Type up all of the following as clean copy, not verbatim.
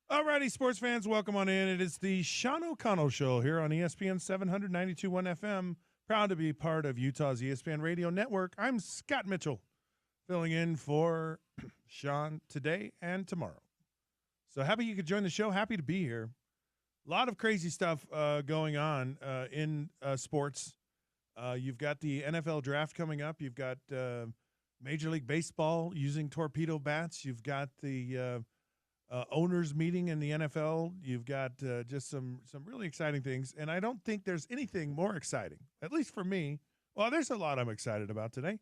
Alrighty, sports fans, welcome on in. It is the Sean O'Connell Show here on ESPN 792.1 FM. Proud to be part of Utah's ESPN radio network. I'm Scott Mitchell, filling in for Sean today and tomorrow. So happy you could join the show. Happy to be here. A lot of crazy stuff going on in sports. You've got the NFL draft coming up. You've got Major League Baseball using torpedo bats. You've got the owners meeting in the NFL. You've got just some really exciting things. And I don't think there's anything more exciting, at least for me. Well, there's a lot I'm excited about today.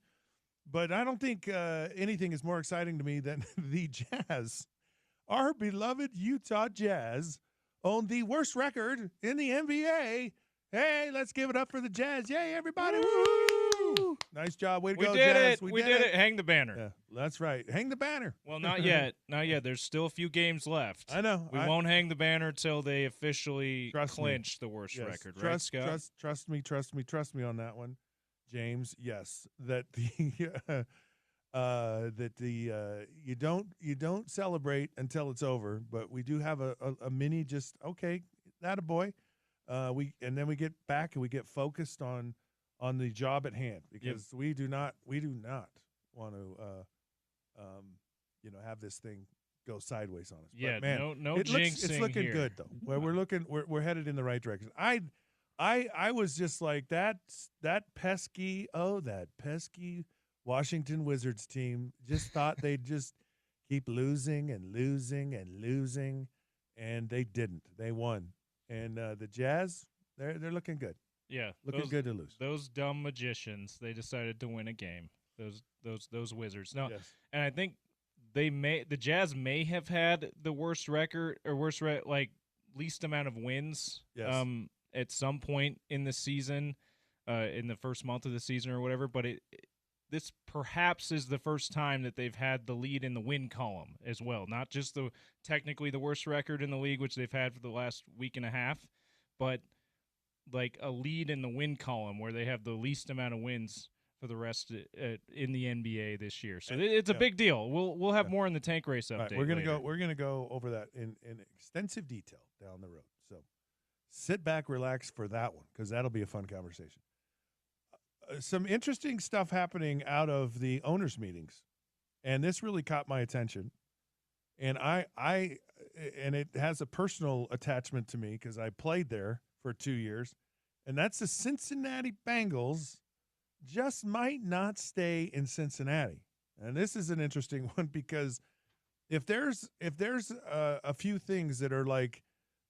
But I don't think anything is more exciting to me than the Jazz. Our beloved Utah Jazz own the worst record in the NBA. Hey, let's give it up for the Jazz. Yay, everybody. Woo! Nice job. Way to go, Jazz. We did it. Hang the banner. Yeah, that's right. Hang the banner. Well, not yet. Not yet. There's still a few games left. I know. We won't hang the banner until they officially clinch the worst record, right, Scott? Trust me on that one, James. Yes, that the you don't celebrate until it's over, but we do have a mini just okay, that a boy. And then we get back and we get focused on the job at hand because we do not want to have this thing go sideways on us. Yeah, but man, no jinxing it's looking here. good though. We're headed in the right direction. I was just like that pesky Washington Wizards team just thought they'd just keep losing and losing and losing, and they didn't. They won. And the Jazz, they're looking good. Yeah, looking good to lose. Those dumb magicians, they decided to win a game. Those Wizards. No, yes. And I think the Jazz may have had the worst record or least amount of wins. Yes. At some point in the season, in the first month of the season or whatever. But this perhaps is the first time that they've had the lead in the win column as well. Not just technically the worst record in the league, which they've had for the last week and a half, but like a lead in the win column where they have the least amount of wins for the rest in the NBA this year. So it's a big deal. We'll have more in the tank race update. Right, we're gonna go over that in extensive detail down the road. So sit back, relax for that one because that'll be a fun conversation. Some interesting stuff happening out of the owners' meetings, and this really caught my attention. And and it has a personal attachment to me because I played there for 2 years, and that's the Cincinnati Bengals just might not stay in Cincinnati. And this is an interesting one because if there's a few things that are like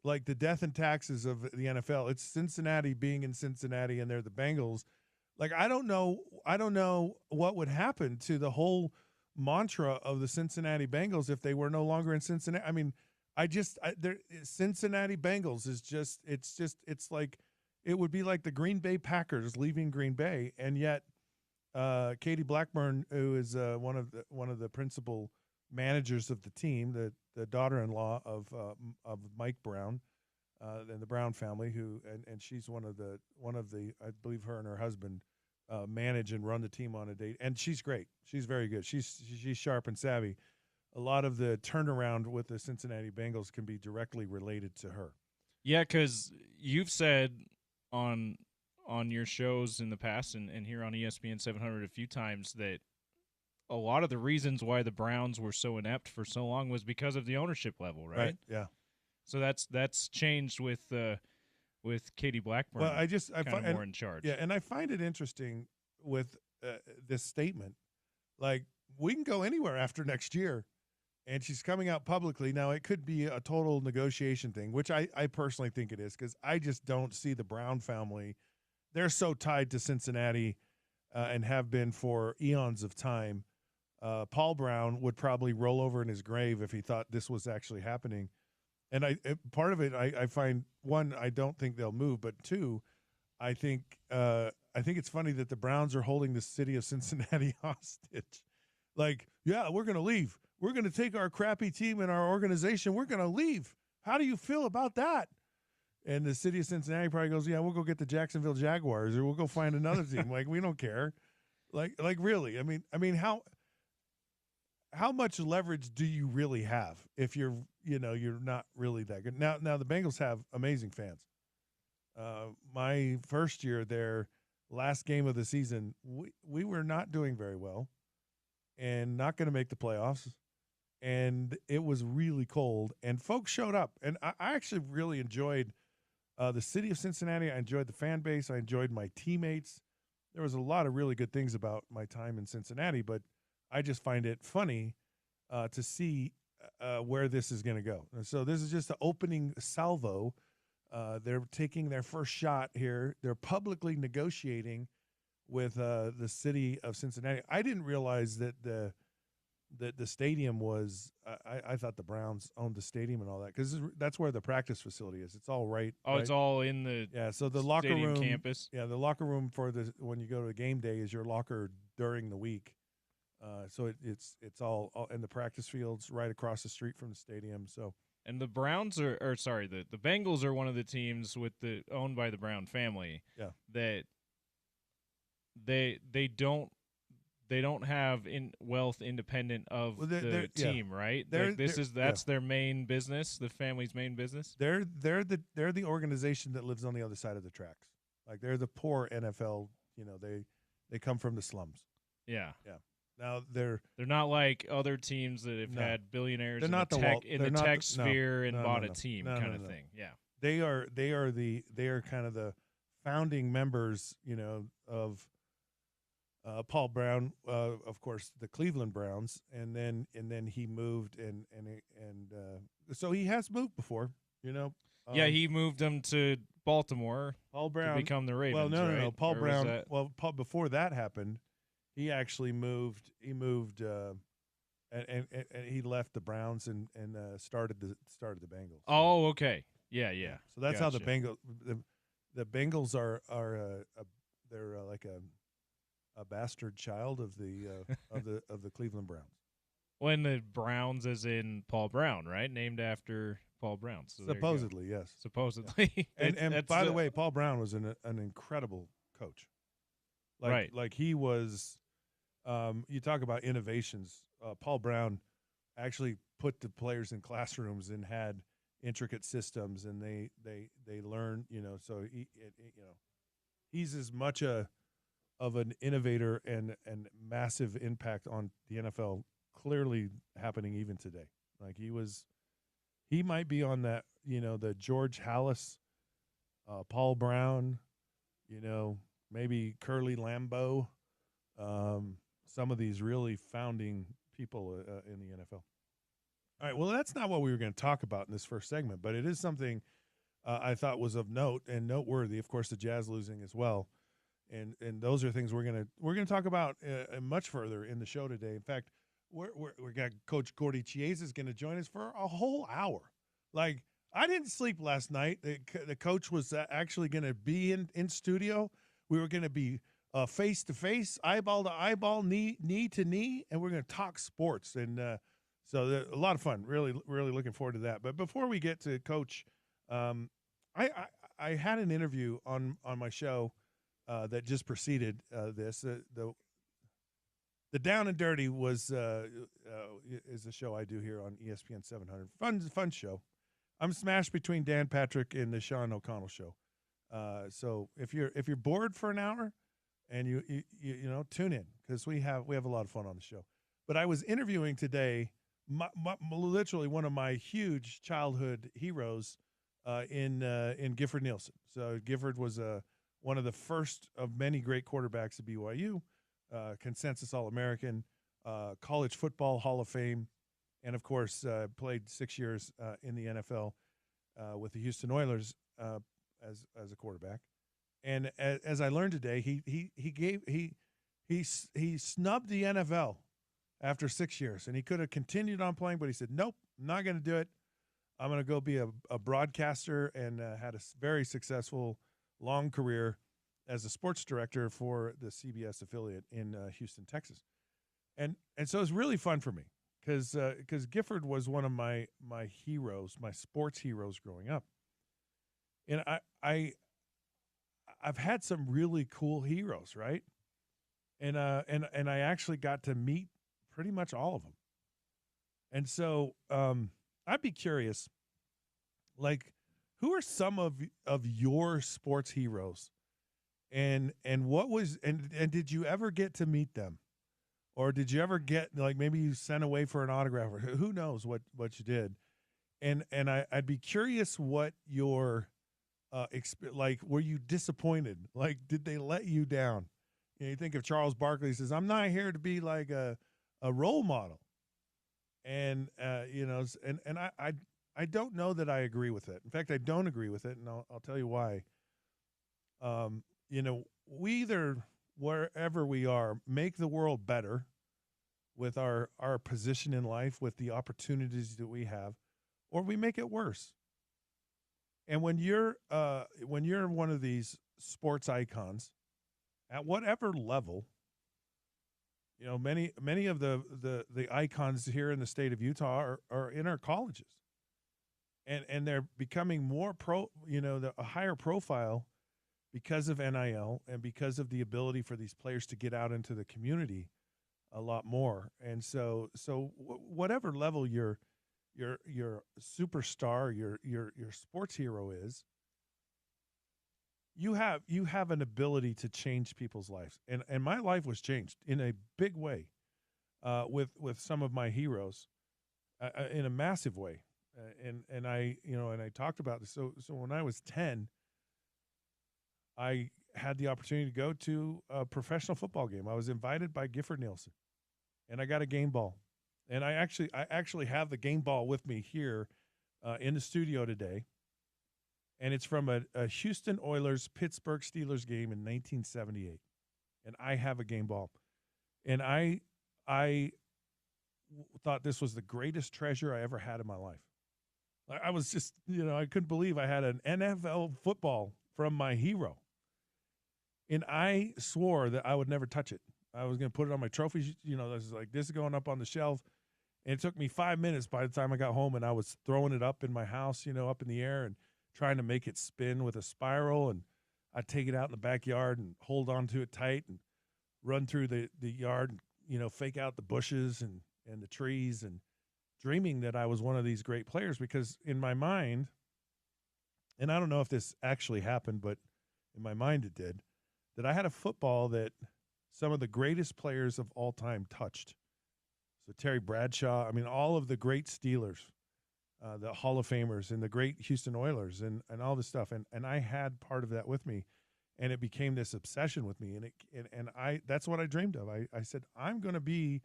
the death and taxes of the NFL, it's Cincinnati being in Cincinnati, and they're the Bengals. Like, I don't know what would happen to the whole mantra of the Cincinnati Bengals if they were no longer in Cincinnati. I mean, Cincinnati Bengals is it's like it would be like the Green Bay Packers leaving Green Bay, and yet Katie Blackburn, who is one of the principal managers of the team, the daughter-in-law of Mike Brown. And the Brown family, and she's one of the I believe her and her husband manage and run the team on a date, and she's great. She's very good. She's sharp and savvy. A lot of the turnaround with the Cincinnati Bengals can be directly related to her. Yeah, because you've said on your shows in the past and here on ESPN 700 a few times that a lot of the reasons why the Browns were so inept for so long was because of the ownership level, right? Yeah. So that's changed with Katie Blackburn. Well, I find more in charge. Yeah, and I find it interesting with this statement. Like, we can go anywhere after next year, and she's coming out publicly. Now, it could be a total negotiation thing, which I personally think it is, because I just don't see the Brown family. They're so tied to Cincinnati and have been for eons of time. Paul Brown would probably roll over in his grave if he thought this was actually happening. And part of it, I find, one, I don't think they'll move, but two, I think it's funny that the Browns are holding the city of Cincinnati hostage. Like, yeah, we're going to leave. We're going to take our crappy team and our organization. We're going to leave. How do you feel about that? And the city of Cincinnati probably goes, yeah, we'll go get the Jacksonville Jaguars, or we'll go find another team. Like, we don't care. Like really. I mean, how much leverage do you really have if you're you're not really that good. Now the Bengals have amazing fans. My first year there, last game of the season, we were not doing very well and not going to make the playoffs. And it was really cold, and folks showed up. And I actually really enjoyed the city of Cincinnati. I enjoyed the fan base. I enjoyed my teammates. There was a lot of really good things about my time in Cincinnati, but I just find it funny to see where this is going to go. And so this is just the opening salvo. They're taking their first shot here. They're publicly negotiating with the city of Cincinnati. I didn't realize that the stadium was I thought the Browns owned the stadium and all that, because that's where the practice facility is. It's all right. Oh, right? It's all in the So the locker room campus. Yeah, the locker room for when you go to a game day is your locker during the week. So it's all and the practice field's right across the street from the stadium. So and the Browns the Bengals are one of the teams owned by the Brown family. Yeah, that they don't have wealth independent of the team, right? That's their main business, the family's main business. They're the organization that lives on the other side of the tracks. Like they're the poor NFL. They come from the slums. Yeah. Now they're not like other teams that have had billionaires they're in not the tech sphere and bought a team kind of thing. Yeah. They are kind of the founding members, of Paul Brown, of course, the Cleveland Browns, and then he moved and so he has moved before, he moved them to Baltimore. Paul Brown to become the Ravens. Well, no, right? Paul Brown. Paul, before that happened, he actually moved. He moved, and he left the Browns and started the Bengals. Oh, okay, yeah. So that's how the Bengals are they're like a bastard child of the of the Cleveland Browns. When the Browns, as in Paul Brown, right? Named after Paul Brown. So supposedly, yes. Supposedly. And by the way, Paul Brown was an incredible coach. Like he was. You talk about innovations. Paul Brown actually put the players in classrooms and had intricate systems, and they learn. So he's as much of an innovator and massive impact on the NFL, clearly happening even today. Like he might be on that, the George Halas, Paul Brown, maybe Curly Lambeau, some of these really founding people in the NFL. All right, well, that's not what we were going to talk about in this first segment, but it is something I thought was of note and noteworthy. Of course, the Jazz losing as well. And those are things we're gonna talk about much further in the show today. In fact, we got Coach Gordy Chiesa is going to join us for a whole hour. Like, I didn't sleep last night. The coach was actually going to be in studio. We were going to be face to face, eyeball to eyeball, knee to knee, and we're going to talk sports. And so a lot of fun. Really, really looking forward to that. But before we get to Coach, I had an interview on my show. That just preceded this. The Down and Dirty is a show I do here on ESPN 700. Fun show. I'm smashed between Dan Patrick and the Sean O'Connell show. So if you're bored for an hour, and you tune in, because we have a lot of fun on the show. But I was interviewing today, literally one of my huge childhood heroes in Gifford Nielsen. So Gifford was one of the first of many great quarterbacks at BYU, consensus All-American, college football Hall of Fame, and, of course, played 6 years in the NFL with the Houston Oilers as a quarterback. And as I learned today, he snubbed the NFL after 6 years, and he could have continued on playing, but he said, nope, I'm not going to do it. I'm going to go be a broadcaster, and had a very successful long career as a sports director for the CBS affiliate in Houston, Texas. And so it's really fun for me because Gifford was one of my heroes, my sports heroes growing up. And I've had some really cool heroes, right? And I actually got to meet pretty much all of them. And so I'd be curious, like, who are some of your sports heroes, and what was and did you ever get to meet them, or did you ever get, like, maybe you sent away for an autograph, or who knows what you did, and I'd be curious what your like, were you disappointed? Like, did they let you down? You think of Charles Barkley says, "I'm not here to be like a role model," and I don't know that I agree with it. In fact, I don't agree with it, and I'll tell you why. We either, wherever we are, make the world better with our position in life, with the opportunities that we have, or we make it worse. And when you're one of these sports icons at whatever level, many of the icons here in the state of Utah are in our colleges, and they're becoming more a higher profile because of NIL and because of the ability for these players to get out into the community a lot more. And so whatever level your superstar, your sports hero is, you have an ability to change people's lives. And my life was changed in a big way with some of my heroes in a massive way. And I talked about this. So when I was 10, I had the opportunity to go to a professional football game. I was invited by Gifford Nielsen, and I got a game ball. And I actually have the game ball with me here in the studio today. And it's from a Houston Oilers Pittsburgh Steelers game in 1978. And I have a game ball. And I thought this was the greatest treasure I ever had in my life. I was just, I couldn't believe I had an NFL football from my hero. And I swore that I would never touch it. I was going to put it on my trophy. This is going up on the shelf. And it took me 5 minutes by the time I got home, and I was throwing it up in my house, up in the air and trying to make it spin with a spiral. And I'd take it out in the backyard and hold on to it tight and run through the yard and, fake out the bushes and the trees, and dreaming that I was one of these great players, because in my mind, and I don't know if this actually happened, but in my mind it did, that I had a football that some of the greatest players of all time touched. So Terry Bradshaw, all of the great Steelers, the Hall of Famers, and the great Houston Oilers, and all this stuff. And I had part of that with me, and it became this obsession with me. And that's what I dreamed of. I said, I'm going to be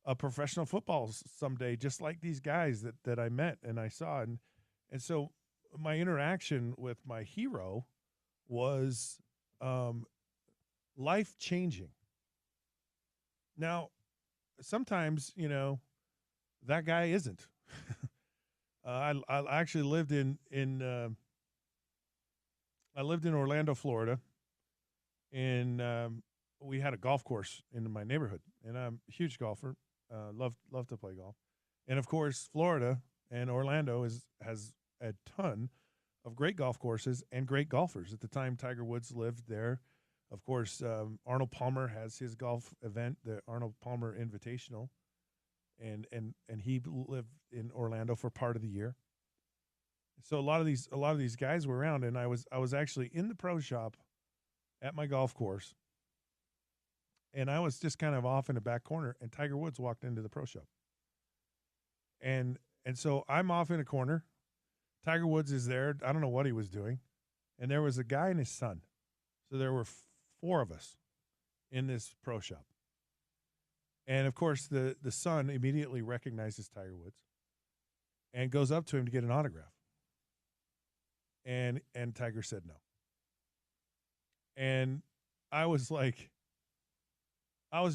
a professional football someday, just like these guys that I met and I saw. And so my interaction with my hero was life-changing. Now, sometimes, that guy isn't. I actually lived in Orlando, Florida, and we had a golf course in my neighborhood, and I'm a huge golfer. Love to play golf, and of course, Florida and Orlando has a ton of great golf courses and great golfers. At the time, Tiger Woods lived there. Of course, Arnold Palmer has his golf event, the Arnold Palmer Invitational, and he lived in Orlando for part of the year. So a lot of these guys were around, and I was actually in the pro shop at my golf course, and I was just kind of off in the back corner, and Tiger Woods walked into the pro shop, and so I'm off in a corner. Tiger Woods is there. I don't know what he was doing, and there was a guy and his son. So there were 4 of us in this pro shop. And, of course, the son immediately recognizes Tiger Woods and goes up to him to get an autograph. And Tiger said no. And I was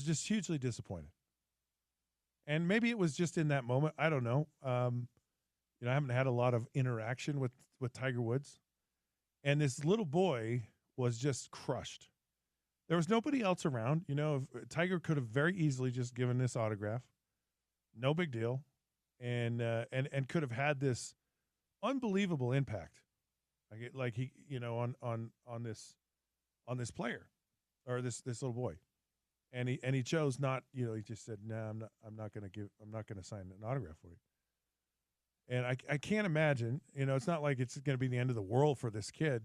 just hugely disappointed. And maybe it was just in that moment. I don't know. I haven't had a lot of interaction with Tiger Woods. And this little boy was just crushed. There was nobody else around. Tiger could have very easily just given this autograph. No big deal. And could have had this unbelievable impact. Like he, on this player, or this little boy. And he chose not, he just said, "No, I'm not going to sign an autograph for you." And I can't imagine, it's not like it's going to be the end of the world for this kid,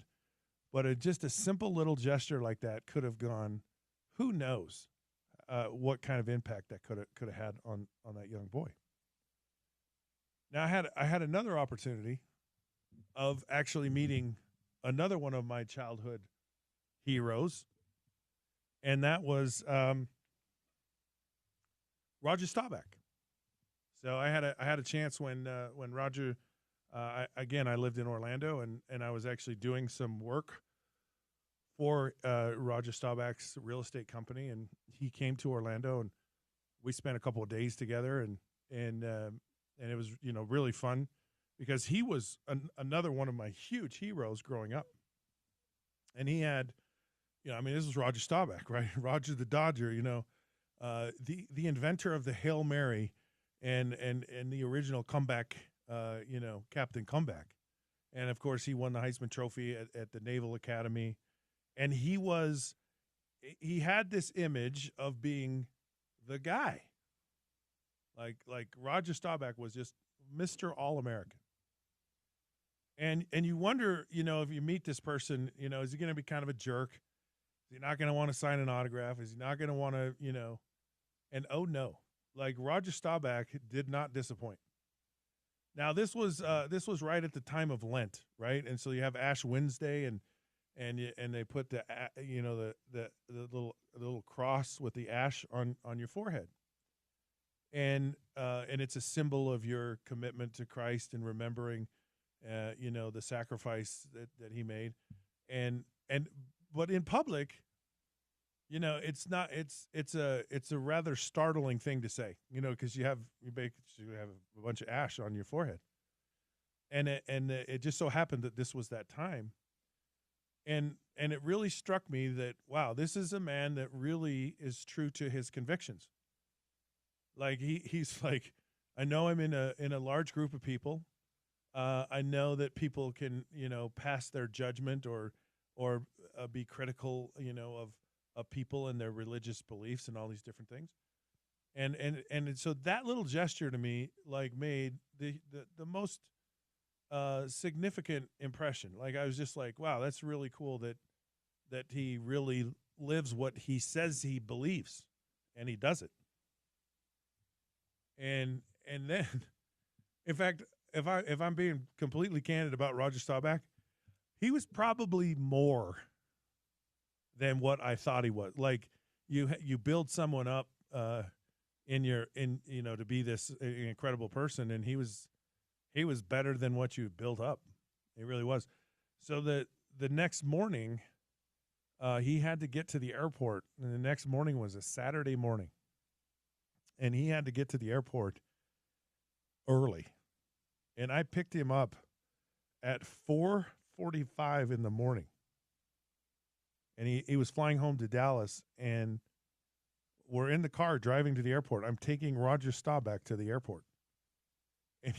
but just a simple little gesture like that could have gone, who knows what kind of impact that could have had on that young boy. Now I had another opportunity of actually meeting another one of my childhood heroes, and that was Roger Staubach. So I had a chance when Roger, I lived in Orlando, and I was actually doing some work for Roger Staubach's real estate company, and he came to Orlando, and we spent a couple of days together, and it was really fun because he was another one of my huge heroes growing up, and he had, this was Roger Staubach, right? Roger the Dodger, the inventor of the Hail Mary, and the original comeback, Captain Comeback, and of course he won the Heisman Trophy at the Naval Academy, and he had this image of being the guy, like Roger Staubach was just Mr. All-American. And you wonder, if you meet this person, is he going to be kind of a jerk? Is he not going to want to sign an autograph? Is he not going to want to, and oh no, like Roger Staubach did not disappoint. Now this was right at the time of Lent, right? And so you have Ash Wednesday, and they put the little cross with the ash on your forehead, and it's a symbol of your commitment to Christ and remembering, the sacrifice that he made, but in public, it's not, it's a rather startling thing to say, because you basically have a bunch of ash on your forehead, and it just so happened that this was that time. And it really struck me that, wow, this is a man that really is true to his convictions. Like he's like, I know I'm in a large group of people. I know that people can, pass their judgment or be critical, of people and their religious beliefs and all these different things. And so that little gesture to me, like, made the most significant impression. Like, I was just like, wow, that's really cool that he really lives what he says he believes, and he does it. And then, in fact, if I'm being completely candid about Roger Staubach, he was probably more than what I thought he was. Like, you build someone up to be this incredible person, and he was better than what you built up. He really was. So the next morning, he had to get to the airport, and the next morning was a Saturday morning, and he had to get to the airport early, and I picked him up at 4:45 in the morning, and he was flying home to Dallas, and we're in the car driving to the airport. I'm taking Roger Staubach to the airport. And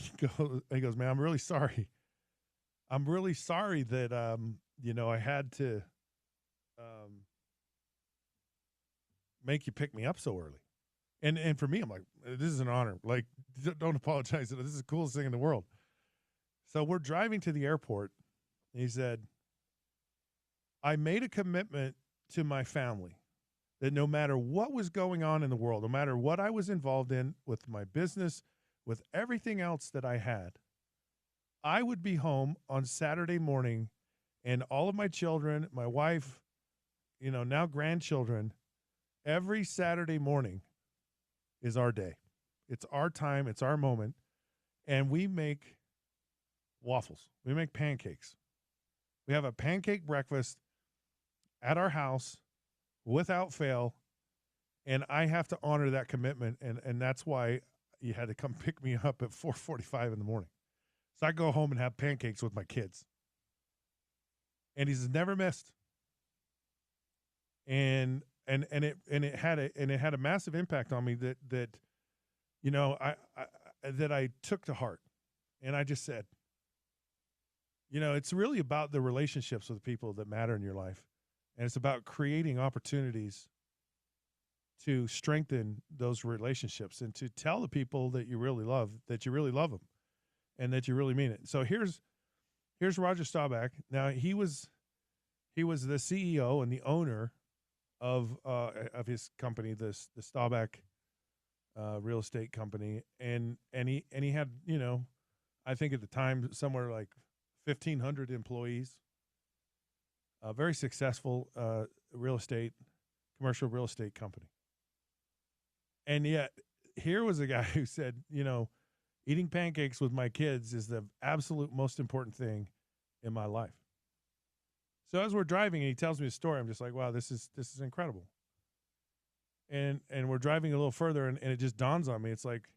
he goes, man, I'm really sorry. I'm really sorry that, I had to make you pick me up so early. And for me, I'm like, this is an honor. Like, don't apologize. This is the coolest thing in the world. So we're driving to the airport. And he said, I made a commitment to my family that no matter what was going on in the world, no matter what I was involved in with my business, with everything else that I had, I would be home on Saturday morning, and all of my children, my wife, now grandchildren, every Saturday morning is our day. It's our time. It's our moment. And we make waffles. We make pancakes. We have a pancake breakfast at our house without fail. And I have to honor that commitment. And that's why you had to come pick me up at 4:45 in the morning. So I go home and have pancakes with my kids. And he's never missed. And it had a massive impact on me that I took to heart. And I just said, it's really about the relationships with people that matter in your life. And it's about creating opportunities to strengthen those relationships and to tell the people that you really love them. and that you really mean it. So here's Roger Staubach. Now he was the CEO and the owner of his company, the Staubach real estate company, and he had, I think at the time somewhere like 1,500 employees. A very successful commercial real estate company. And yet, here was a guy who said, eating pancakes with my kids is the absolute most important thing in my life. So as we're driving and he tells me a story, I'm just like, wow, this is incredible. And we're driving a little further, and it just dawns on me. It's like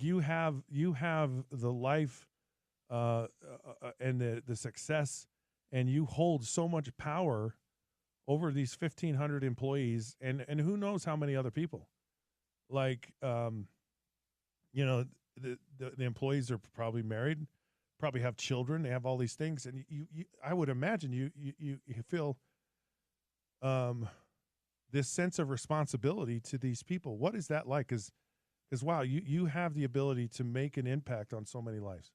you have the life and the success, and you hold so much power over these 1,500 employees, and who knows how many other people. Like, the employees are probably married, probably have children, they have all these things, and you I would imagine you feel this sense of responsibility to these people. What is that like? Because wow, you have the ability to make an impact on so many lives.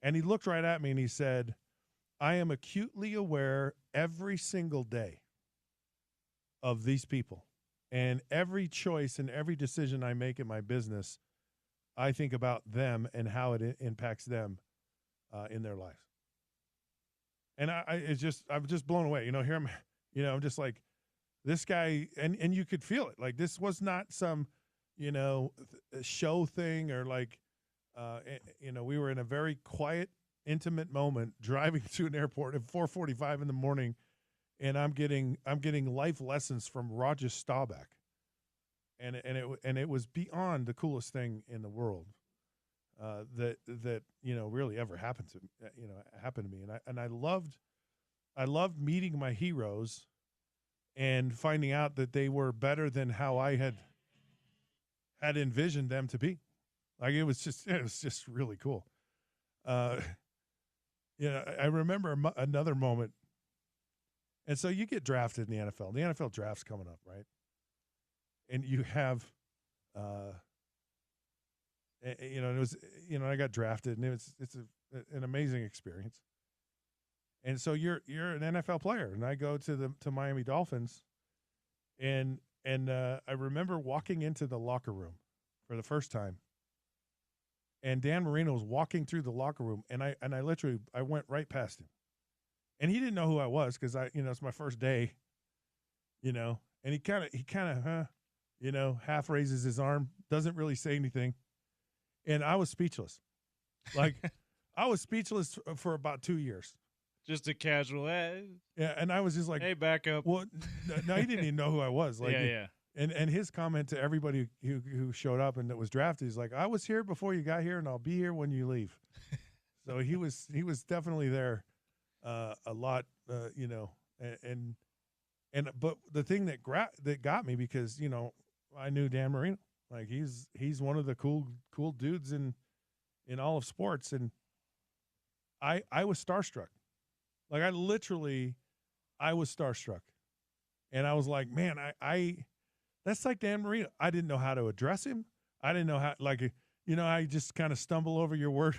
And he looked right at me and he said, I am acutely aware every single day of these people, and every choice and every decision I make in my business, I think about them and how it impacts them in their lives. And I'm just blown away. Here I'm just like, this guy, and you could feel it. Like, this was not some, show thing, or like, we were in a very quiet, intimate moment driving to an airport at 4:45 in the morning, and I'm getting life lessons from Roger Staubach, and it was beyond the coolest thing in the world that really ever happened to me, and I loved meeting my heroes and finding out that they were better than how I had envisioned them to be. Like, it was just really cool. I remember another moment. And so you get drafted in the NFL. The NFL draft's coming up, right? And you have, it was, I got drafted, and it's an amazing experience. And so you're an NFL player, and I go to Miami Dolphins, and I remember walking into the locker room for the first time, and Dan Marino was walking through the locker room, and I literally went right past him, and he didn't know who I was, because it's my first day, and he kind of half raises his arm, doesn't really say anything, and I was speechless. Like, I was speechless for about 2 years. Just a casual, yeah, and I was just like, hey, back up. Well, no, he didn't even know who I was. Like, yeah. And his comment to everybody who showed up and that was drafted is like, I was here before you got here, and I'll be here when you leave. So he was definitely there a lot, and but the thing that got me, because I knew Dan Marino, like he's one of the cool dudes in all of sports, and I was starstruck. Like, I was starstruck, and I was like, man, that's like Dan Marino. I didn't know how to address him. I didn't know how, I just kind of stumble over your word.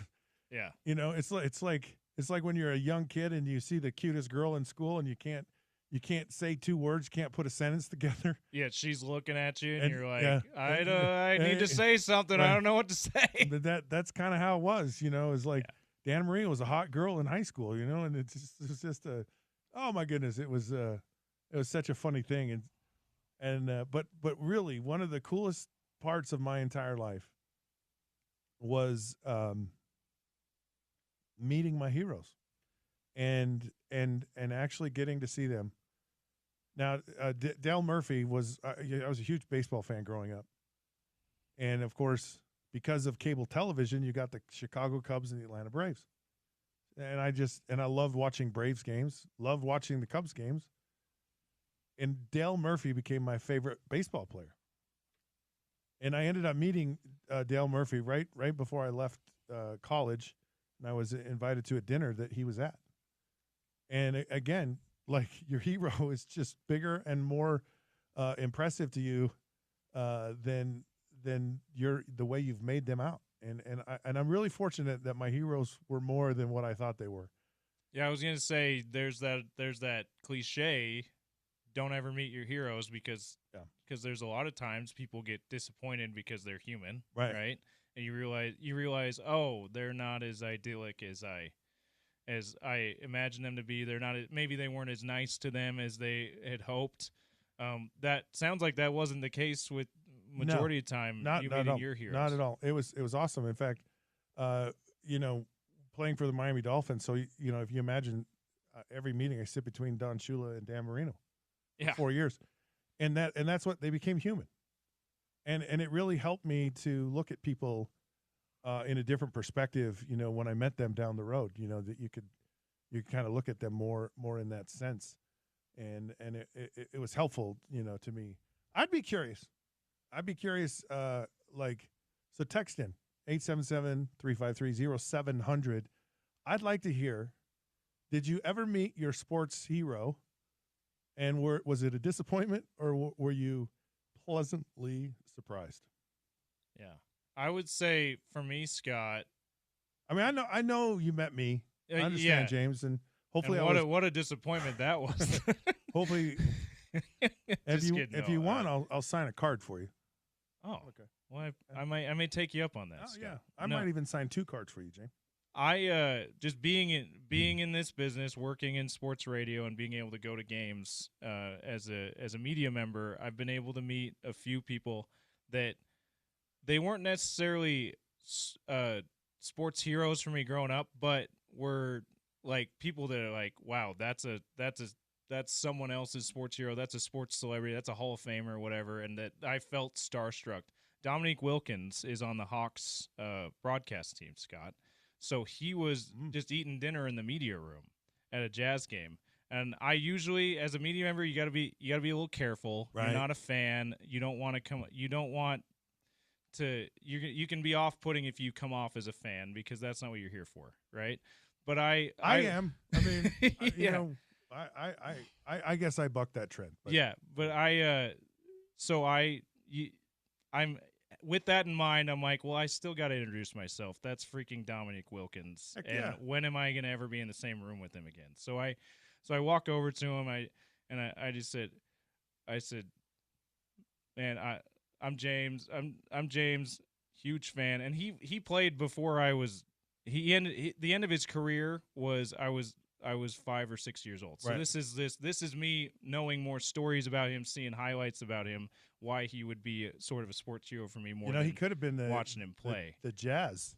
Yeah. It's like when you're a young kid and you see the cutest girl in school, and you can't say 2 words, can't put a sentence together. Yeah, she's looking at you, and you're like, yeah, I need to say something. Right. I don't know what to say. But that's kind of how it was. It's like, yeah. Dan Marino was a hot girl in high school, and it was just oh my goodness, it was such a funny thing, but really one of the coolest parts of my entire life was meeting my heroes, and actually getting to see them. Now, Dale Murphy was I was a huge baseball fan growing up, and of course, because of cable television, you got the Chicago Cubs and the Atlanta Braves. And I loved watching Braves games, loved watching the Cubs games. And Dale Murphy became my favorite baseball player. And I ended up meeting Dale Murphy right before I left college, and I was invited to a dinner that he was at. And again, like, your hero is just bigger and more impressive to you than the way you've made them out. and I'm really fortunate that my heroes were more than what I thought they were. Yeah, I was gonna say there's that cliche, don't ever meet your heroes because there's a lot of times people get disappointed because they're human, right? And you realize oh, they're not as idyllic as I imagine them to be. They're not, maybe they weren't as nice to them as they had hoped. That sounds like that wasn't the case with majority of the time. Not meeting your heroes. Not at all. It was awesome. In fact, playing for the Miami Dolphins. So if you imagine every meeting I sit between Don Shula and Dan Marino for 4 years, and that's what they became human, and it really helped me to look at people in a different perspective. When I met them down the road, that you could kind of look at them more in that sense, and it was helpful, to me. I'd be curious, so text in 877-353-0700. I'd like to hear, did you ever meet your sports hero, and was it a disappointment, or were you pleasantly surprised? Yeah. I would say for me, Scott. I mean, I know you met me. I understand, James, and hopefully, what a disappointment that was. Hopefully, if you want, I'll sign a card for you. Oh, okay. Well, I may take you up on that. Oh, Scott. yeah, I might even sign 2 cards for you, James. I just being in this business, working in sports radio, and being able to go to games as a media member, I've been able to meet a few people that they weren't necessarily sports heroes for me growing up, but were like people that are like, wow, that's someone else's sports hero. That's a sports celebrity. That's a Hall of Famer or whatever. And that I felt starstruck. Dominique Wilkins is on the Hawks broadcast team, Scott. So he was just eating dinner in the media room at a Jazz game. And I usually, as a media member, you got to be a little careful. Right. You're not a fan. You don't want to come. You don't want to. You can be off-putting if you come off as a fan, because that's not what you're here for, right? But I am. I mean, I guess I bucked that trend. But. Yeah, but I'm with that in mind. I'm like, well, I still got to introduce myself. That's freaking Dominique Wilkins. Heck and yeah. When am I going to ever be in the same room with him again? So I walk over to him. I said, man, I'm James. I'm James. Huge fan. And he played before I was. The end of his career was I was 5 or 6 years old. So right. this is me knowing more stories about him, seeing highlights about him, why he would be sort of a sports hero for me more. Than he could have been watching him play the Jazz.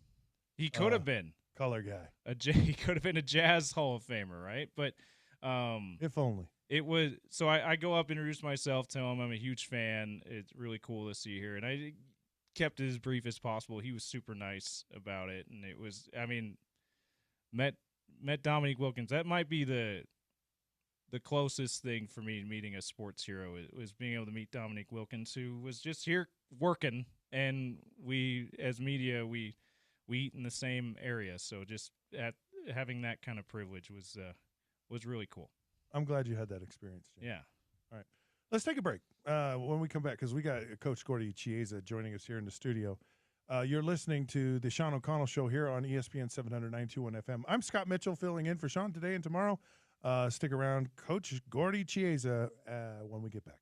He could have been color guy. He could have been a Jazz Hall of Famer, right? But if only. It was. So I go up, introduce myself, tell him I'm a huge fan. It's really cool to see you here, and I kept it as brief as possible. He was super nice about it, and it was. I mean, met Dominique Wilkins. That might be the closest thing for me meeting a sports hero. It was being able to meet Dominique Wilkins, who was just here working, and we, as media, we eat in the same area. So just having that kind of privilege was really cool. I'm glad you had that experience, Jim. Yeah. All right. Let's take a break. When we come back, because we got Coach Gordy Chiesa joining us here in the studio. You're listening to the Sean O'Connell Show here on ESPN 700-921 FM. I'm Scott Mitchell, filling in for Sean today and tomorrow. Stick around. Coach Gordy Chiesa when we get back.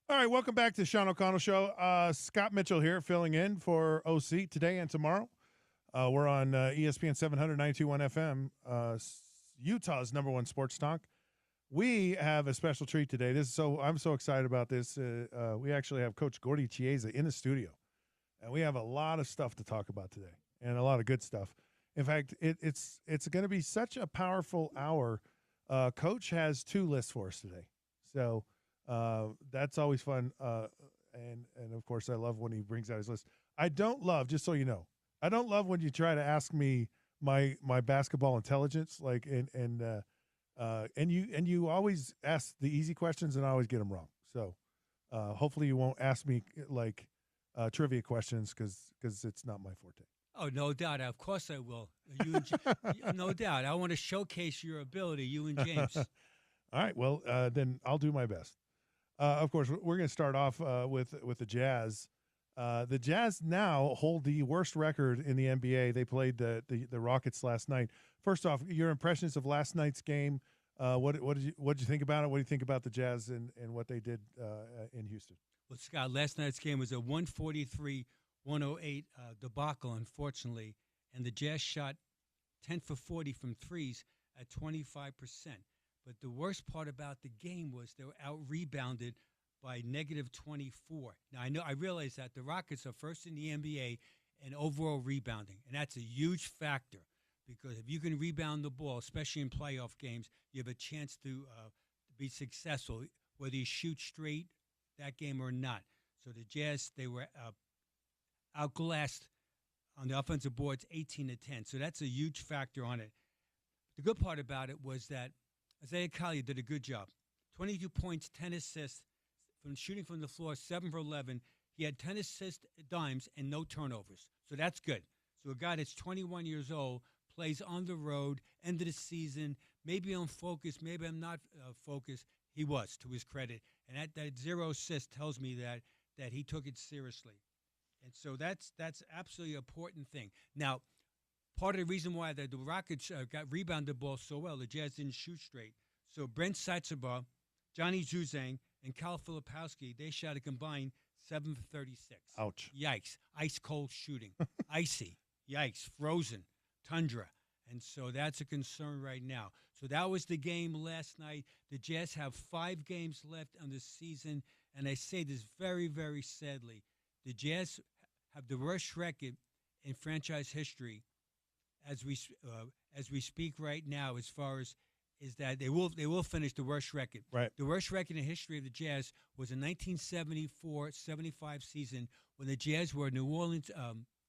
All right, welcome back to the Sean O'Connell Show. Scott Mitchell here, filling in for OC today and tomorrow. We're on ESPN 792.1 FM, Utah's #1 sports talk. We have a special treat today. I'm so excited about this. We actually have Coach Gordy Chiesa in the studio, and we have a lot of stuff to talk about today, and a lot of good stuff. In fact, it's going to be such a powerful hour. Coach has 2 lists for us today, so that's always fun. And of course, I love when he brings out his list. I don't love, just so you know, I don't love when you try to ask me my basketball intelligence, like and you always ask the easy questions and I always get them wrong. So hopefully you won't ask me like trivia questions because it's not my forte. Oh, no doubt. Of course I will. No doubt. I want to showcase your ability, you and James. All right. Well, then I'll do my best. Of course, we're going to start off with the Jazz. The Jazz now hold the worst record in the NBA. They played the Rockets last night. First off, your impressions of last night's game. What did you think about it? What do you think about the Jazz and what they did in Houston? Well, Scott, last night's game was a 143-108 debacle, unfortunately, and the Jazz shot 10 for 40 from threes at 25%. But the worst part about the game was they were out-rebounded by -24. Now, I realize that the Rockets are first in the NBA in overall rebounding, and that's a huge factor because if you can rebound the ball, especially in playoff games, you have a chance to be successful, whether you shoot straight that game or not. So the Jazz, they were outglassed on the offensive boards 18-10. So that's a huge factor on it. The good part about it was that Isaiah Collier did a good job. 22 points, 10 assists, from shooting from the floor, 7 for 11. He had 10 assists, dimes, and no turnovers. So that's good. So a guy that's 21 years old, plays on the road, end of the season, maybe I'm focused, maybe I'm not focused. He was, to his credit. And that 0 assist tells me that he took it seriously. And so that's absolutely an important thing. Now, part of the reason why the Rockets got rebounded ball so well, the Jazz didn't shoot straight. So Brent Seitzeba, Johnny Juzang, and Kyle Filipowski, they shot a combined 7 for 36. Ouch. Yikes. Ice cold shooting. Icy. Yikes. Frozen. Tundra. And so that's a concern right now. So that was the game last night. The Jazz have 5 games left on the season. And I say this very, very sadly. The Jazz have the worst record in franchise history as we speak right now, as far as is that they will finish the worst record. Right. The worst record in the history of the Jazz was a 1974-75 season when the Jazz were New Orleans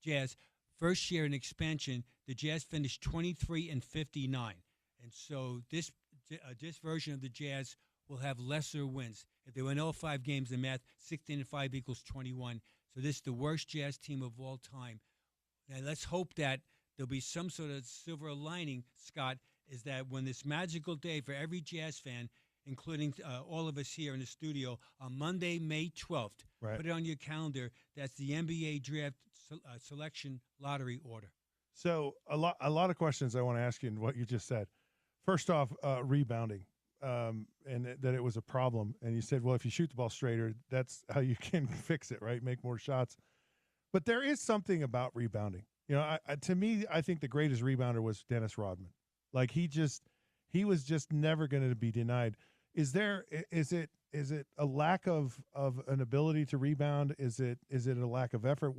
Jazz. First year in expansion, the Jazz finished 23-59. And so this version of the Jazz will have lesser wins. If they win all 5 games in math, 16-5 equals 21. So this is the worst Jazz team of all time. Now let's hope that there'll be some sort of silver lining, Scott, is that when this magical day for every Jazz fan, including all of us here in the studio, on Monday, May 12th, right. Put it on your calendar, that's the NBA draft selection lottery order. So a lot of questions I want to ask you in what you just said. First off, rebounding, and that it was a problem. And you said, well, if you shoot the ball straighter, that's how you can fix it, right? Make more shots. But there is something about rebounding. You know, to me, I think the greatest rebounder was Dennis Rodman. Like he was just never going to be denied. Is it a lack of an ability to rebound? Is it a lack of effort?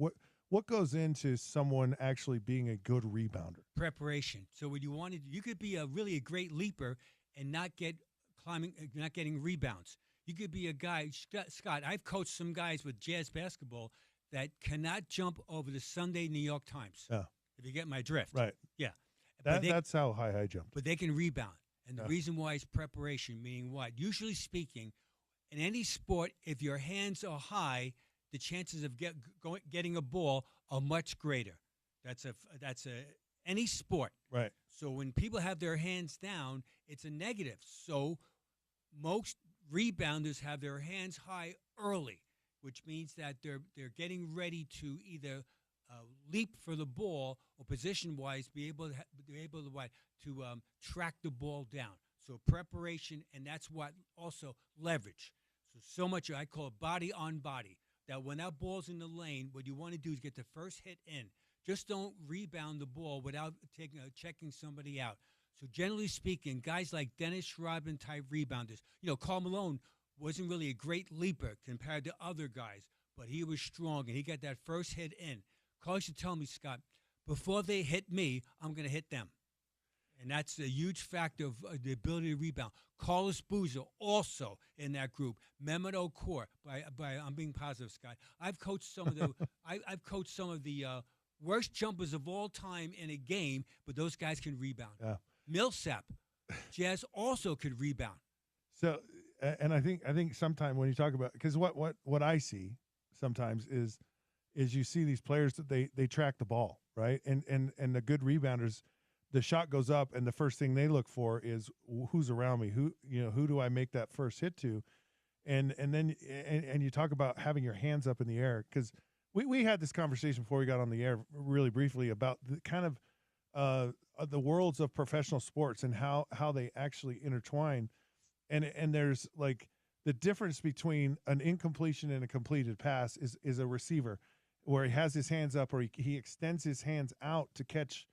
What goes into someone actually being a good rebounder? Preparation. So when you could be really a great leaper and not getting rebounds. You could be a guy, Scott, I've coached some guys with Jazz basketball that cannot jump over the Sunday New York Times. Yeah. If you get my drift. Right. Yeah. That's how high I jumped. But they can rebound. And the reason why is preparation, meaning what? Usually speaking, in any sport, if your hands are high, the chances of getting a ball are much greater. That's any sport. Right. So when people have their hands down, it's a negative. So most rebounders have their hands high early, which means that they're getting ready to either leap for the ball or position-wise be able to track the ball down. So preparation, and that's what also leverage. So much, I call it body on body, that when that ball's in the lane, what you want to do is get the first hit in. Just don't rebound the ball without checking somebody out. So generally speaking, guys like Dennis Rodman type rebounders, Karl Malone wasn't really a great leaper compared to other guys, but he was strong, and he got that first hit in. Carl used to tell me, Scott, before they hit me, I'm going to hit them. And that's a huge factor of the ability to rebound. Carlos Boozer also in that group. Mehmet Okur. I'm being positive, Scott. I've coached some of the I've coached some of the worst jumpers of all time in a game, but those guys can rebound. Yeah. Millsap, Jazz also could rebound. So, and I think sometimes when you talk about, because what I see sometimes is you see these players that they track the ball, right? And the good rebounders, the shot goes up, and the first thing they look for is who's around me, who do I make that first hit to, and then you talk about having your hands up in the air, because we had this conversation before we got on the air really briefly about the kind of the worlds of professional sports and how they actually intertwine, and there's like the difference between an incompletion and a completed pass is a receiver where he has his hands up or he extends his hands out to catch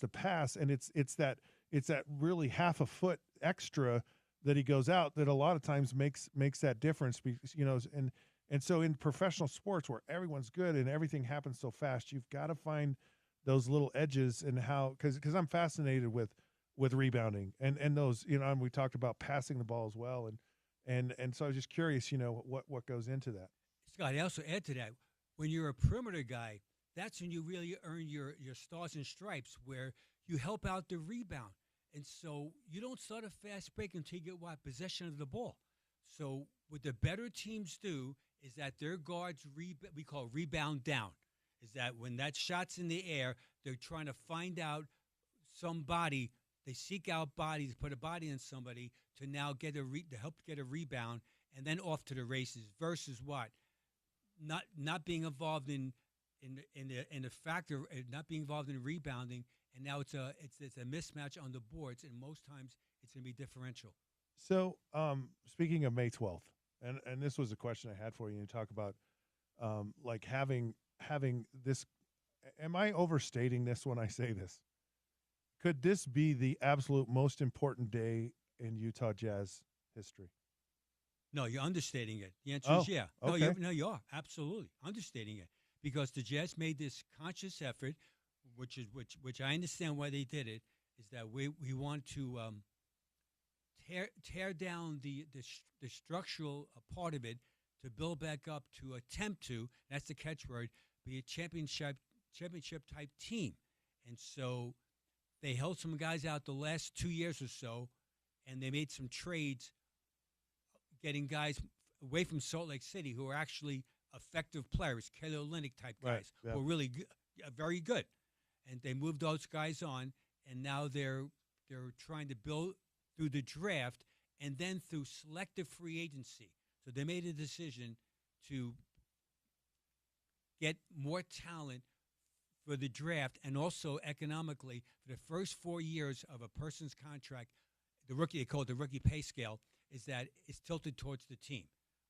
the pass, and it's that really half a foot extra that he goes out that a lot of times makes that difference, and so in professional sports where everyone's good and everything happens so fast, you've got to find those little edges and how, because I'm fascinated with rebounding and those, and we talked about passing the ball as well, and so I was just curious, what goes into that. Scott, I also add to that, when you're a perimeter guy, that's when you really earn your stars and stripes, where you help out the rebound. And so you don't start a fast break until you get possession of the ball. So what the better teams do is that their guards, we call rebound down, is that when that shot's in the air, they're trying to find out somebody. They seek out bodies, put a body in somebody to now to help get a rebound, and then off to the races. Versus what? Not being involved in the factor, not being involved in rebounding, and now it's a mismatch on the boards, and most times it's going to be differential. So, speaking of May 12th, and this was a question I had for you. You talk about like having this. Am I overstating this when I say this? Could this be the absolute most important day in Utah Jazz history? No, you're understating it. The answer is yeah. Okay. No, you are absolutely understating it, because the Jazz made this conscious effort, which I understand why they did it, is that we want to tear down the structural part of it to build back up, to attempt to, that's the catchword, be a championship type team. And so they held some guys out the last 2 years or so, and they made some trades, getting guys away from Salt Lake City who are actually effective players, Kelly Olynyk type guys, right, yeah, who are really good, very good. And they moved those guys on, and now they're trying to build through the draft and then through selective free agency. So they made a decision to get more talent for the draft, and also economically for the first 4 years of a person's contract. They call it the rookie pay scale, is that it's tilted towards the team.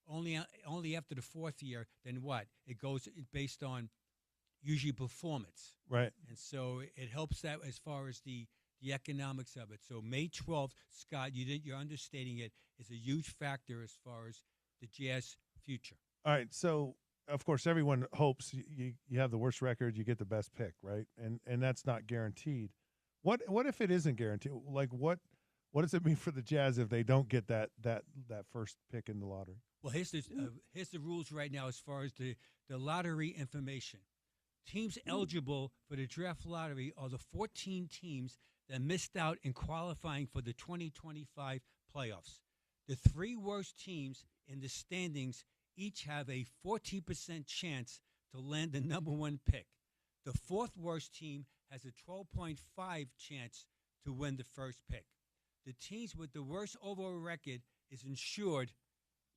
Only after the fourth year, then what? It goes based on usually performance. Right. And so it helps that as far as the economics of it. So May 12th, Scott, you're understating it, is a huge factor as far as the Jazz future. All right. So, of course, everyone hopes you have the worst record, you get the best pick, right? And that's not guaranteed. What if it isn't guaranteed? Like what does it mean for the Jazz if they don't get that first pick in the lottery? Well, here's the rules right now as far as the lottery information. Teams eligible for the draft lottery are the 14 teams that missed out in qualifying for the 2025 playoffs. The 3 worst teams in the standings each have a 14% chance to land the number 1 pick. The 4th worst team has a 12.5 chance to win the first pick. The teams with the worst overall record is ensured,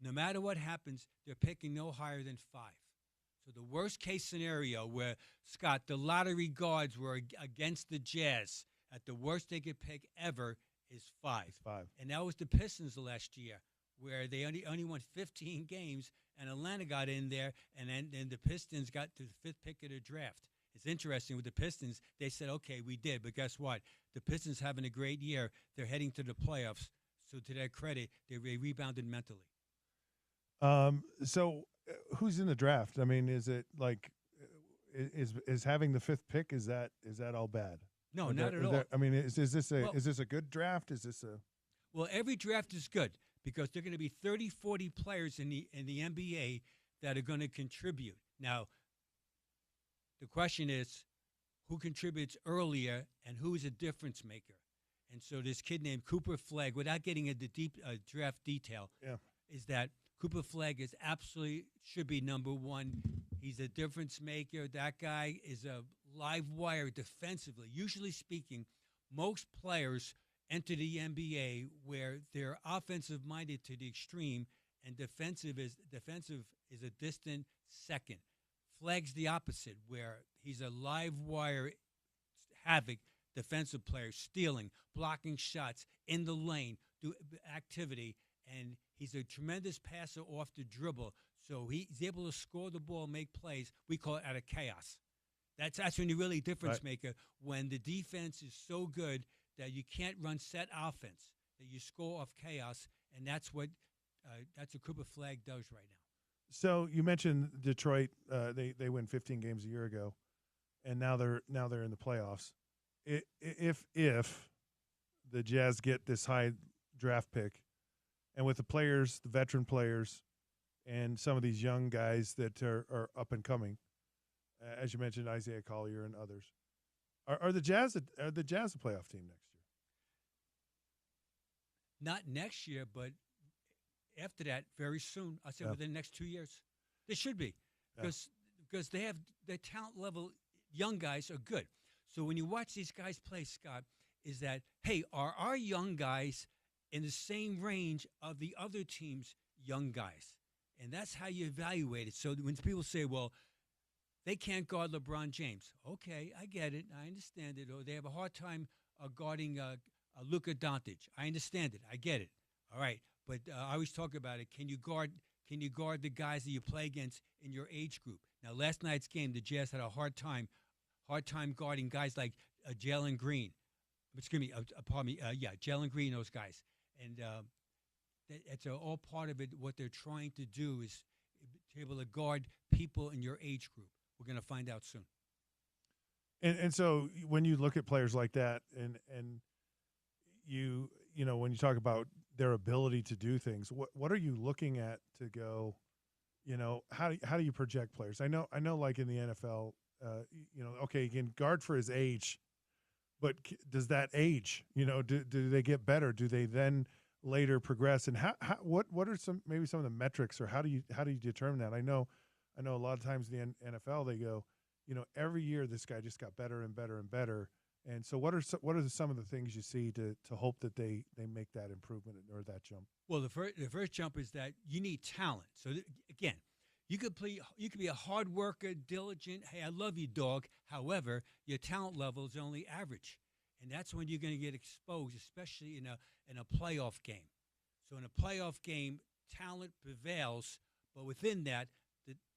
no matter what happens, they're picking no higher than 5. So the worst case scenario where, Scott, the lottery gods were against the Jazz, at the worst they could pick ever is 5. It's 5. And that was the Pistons last year, where they only won 15 games, and Atlanta got in there, and then the Pistons got to the 5th pick of the draft. It's interesting with the Pistons. They said, okay, we did, but guess what? The Pistons having a great year. They're heading to the playoffs. So to their credit, they rebounded mentally. So who's in the draft? I mean, is it like is having the 5th pick? Is that all bad? No, not at all. I mean, is this a good draft? Is this a Well, every draft is good because there are going to be 30, 40 players in the NBA that are going to contribute. Now, the question is, who contributes earlier and who is a difference maker? And so this kid named Cooper Flagg, without getting into deep draft detail, is that Cooper Flagg is absolutely should be number 1. He's a difference maker. That guy is a live wire defensively. Usually speaking, most players enter the NBA where they're offensive minded to the extreme, and defensive is a distant second. Flagg's the opposite, where he's a live wire havoc defensive player, stealing, blocking shots in the lane, do activity, and he's a tremendous passer off the dribble. So he's able to score the ball, make plays. We call it out of chaos. That's when you're really difference maker, when the defense is so good that you can't run set offense, that you score off chaos, and that's what Cooper Flagg does right now. So you mentioned Detroit. They win 15 games a year ago, and now they're in the playoffs. If the Jazz get this high draft pick, and with the players, the veteran players, and some of these young guys that are up and coming, as you mentioned, Isaiah Collier and others, are the Jazz a playoff team next year? Not next year, but after that, very soon. I said within the next 2 years, they should be, because they have their talent level. Young guys are good. So when you watch these guys play, Scott, is that, hey, are our young guys in the same range of the other team's young guys? And that's how you evaluate it. So when people say, well, they can't guard LeBron James. Okay, I get it. I understand it. Or they have a hard time guarding Luka Doncic. I understand it. I get it. All right. But I always talk about it. Can you guard the guys that you play against in your age group? Now, last night's game, the Jazz had a hard time guarding guys like Jalen Green. Excuse me, pardon me. Jalen Green, those guys. And it's all part of it. What they're trying to do is to be able to guard people in your age group. We're going to find out soon. And so when you look at players like that, and you know when you talk about their ability to do things, what are you looking at to go? You know, how do you project players? I know, like in the NFL, okay, you can guard for his age, but does that age? You know, do they get better? Do they then later progress? And what are some of the metrics, or how do you determine that? I know a lot of times in the NFL they go, every year this guy just got better and better and better. And so what are some of the things you see to hope that they make that improvement or that jump? Well, the first jump is that you need talent. So again, you could be a hard worker, diligent. Hey, I love you, dog. However, your talent level is only average, and that's when you're going to get exposed, especially in a playoff game. So in a playoff game, talent prevails, but within that,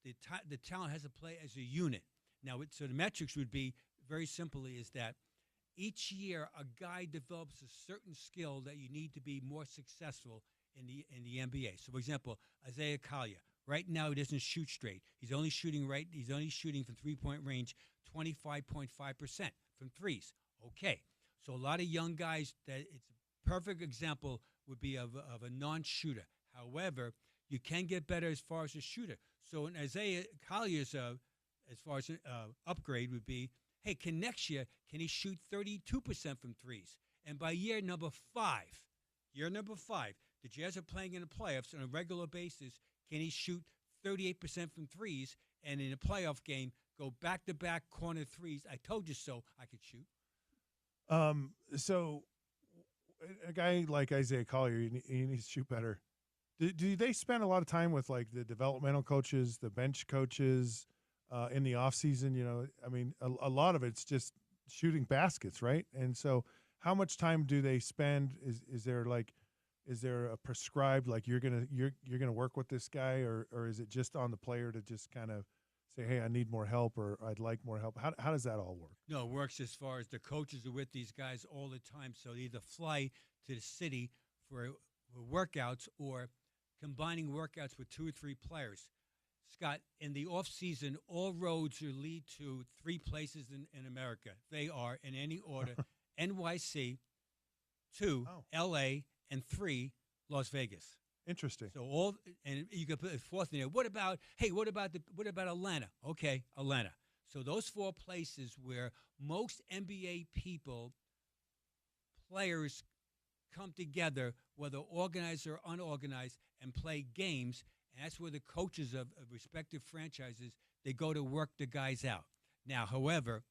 the talent has to play as a unit. Now, so the metrics would be very simply is that each year a guy develops a certain skill that you need to be more successful in the NBA. So, for example, Isaiah Collier. Right now, he doesn't shoot straight. He's only shooting from 3-point range 25.5% from threes. Okay, so a lot of young guys, that it's a perfect example would be of a non-shooter. However, you can get better as far as a shooter. So in Isaiah Collier's as far as upgrade would be, hey, next year can he shoot 32% from threes? And by year number five, the Jazz are playing in the playoffs on a regular basis. Can he shoot 38% from threes? And in a playoff game, go back-to-back corner threes. I told you so. I could shoot. So a guy like Isaiah Collier, he needs to shoot better. Do they spend a lot of time with like the developmental coaches, the bench coaches in the off season? I mean, a lot of it's just shooting baskets, right? And so how much time do they spend? Is there like Is there a prescribed, like you're gonna work with this guy, or is it just on the player to just kind of say, hey, I need more help, or I'd like more help? How does that all work? No, it works as far as the coaches are with these guys all the time. So they either fly to the city for workouts or combining workouts with 2 or 3 players. Scott, in the off season, all roads lead to 3 places in America. They are, in any order, NYC, 2, LA, and 3, Las Vegas. Interesting. So all, and you can put a 4th in there. What about Atlanta? Okay, Atlanta. So those 4 places where most NBA people, players come together, whether organized or unorganized, and play games. And that's where the coaches of respective franchises, they go to work the guys out. Now, however,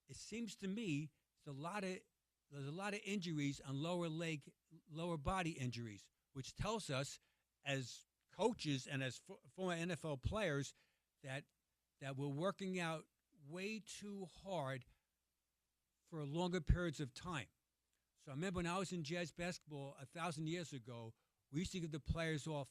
it seems to me there's a lot of injuries on lower body injuries, which tells us as coaches and as former NFL players that we're working out way too hard for longer periods of time. So I remember when I was in Jazz basketball 1,000 years ago, we used to give the players off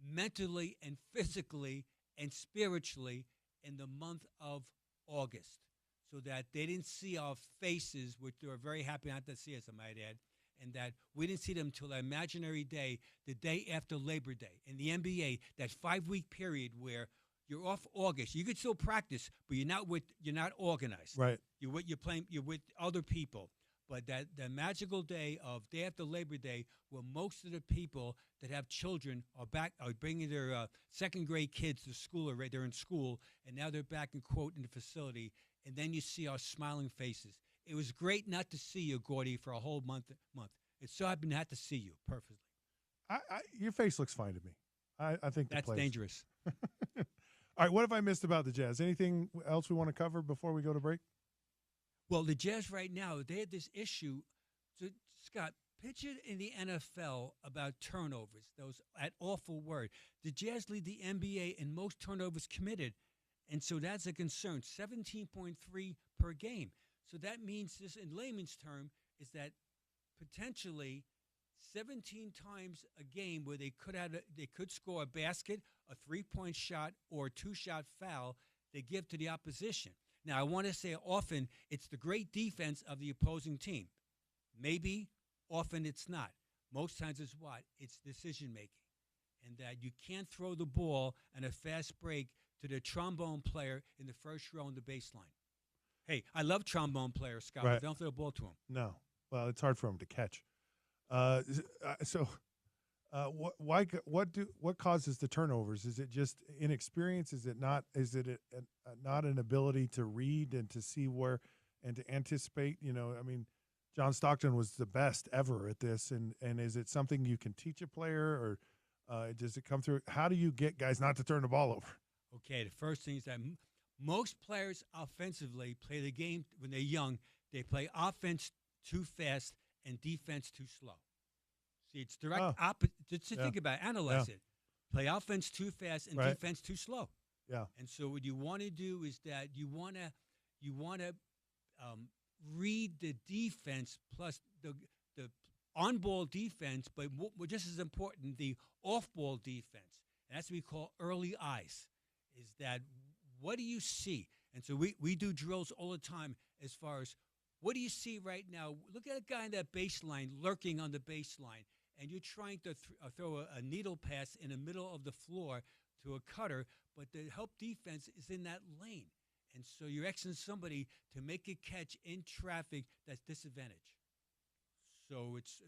mentally and physically and spiritually in the month of August, so that they didn't see our faces, which they were very happy not to see us, I might add, and that we didn't see them until the imaginary day, the day after Labor Day. In the NBA, that 5-week period where you're off August, you could still practice, but you're not organized. Right. You're with other people. But that magical day of day after Labor Day, where most of the people that have children are bringing their 2nd grade kids to school, or they're in school, and now they're back in the facility, and then you see our smiling faces. It was great not to see you, Gordy, for a whole month. It's so happy not to see you perfectly. Your face looks fine to me. I think that's dangerous. All right, what have I missed about the Jazz? Anything else we want to cover before we go to break? Well, the Jazz right now, they had this issue. So, Scott, picture in the NFL about turnovers, that awful word. The Jazz lead the NBA in most turnovers committed, and so that's a concern, 17.3 per game. So that means this, in layman's term, is that potentially 17 times a game where they could score a basket, a 3-point shot, or a 2-shot foul, they give to the opposition. Now, I want to say often it's the great defense of the opposing team. Maybe, often it's not. Most times it's what? It's decision-making. And that you can't throw the ball on a fast break to the trombone player in the first row on the baseline. Hey, I love trombone players, Scott. Right. Don't throw the ball to them. No. Well, it's hard for them to catch. What causes the turnovers? Is it just inexperience? Is it not? Is it not an ability to read and to see where and to anticipate? I mean, John Stockton was the best ever at this, and is it something you can teach a player, or does it come through? How do you get guys not to turn the ball over? Okay, the first thing is that most players offensively play the game when they're young. They play offense too fast and defense too slow. See, it's direct opposite. Just to think about it, analyze it. Play offense too fast and defense too slow. Yeah. And so what you want to do is that you want to read the defense plus the on-ball defense, but just as important, the off-ball defense. And that's what we call early eyes. Is that what do you see? And so we do drills all the time as far as what do you see right now? Look at a guy in that baseline, lurking on the baseline, and you're trying to throw a needle pass in the middle of the floor to a cutter, but the help defense is in that lane. And so you're asking somebody to make a catch in traffic that's disadvantage. So it's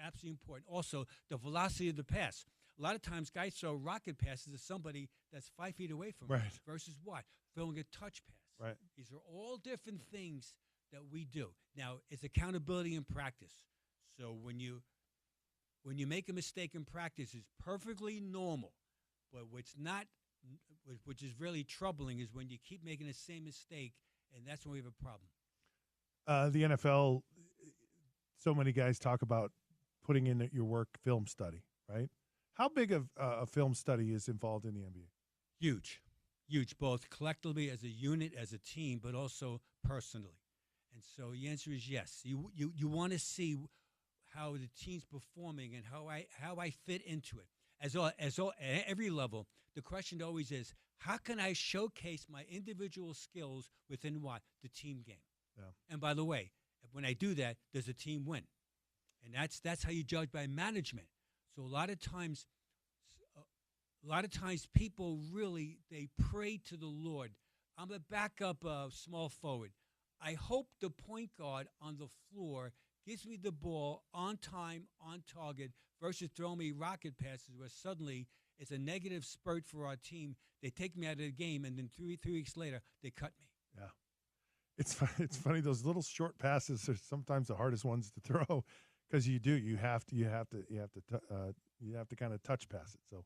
absolutely important. Also, the velocity of the pass. A lot of times guys throw rocket passes to somebody that's 5 feet away from them versus what? Throwing a touch pass. Right. These are all different things that we do. Now, it's accountability in practice. So when you make a mistake in practice, it's perfectly normal. But which is really troubling is when you keep making the same mistake, and that's when we have a problem. The NFL, so many guys talk about putting in your work film study, right? How big of a film study is involved in the NBA? Huge, both collectively as a unit, as a team, but also personally. And so the answer is yes. You want to see how the team's performing and how I fit into it. At every level, the question always is, how can I showcase my individual skills within what? The team game. Yeah. And by the way, when I do that, does the team win? And that's how you judge by management. So a lot of times people really, they pray to the Lord. I'm a backup small forward. I hope the point guard on the floor gives me the ball on time, on target, versus throwing me rocket passes where suddenly it's a negative spurt for our team. They take me out of the game, and then three weeks later, they cut me. Yeah. It's funny, those little short passes are sometimes the hardest ones to throw, because you have to kind of touch pass it. So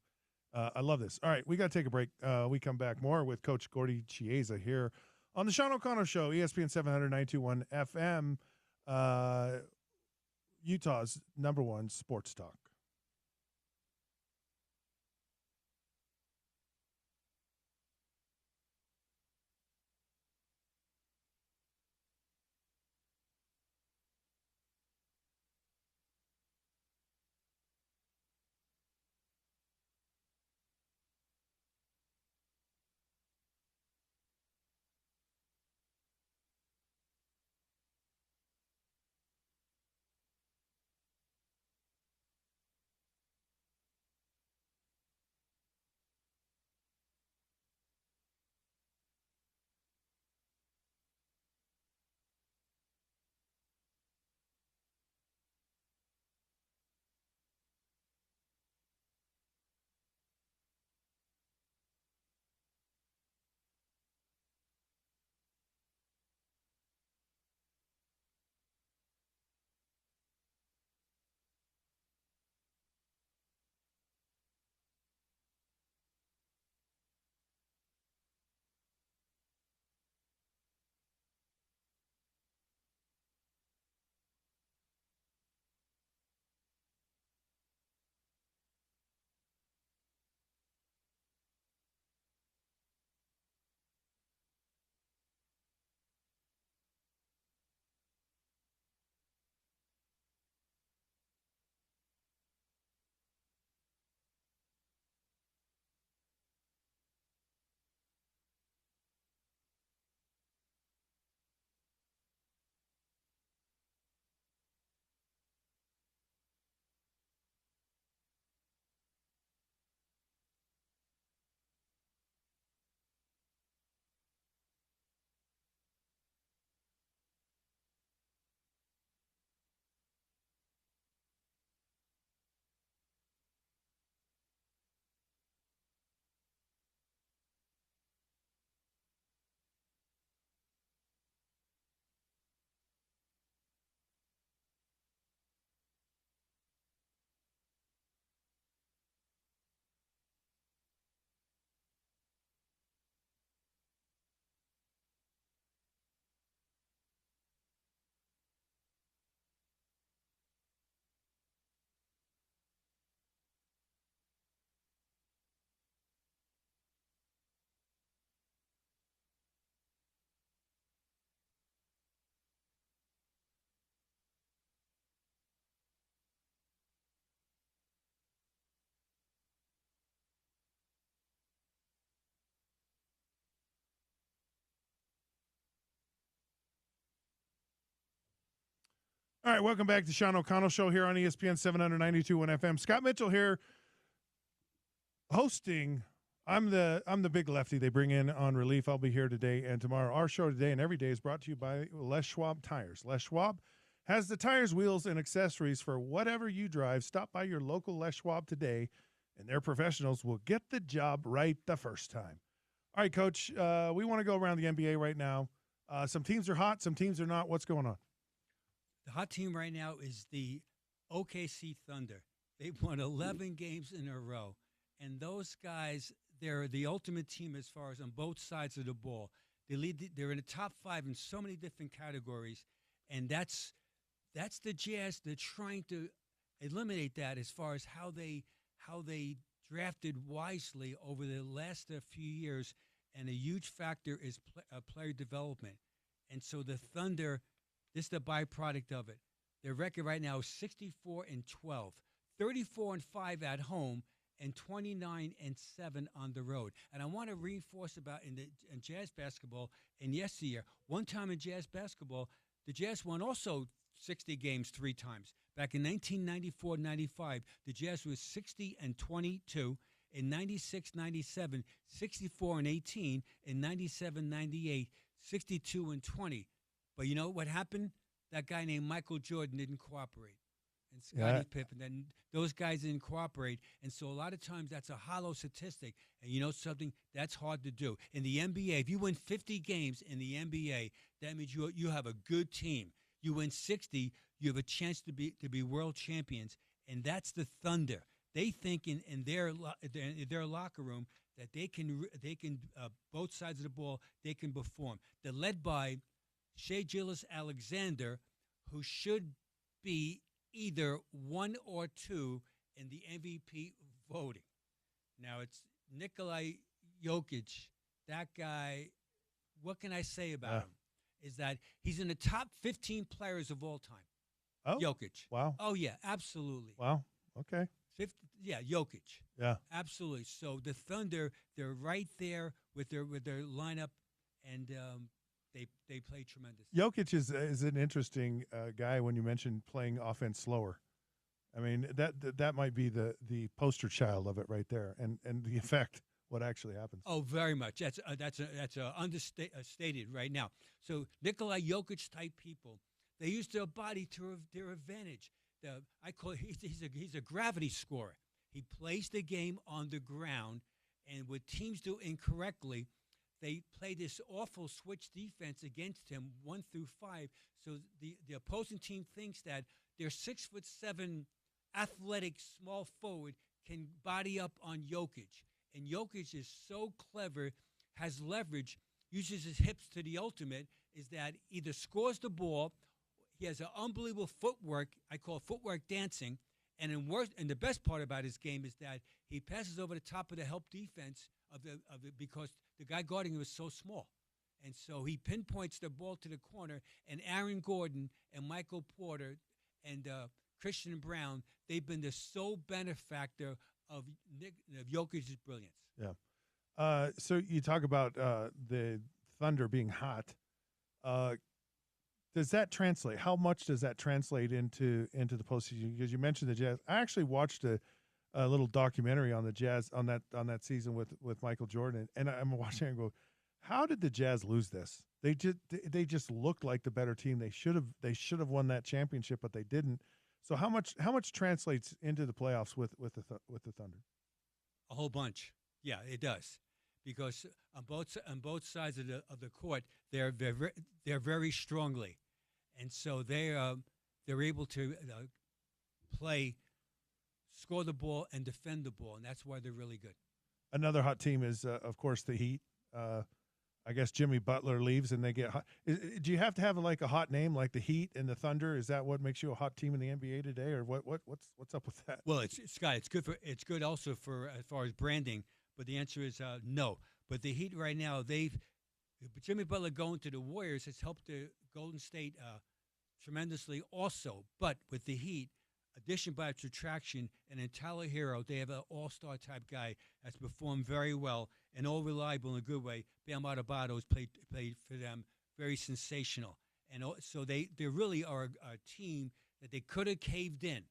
I love this. All right, we got to take a break. We come back more with Coach Gordy Chiesa here on the Sean O'Connell Show, ESPN 700-921 FM, Utah's #1 sports talk. All right, welcome back to Sean O'Connell Show here on ESPN 792.1 FM. Scott Mitchell here, hosting. I'm the big lefty they bring in on relief. I'll be here today and tomorrow. Our show today and every day is brought to you by Les Schwab Tires. Les Schwab has the tires, wheels, and accessories for whatever you drive. Stop by your local Les Schwab today, and their professionals will get the job right the first time. All right, Coach, we want to go around the NBA right now. Some teams are hot, some teams are not. What's going on? The hot team right now is the OKC Thunder. They've won 11 games in a row. And those guys, they're the ultimate team as far as on both sides of the ball. They're in the top 5 in so many different categories. And that's the Jazz. They're trying to eliminate that as far as how they drafted wisely over the last few years. And a huge factor is player development. And so the Thunder, this is the byproduct of it. Their record right now is 64-12, 34-5 at home, and 29-7 on the road. And I want to reinforce about in Jazz basketball in yesteryear. One time in Jazz basketball, the Jazz won also 60 games 3 times. Back in 1994-95, the Jazz was 60-22. In 96-97, 64-18. In 97-98, 62-20. But you know what happened? That guy named Michael Jordan didn't cooperate. And Scottie Pippen, and those guys didn't cooperate. And so a lot of times that's a hollow statistic. And you know something? That's hard to do. In the NBA, if you win 50 games in the NBA, that means you have a good team. You win 60, you have a chance to be world champions. And that's the Thunder. They think in their locker room that they can both sides of the ball, they can perform. They're led by Shai Gilgeous-Alexander, who should be either 1 or 2 in the MVP voting. Now, it's Nikola Jokic. That guy, what can I say about him? Is that he's in the top 15 players of all time. Oh, Jokic. Wow. Oh, yeah, absolutely. Wow. Okay. Jokic. Yeah. Absolutely. So the Thunder, they're right there with their lineup, and they play tremendous. Jokic is an interesting guy when you mentioned playing offense slower. I mean, that might be the poster child of it right there, and the effect, what actually happens. Oh, very much. That's understated right now. So Nikola Jokic type people, they use their body to their advantage. I call it, he's a gravity scorer. He plays the game on the ground, and what teams do incorrectly, they play this awful switch defense against him 1 through 5. So the opposing team thinks that their 6'7" athletic small forward can body up on Jokic, and Jokic is so clever, has leverage, uses his hips to the ultimate. Is that either scores the ball. He has an unbelievable footwork. I call it footwork dancing. And the best part about his game is that he passes over the top of the help defense because the guy guarding him is so small. And so he pinpoints the ball to the corner, and Aaron Gordon and Michael Porter and Christian Brown, they've been the sole benefactor of Jokic's brilliance. Yeah. So you talk about the Thunder being hot. Does that translate? How much does that translate into the postseason? Because you mentioned the Jazz. I actually watched a little documentary on the Jazz on that season with Michael Jordan, and I'm watching and go, how did the Jazz lose this? They just looked like the better team. They should have won that championship, but they didn't. So how much translates into the playoffs with the Thunder? A whole bunch. Yeah, it does. Because on both sides of the court, they're very strongly, and so they're able to play, score the ball, and defend the ball, and that's why they're really good. Another hot team is, of course, the Heat. I guess Jimmy Butler leaves, and they get hot. Do you have to have like a hot name like the Heat and the Thunder? Is that what makes you a hot team in the NBA today, or what's up with that? Well, it's Scott. It's good also for as far as branding. But the answer is no. But the Heat right now, Jimmy Butler going to the Warriors has helped the Golden State tremendously also. But with the Heat, addition by subtraction, and in Tyler Hero, they have an all-star type guy that's performed very well and all reliable in a good way. Bam Adebayo's played for them very sensational. And so they really are a team that they could have caved in.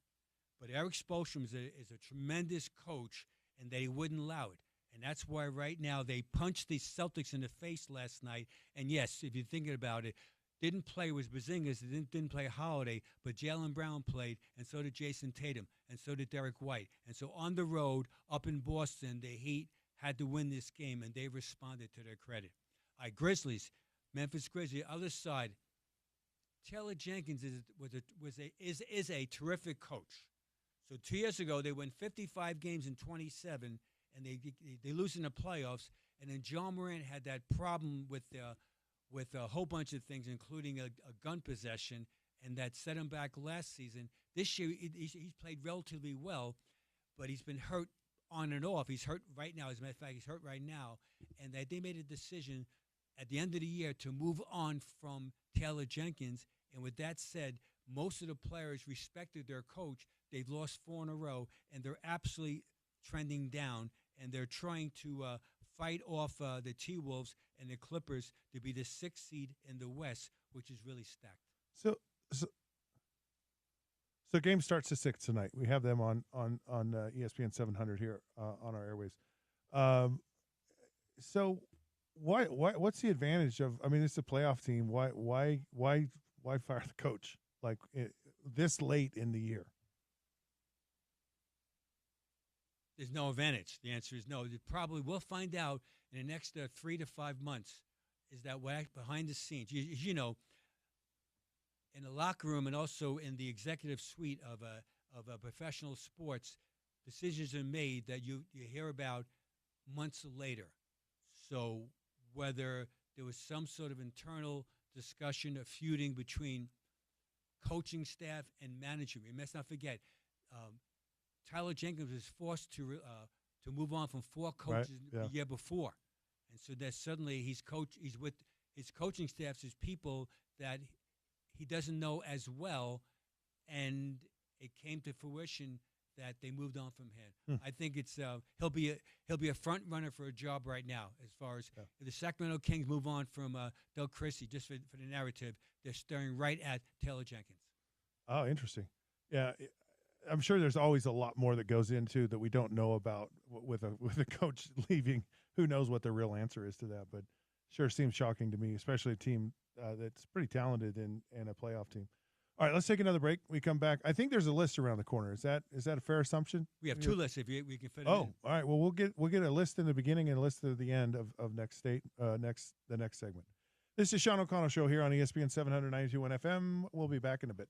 But Eric Spoelstra is a tremendous coach, and they wouldn't allow it. And that's why right now they punched the Celtics in the face last night. And, yes, if you're thinking about it, didn't play was Porzingis, didn't play Holiday, but Jaylen Brown played, and so did Jason Tatum, and so did Derek White. And so on the road, up in Boston, the Heat had to win this game, and they responded to their credit. Grizzlies, Memphis Grizzlies, other side, Taylor Jenkins is a terrific coach. So 2 years ago, they won 55 games in 27, and they lose in the playoffs. And then John Morant had that problem with a whole bunch of things, including a gun possession, and that set him back last season. This year, he's played relatively well, but he's been hurt on and off. He's hurt right now. As a matter of fact, he's hurt right now. And they made a decision at the end of the year to move on from Taylor Jenkins. And with that said, most of the players respected their coach. They've lost 4 in a row, and they're absolutely trending down, and they're trying to fight off the T-Wolves and the Clippers to be the 6th seed in the West, which is really stacked. So game starts at 6 tonight. We have them on ESPN 700 here on our airways. So what's the advantage of? I mean, it's a playoff team. Why fire the coach like this late in the year? There's no advantage. The answer is no. We'll find out in the next 3 to 5 months. Is that what behind the scenes? You know, in the locker room and also in the executive suite of a professional sports, decisions are made that you hear about months later. So whether there was some sort of internal discussion or feuding between coaching staff and management. We must not forget, Tyler Jenkins was forced to move on from 4 coaches the year before, and so that suddenly he's with his coaching staffs, his people that he doesn't know as well, and it came to fruition that they moved on from him. I think it's he'll be a front runner for a job right now. As far as if the Sacramento Kings move on from Del Christie, just for the narrative, they're staring right at Taylor Jenkins. Oh, interesting. Yeah, I'm sure there's always a lot more that goes into that we don't know about with a coach leaving. Who knows what the real answer is to that? But sure seems shocking to me, especially a team that's pretty talented and a playoff team. All right, let's take another break. We come back. I think there's a list around the corner. Is that a fair assumption? We have 2 lists if we can fit it in. Oh, all right. Well, we'll get a list in the beginning and a list at the end of next segment. This is Sean O'Connell Show here on ESPN 792 FM. We'll be back in a bit.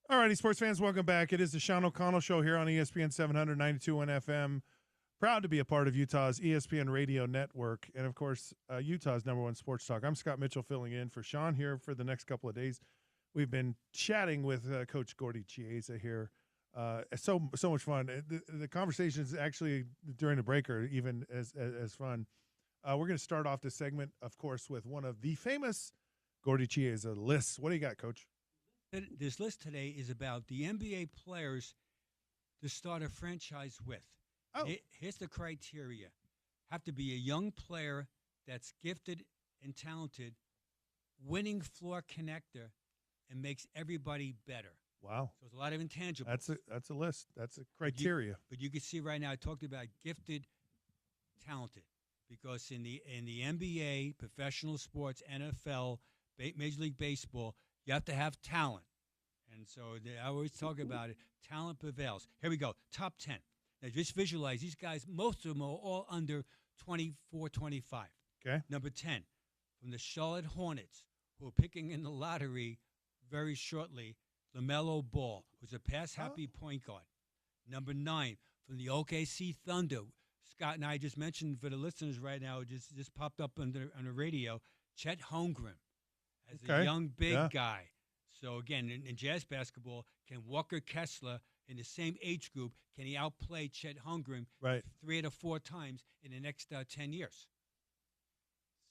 All righty, sports fans, welcome back. It is the Sean O'Connell Show here on ESPN 792.1 FM. Proud to be a part of Utah's ESPN radio network and, of course, Utah's #1 sports talk. I'm Scott Mitchell filling in for Sean here for the next couple of days. We've been chatting with Coach Gordy Chiesa here. So much fun. The conversations actually during the break are even as fun. We're going to start off this segment, of course, with one of the famous Gordy Chiesa lists. What do you got, Coach? This list today is about the NBA players to start a franchise with. Oh. Here's the criteria. Have to be a young player that's gifted and talented, winning floor connector, and makes everybody better. Wow. So there's a lot of intangibles. That's a list. That's a criteria. But you can see right now I talked about gifted, talented, because in the NBA, professional sports, NFL, Major League Baseball, you have to have talent. And so I always talk about it. Talent prevails. Here we go. Top 10. Now just visualize these guys. Most of them are all under 24, 25. Okay. Number 10, from the Charlotte Hornets, who are picking in the lottery very shortly, LaMelo Ball, who's a pass-happy point guard. Number 9, from the OKC Thunder. Scott and I just mentioned for the listeners right now, just popped up on the radio, Chet Holmgren as a young big guy. So, again, in jazz basketball, can Walker Kessler in the same age group, can he outplay Chet Holmgren 3 to 4 times in the next 10 years?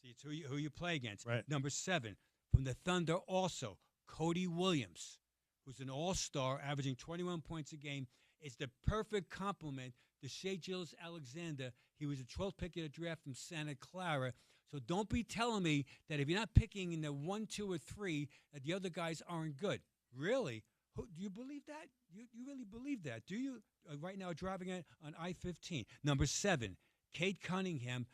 See, it's who you play against. Right. Number 7, from the Thunder also, Cody Williams, who's an all-star, averaging 21 points a game, is the perfect complement to Shai Gilgeous-Alexander. He was a 12th pick of the draft from Santa Clara. So don't be telling me that if you're not picking in the 1, 2, or 3, that the other guys aren't good. Really? Do you believe that? You really believe that? Do you? Right now, driving it on I-15. Number 7, Cade Cunningham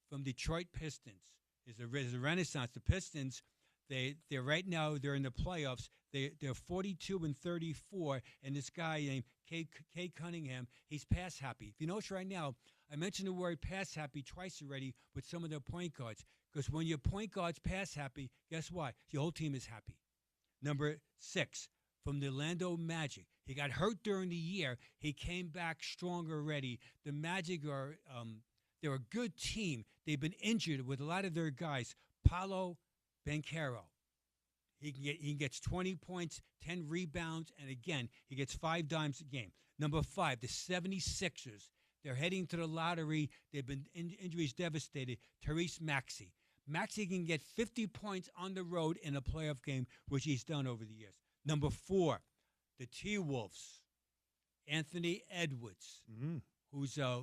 from Detroit Pistons is a renaissance. The Pistons, they're right now, they're in the playoffs. They're 42-34, and this guy named Cade Cunningham, he's pass happy. If you notice right now, I mentioned the word pass happy twice already with some of their point guards, because when your point guard's pass happy, guess what? Your whole team is happy. Number 6, from the Orlando Magic. He got hurt during the year. He came back stronger already. The Magic they're a good team. They've been injured with a lot of their guys. Paolo Banchero. He gets 20 points, 10 rebounds, and again, he gets 5 dimes a game. Number 5, the 76ers. They're heading to the lottery. They've been injuries devastated. Tyrese Maxey. Maxey can get 50 points on the road in a playoff game, which he's done over the years. Number 4, the T-Wolves. Anthony Edwards, who's a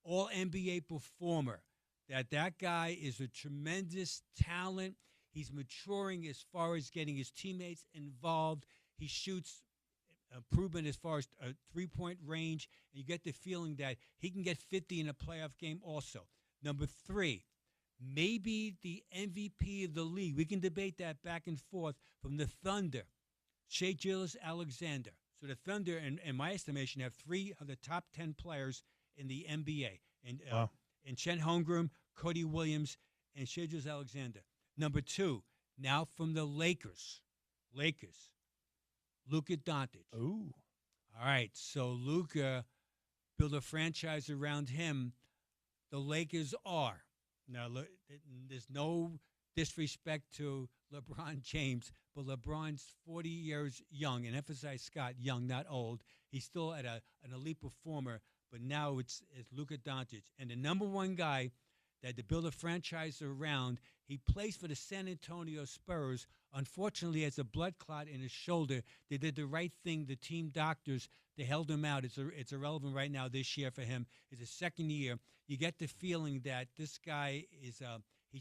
all-NBA performer. That guy is a tremendous talent. He's maturing as far as getting his teammates involved. He shoots improvement as far as a three-point range, and you get the feeling that he can get 50 in a playoff game also. Number 3, maybe the MVP of the league. We can debate that back and forth from the Thunder, Shai Gilgeous-Alexander. So the Thunder, in my estimation, have 3 of the top 10 players in the NBA. And Chet Holmgren, Cody Williams, and Shai Gilgeous-Alexander. Number 2, now from the Lakers, Luka Doncic. Ooh. All right, so Luka built a franchise around him. The Lakers are. Now, there's no disrespect to LeBron James, but LeBron's 40 years young, and emphasize, Scott, young, not old. He's still at an elite performer, but now it's Luka Doncic. And the number 1 guy that to build a franchise around, he plays for the San Antonio Spurs. Unfortunately, has a blood clot in his shoulder. They did the right thing. The team doctors, they held him out. It's irrelevant right now this year for him. It's his second year. You get the feeling that this guy he's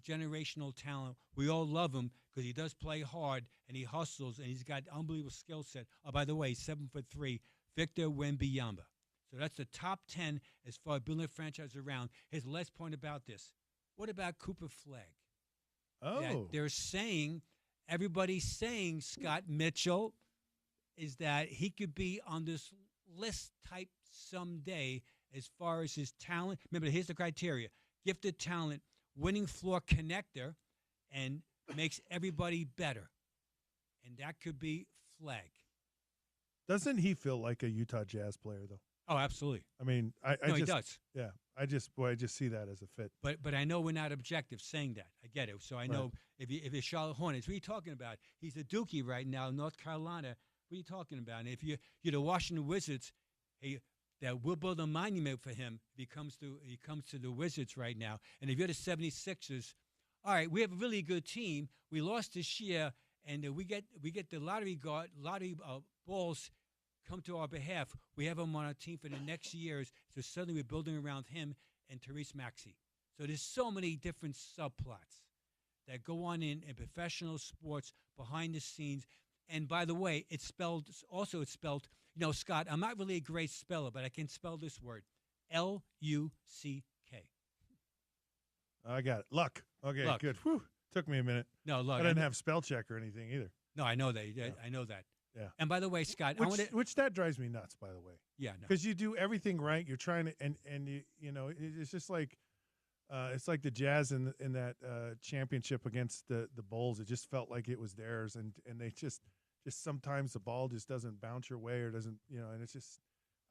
generational talent. We all love him because he does play hard and he hustles and he's got unbelievable skill set. Oh, by the way, 7'3", Victor Wembanyama. So that's the top 10 as far as building a franchise around. His last point about this. What about Cooper Flagg? Oh. They're saying, everybody's saying, Scott Mitchell, is that he could be on this list type someday as far as his talent. Remember, here's the criteria. Gifted talent, winning floor connector, and makes everybody better. And that could be flag. Doesn't he feel like a Utah Jazz player, though? Oh, absolutely. I mean, No, he does. Yeah, I just see that as a fit. But I know we're not objective saying that. I get it. So I know if it's Charlotte Hornets, what are you talking about? He's a Dookie right now, North Carolina. What are you talking about? And if you're the Washington Wizards, that we'll build a monument for him if he comes to the Wizards right now. And if you're the 76ers, all right, we have a really good team. We lost this year, and we get the lottery balls come to our behalf. We have him on our team for the next years. So suddenly we're building around him and Therese Maxey. So there's so many different subplots that go on in professional sports behind the scenes. And by the way, it's spelled, Scott, I'm not really a great speller, but I can spell this word, Luck. I got it. Luck. Okay, Luck. good. Whew. Took me a minute. No, Luck. I didn't have spell check or anything either. No, I know that. Yeah. I know that. Yeah. And by the way, Scott, Which that drives me nuts, by the way. Yeah, no. Because you do everything right. You're trying to, and it's just like, it's like the Jazz in that championship against the Bulls. It just felt like it was theirs, and they just sometimes the ball just doesn't bounce your way or doesn't, and it's just.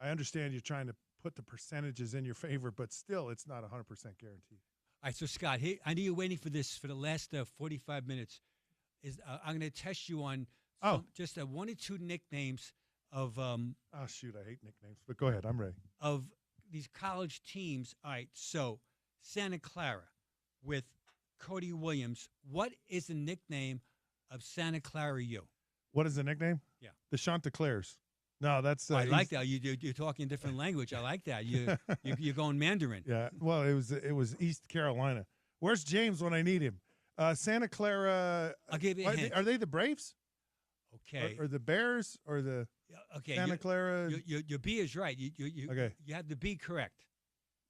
I understand you're trying to put the percentages in your favor, but still, it's not 100% guaranteed. All right, so Scott, hey, I know you're waiting for this for the last 45 minutes. I'm going to test you on just one or two nicknames of. Oh shoot, I hate nicknames, but go ahead, I'm ready. Of these college teams. All right, so Santa Clara with Cody Williams. What is the nickname of Santa Clara U? What is the nickname? Yeah, the Chanticleers. No, that's. I like that. You're talking a different language. I like that. You're going Mandarin. Yeah. Well, it was East Carolina. Where's James when I need him? Santa Clara. I'll give you a hint. Are they the Braves? Okay. Or the Bears or the okay. Santa Clara? Your B is right. Okay. You have the B correct,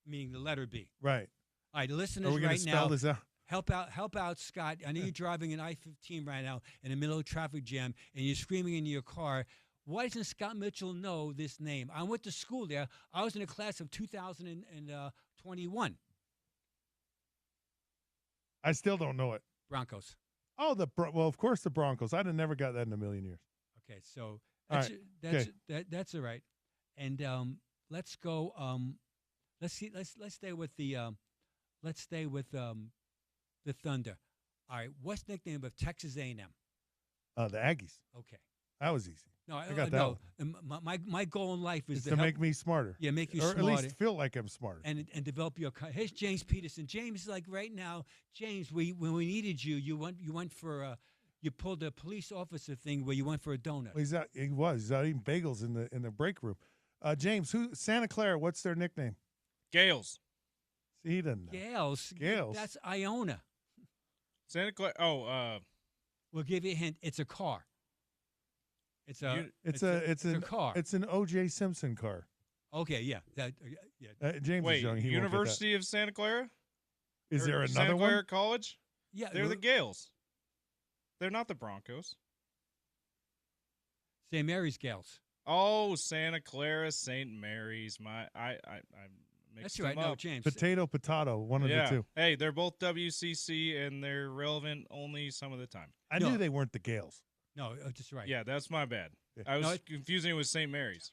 meaning the letter B. Right. All right, the listeners Are we gonna right spell now. This out? Help out, Scott. I know you're driving an I-15 right now in the middle of a traffic jam, and you're screaming into your car. Why doesn't Scott Mitchell know this name? I went to school there. I was in a class of 2021. I still don't know it. Broncos. Oh, well, of course the Broncos. I'd have never got that in a million years. Okay, so That's all right. And let's go. Let's stay with the Thunder. All right, what's the nickname of Texas A&M? The Aggies. Okay. That was easy. No, I got that one. My goal in life is to make me smarter. Yeah, make you or smarter. Or at least feel like I'm smarter. And develop your. Here's James Peterson. James, like right now, James, when we needed you, you went for you pulled a police officer thing where you went for a donut. Well, he's out eating bagels in the break room. James, Santa Clara? What's their nickname? Gales. See, he doesn't know. Gales. That's Iona. Santa Clara. We'll give you a hint. It's a car. It's a car. It's an O.J. Simpson car. Okay, yeah. James is young. He University of Santa Clara? Is there another Santa Clara one? College? Yeah. They're the Gales. They're not the Broncos. St. Mary's Gales. Oh, Santa Clara, St. Mary's. I mixed them right. up. No, James. Potato, one of the two. Hey, they're both WCC, and they're relevant only some of the time. I knew they weren't the Gales. No, just right. Yeah, that's my bad. Yeah. I was confusing it with St. Mary's.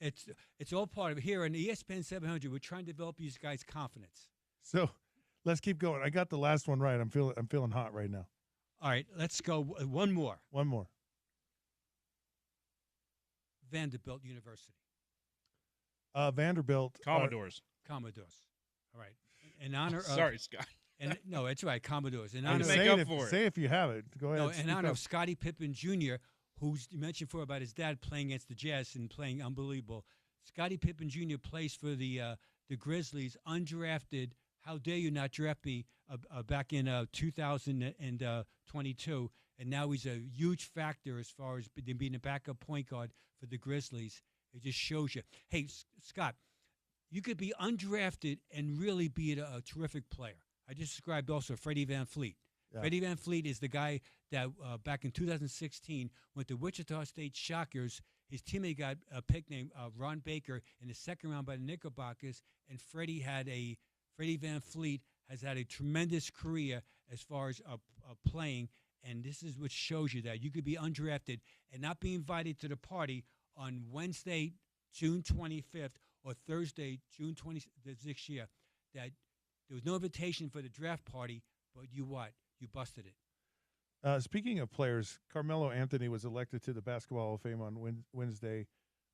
It's all part of it. Here on the ESPN 700, we're trying to develop these guys' confidence. So let's keep going. I got the last one right. I'm feeling hot right now. All right, let's go. One more. Vanderbilt University. Vanderbilt. Commodores. All right. In honor of. Sorry, Scott. No, it's right. Commodores. In I honor make up for it. Say if you have it. Go ahead. No, in honor of Scottie Pippen Jr., who's you mentioned before about his dad playing against the Jazz and playing unbelievable. Scottie Pippen Jr. plays for the Grizzlies, undrafted. How dare you not draft me back in 2022? And now he's a huge factor as far as being a backup point guard for the Grizzlies. It just shows you. Hey, Scott, you could be undrafted and really be a terrific player. I just described also Freddie Van Fleet. Yeah. Freddie Van Fleet is the guy that back in 2016 went to Wichita State Shockers. His teammate got a pick named Ron Baker in the second round by the Knickerbockers, and Freddie Van Fleet has had a tremendous career as far as playing, And this is what shows you that you could be undrafted and not be invited to the party on Wednesday, June 25th, or Thursday, June 20th this year, that there was no invitation for the draft party, but you busted it. Speaking of players, Carmelo Anthony was elected to the Basketball Hall of Fame on Wednesday.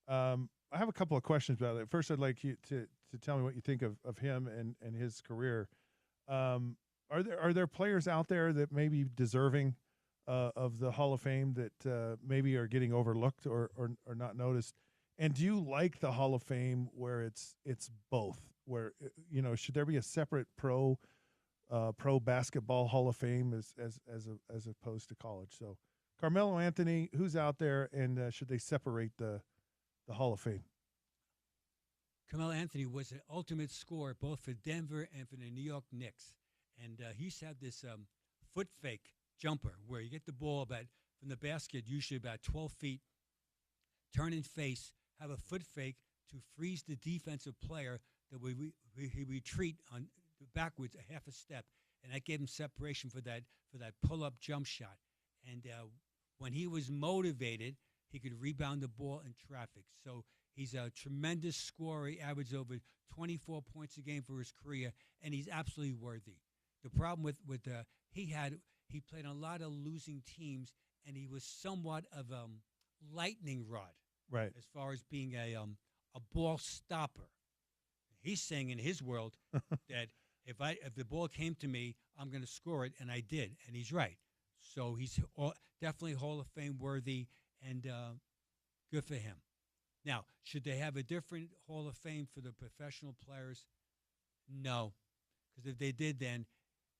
I have a couple of questions about it. First, I'd like you to tell me what you think of him and his career. Are there players out there that may be deserving of the Hall of Fame that maybe are getting overlooked or not noticed? And do you like the Hall of Fame where it's both? Where should there be a separate pro basketball Hall of Fame as opposed to college? So Carmelo Anthony, who's out there, and should they separate the Hall of Fame? Carmelo Anthony was an ultimate scorer both for Denver and for the New York Knicks. And he used to have this foot fake jumper where you get the ball from the basket, usually about 12 feet, turn and face, have a foot fake to freeze the defensive player that he retreat on backwards a half a step, and that gave him separation for that pull-up jump shot. And when he was motivated, he could rebound the ball in traffic. So he's a tremendous scorer. He averaged over 24 points a game for his career, and he's absolutely worthy. The problem with he played on a lot of losing teams, and he was somewhat of a lightning rod, right, as far as being a ball stopper. He's saying in his world that if the ball came to me, I'm going to score it, and I did, and he's right. So he's definitely Hall of Fame worthy, and good for him. Now, should they have a different Hall of Fame for the professional players? No, because if they did, then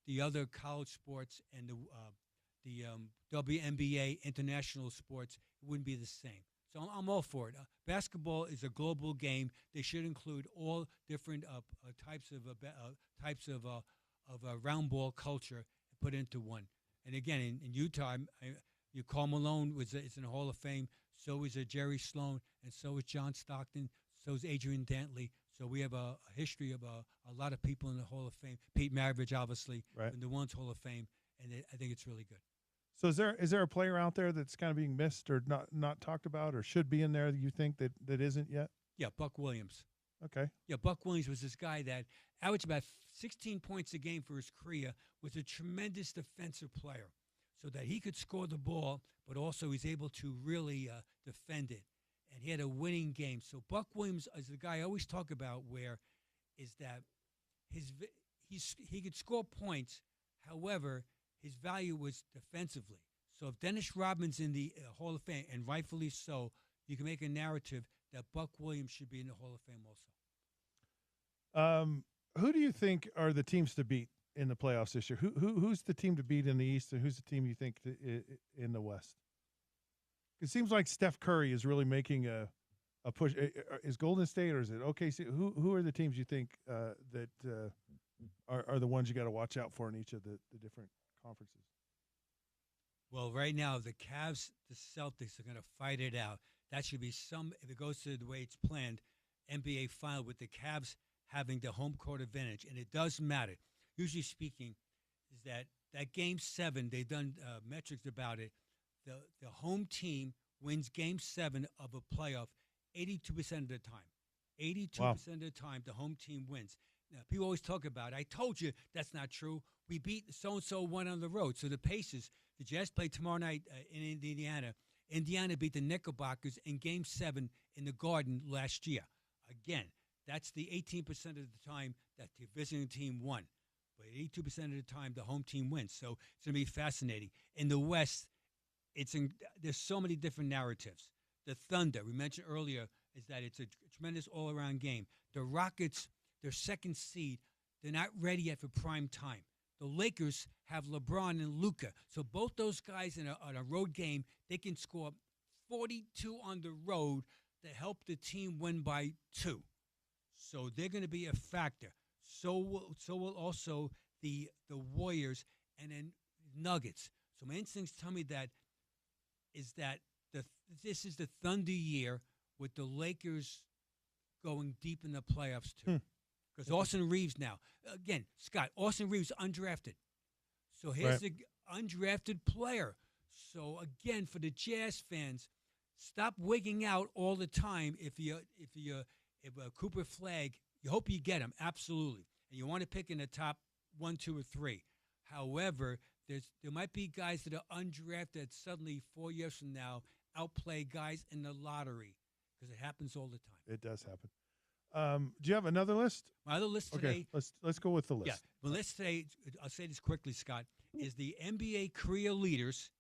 the other college sports and the WNBA international sports, it wouldn't be the same. So I'm all for it. Basketball is a global game. They should include all different types of round ball culture put into one. And again, in Utah, Karl Malone is in the Hall of Fame. So is Jerry Sloan, and so is John Stockton. So is Adrian Dantley. So we have a history of a lot of people in the Hall of Fame. Pete Maravich, obviously, right, in the One's Hall of Fame, and I think it's really good. So is there a player out there that's kind of being missed or not talked about or should be in there that you think that isn't yet? Yeah, Buck Williams. Okay. Yeah, Buck Williams was this guy that averaged about 16 points a game for his career, was a tremendous defensive player, so that he could score the ball, but also he's able to really defend it. And he had a winning game. So Buck Williams is the guy I always talk about, where is that he could score points. However, his value was defensively. So if Dennis Rodman's in the Hall of Fame, and rightfully so, you can make a narrative that Buck Williams should be in the Hall of Fame also. Who do you think are the teams to beat in the playoffs this year? Who's the team to beat in the East, and who's the team you think in the West? It seems like Steph Curry is really making a push. Is Golden State or is it OKC? Who are the teams you think that are the ones you got to watch out for in each of the different conferences? Well, right now, the Cavs, the Celtics are going to fight it out. That should be if it goes to the way it's planned, NBA final with the Cavs having the home court advantage. And it does matter. Usually speaking, is that Game 7, they've done metrics about it. The home team wins Game 7 of a playoff 82% of the time. 82% of the time, the home team wins. Now, people always talk about, I told you that's not true. We beat so-and-so one on the road. So the Pacers, the Jazz play tomorrow night in Indiana. Indiana beat the Knickerbockers in Game 7 in the Garden last year. Again, that's the 18% of the time that the visiting team won. But 82% of the time, the home team wins. So it's going to be fascinating. In the West, there's so many different narratives. The Thunder, we mentioned earlier, is that it's a tremendous all-around game. The Rockets, their second seed, they're not ready yet for prime time. The Lakers have LeBron and Luka. So both those guys on a road game, they can score 42 on the road to help the team win by 2. So they're going to be a factor. So will also the Warriors and then Nuggets. So my instincts tell me that this is the Thunder year with the Lakers going deep in the playoffs too. Because Austin Reeves now, again, Scott, Austin Reeves undrafted. So here's undrafted player. So again, for the Jazz fans, stop wigging out all the time. If Cooper Flagg, you hope you get him, absolutely, and you want to pick in the top 1, 2, or 3. However, there might be guys that are undrafted that suddenly 4 years from now outplay guys in the lottery, because it happens all the time. It does happen. Do you have another list? My other list today. Okay, let's go with the list. Yeah, the list today, I'll say this quickly, Scott, is the NBA career leaders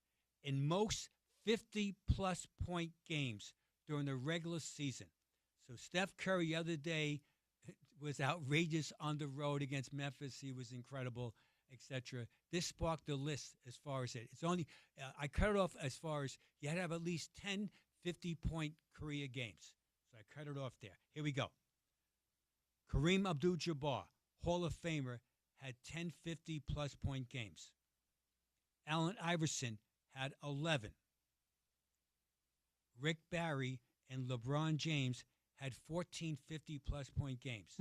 in most 50-plus point games during the regular season. So Steph Curry the other day was outrageous on the road against Memphis. He was incredible, etc. This sparked the list as far as it. It's only I cut it off as far as you had to have at least 10 50-point career games. So I cut it off there. Here we go. Kareem Abdul-Jabbar, Hall of Famer, had 10 50-plus point games. Allen Iverson had 11. Rick Barry and LeBron James had 14 50-plus point games.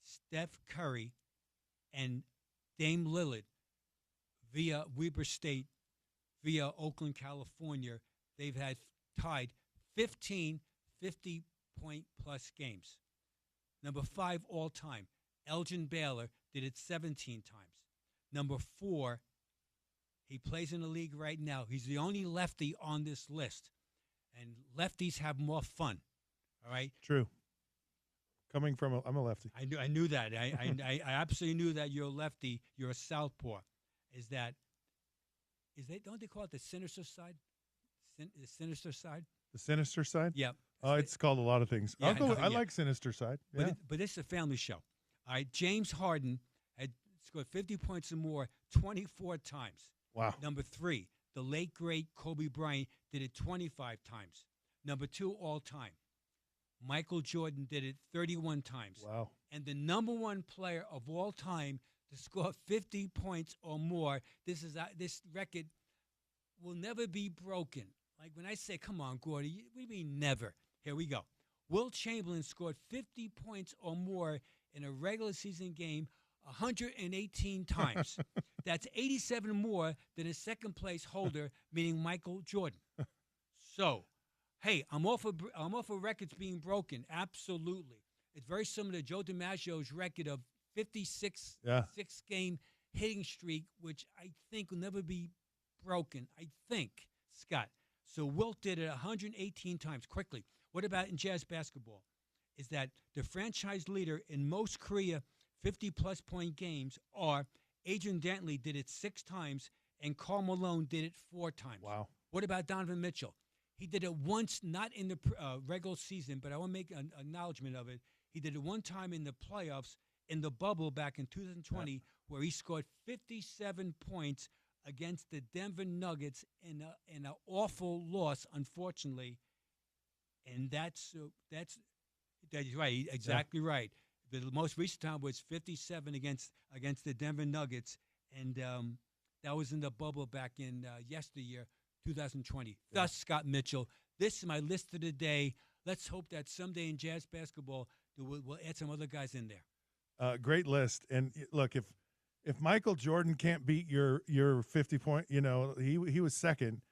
Steph Curry and Dame Lillard via Weber State, via Oakland, California, they've had tied 15 50-point-plus games. Number 5 all-time, Elgin Baylor did it 17 times. Number 4, he plays in the league right now. He's the only lefty on this list. And lefties have more fun, all right? True. I'm a lefty. I knew that. I absolutely knew that you're a lefty. You're a southpaw. Don't they call it the sinister side? The sinister side? The sinister side? Yeah. It's called a lot of things. Yeah, I like sinister side. Yeah. But it's a family show. All right, James Harden had scored 50 points or more 24 times. Wow. Number 3, the late, great Kobe Bryant did it 25 times. Number 2 all time, Michael Jordan did it 31 times. Wow. And the number 1 player of all time to score 50 points or more, this record will never be broken. Like when I say, come on, Gordy, we mean never. Here we go. Wilt Chamberlain scored 50 points or more in a regular season game 118 times. That's 87 more than his second-place holder, meaning Michael Jordan. So, hey, I'm all for records being broken. Absolutely. It's very similar to Joe DiMaggio's record of 56 six-game hitting streak, which I think will never be broken. I think, Scott. So Wilt did it 118 times. Quickly, what about in Jazz basketball? Is that the franchise leader in most career 50-plus point games are Adrian Dantley did it 6 times, and Karl Malone did it 4 times. Wow. What about Donovan Mitchell? He did it once, not in the regular season, but I want to make an acknowledgement of it. He did it one time in the playoffs in the bubble back in 2020, where he scored 57 points against the Denver Nuggets in an awful loss, unfortunately. And that's right, exactly right. The most recent time was 57 against the Denver Nuggets, and that was in the bubble back in yesteryear, 2020. Thus, Scott Mitchell, this is my list of the day. Let's hope that someday in Jazz basketball we'll add some other guys in there. Great list. And look, if Michael Jordan can't beat your 50-point, he was second.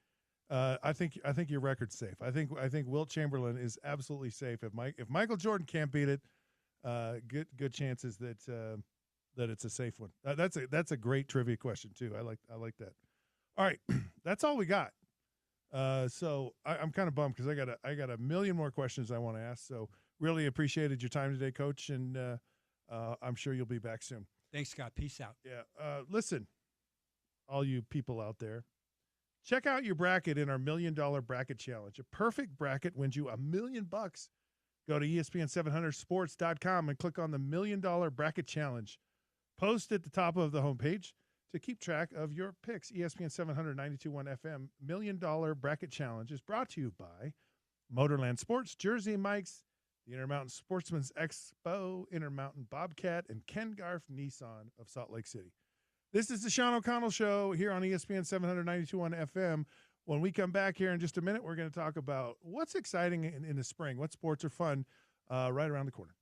I think your record's safe. I think Wilt Chamberlain is absolutely safe. If Michael Jordan can't beat it, good chances that it's a safe one. That's a great trivia question too. I like that. All right, that's all we got. So I'm kind of bummed because I got a million more questions I want to ask. So really appreciated your time today, Coach, and I'm sure you'll be back soon. Thanks, Scott. Peace out. Yeah. Listen, all you people out there, check out your bracket in our $1 Million Bracket Challenge. A perfect bracket wins you $1 million. Go to ESPN700sports.com and click on the $1 Million Bracket Challenge. Post at the top of the homepage to keep track of your picks. ESPN 700 92.1 FM $1 Million Bracket Challenge is brought to you by Motorland Sports, Jersey Mike's, the Intermountain Sportsman's Expo, Intermountain Bobcat, and Ken Garff Nissan of Salt Lake City. This is the Sean O'Connell Show here on ESPN 700 92.1 FM. When we come back here in just a minute, we're going to talk about what's exciting in the spring, what sports are fun right around the corner.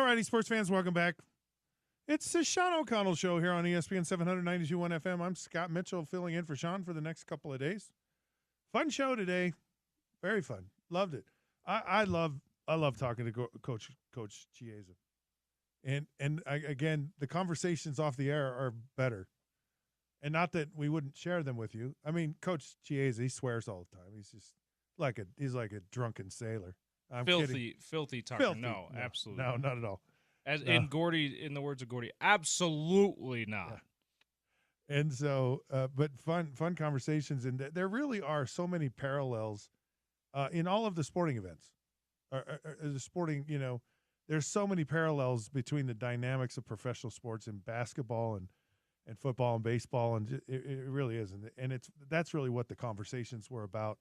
righty, sports fans, welcome back. It's the Sean O'Connell Show here on ESPN 792.1 FM. I'm Scott Mitchell filling in for Sean for the next couple of days. Fun show today. Very fun. Loved it. I love talking to Coach Chiesa. And again, the conversations off the air are better. And not that we wouldn't share them with you. I mean, Coach Chiesa, he swears all the time. He's just like a drunken sailor. I'm kidding. Filthy talker. No, absolutely. No, not at all. As no. In the words of Gordy, absolutely not. Yeah. And so, but fun conversations, and there really are so many parallels in all of the sporting events. The sporting, there's so many parallels between the dynamics of professional sports and basketball and football and baseball, and it really is, and that's really what the conversations were about.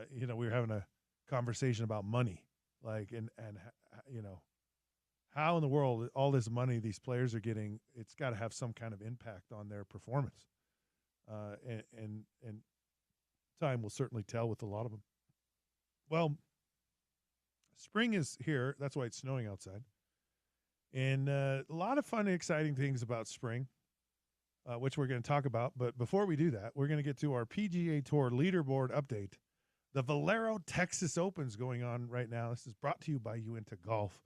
We were having a conversation about money, and how in the world all this money these players are getting, it's got to have some kind of impact on their performance, and time will certainly tell with a lot of them. Well, spring is here. That's why it's snowing outside, and a lot of fun and exciting things about spring, which we're going to talk about. But before we do that, we're going to get to our PGA Tour leaderboard update. The Valero Texas Open's going on right now. This is brought to you by Uinta Golf.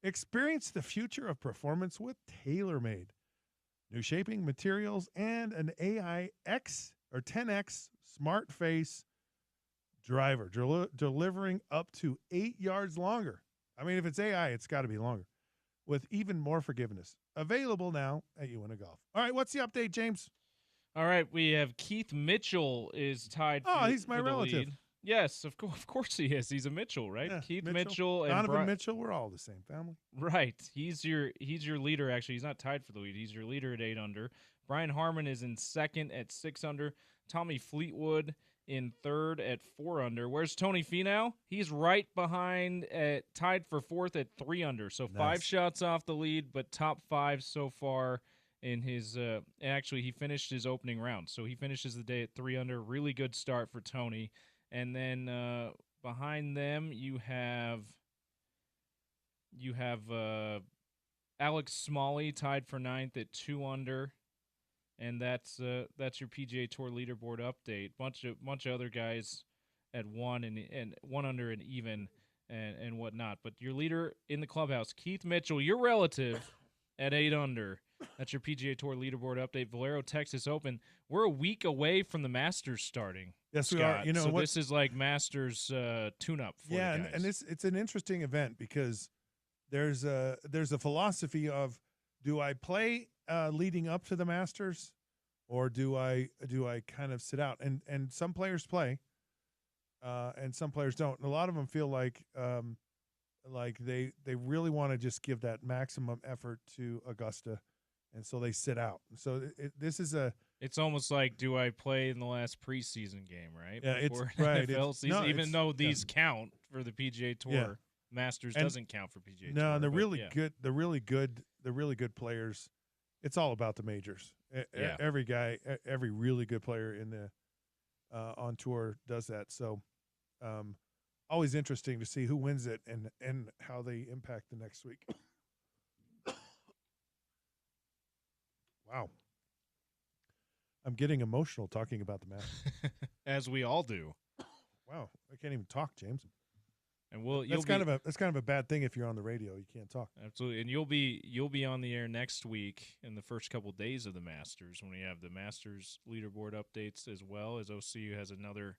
Experience the future of performance with TaylorMade. New shaping, materials, and an AI X or 10X smart face driver, delivering up to 8 yards longer. I mean, if it's AI, it's got to be longer, with even more forgiveness. Available now at Uinta Golf. All right, what's the update, James? All right, we have Keith Mitchell is tied for he's my relative. Lead. Yes, of course he is. He's a Mitchell, right? Yeah, Keith Mitchell and Donovan Mitchell, we're all the same family. Right. He's your leader, actually. He's not tied for the lead. He's your leader at 8 under. Brian Harmon is in second at 6 under. Tommy Fleetwood in third at 4 under. Where's Tony Finau? He's right behind, tied for fourth at 3 under. So nice. 5 shots off the lead, but top 5 so far in his actually he finished his opening round. So he finishes the day at 3 under. Really good start for Tony. And then behind them you have Alex Smalley tied for 9th at 2 under. And that's your PGA Tour leaderboard update. Bunch of other guys at 1 and 1 under and even and whatnot. But your leader in the clubhouse, Keith Mitchell, your relative, at 8 under. That's your PGA Tour leaderboard update. Valero Texas Open. We're a week away from the Masters starting. Yes, Scott. we are. So this is like Masters tune-up for the guys. and it's an interesting event because there's a philosophy of, do I play leading up to the Masters, or do I kind of sit out? And some players play, and some players don't. And a lot of them feel like they really want to just give that maximum effort to Augusta, and so they sit out. So this is it's almost like, do I play in the last preseason game, right? Yeah, before it's right. NFL season, even though these count for the PGA Tour. Yeah. Masters doesn't count for PGA Tour. No, and the really good players, it's all about the majors. Every guy, every really good player in the on tour does that. So, always interesting to see who wins it and how they impact the next week. Wow, I'm getting emotional talking about the Masters, as we all do. Wow, I can't even talk, James. And that's kind of a bad thing if you're on the radio. You can't talk. Absolutely, and you'll be on the air next week in the first couple of days of the Masters when we have the Masters leaderboard updates, as well as OCU has another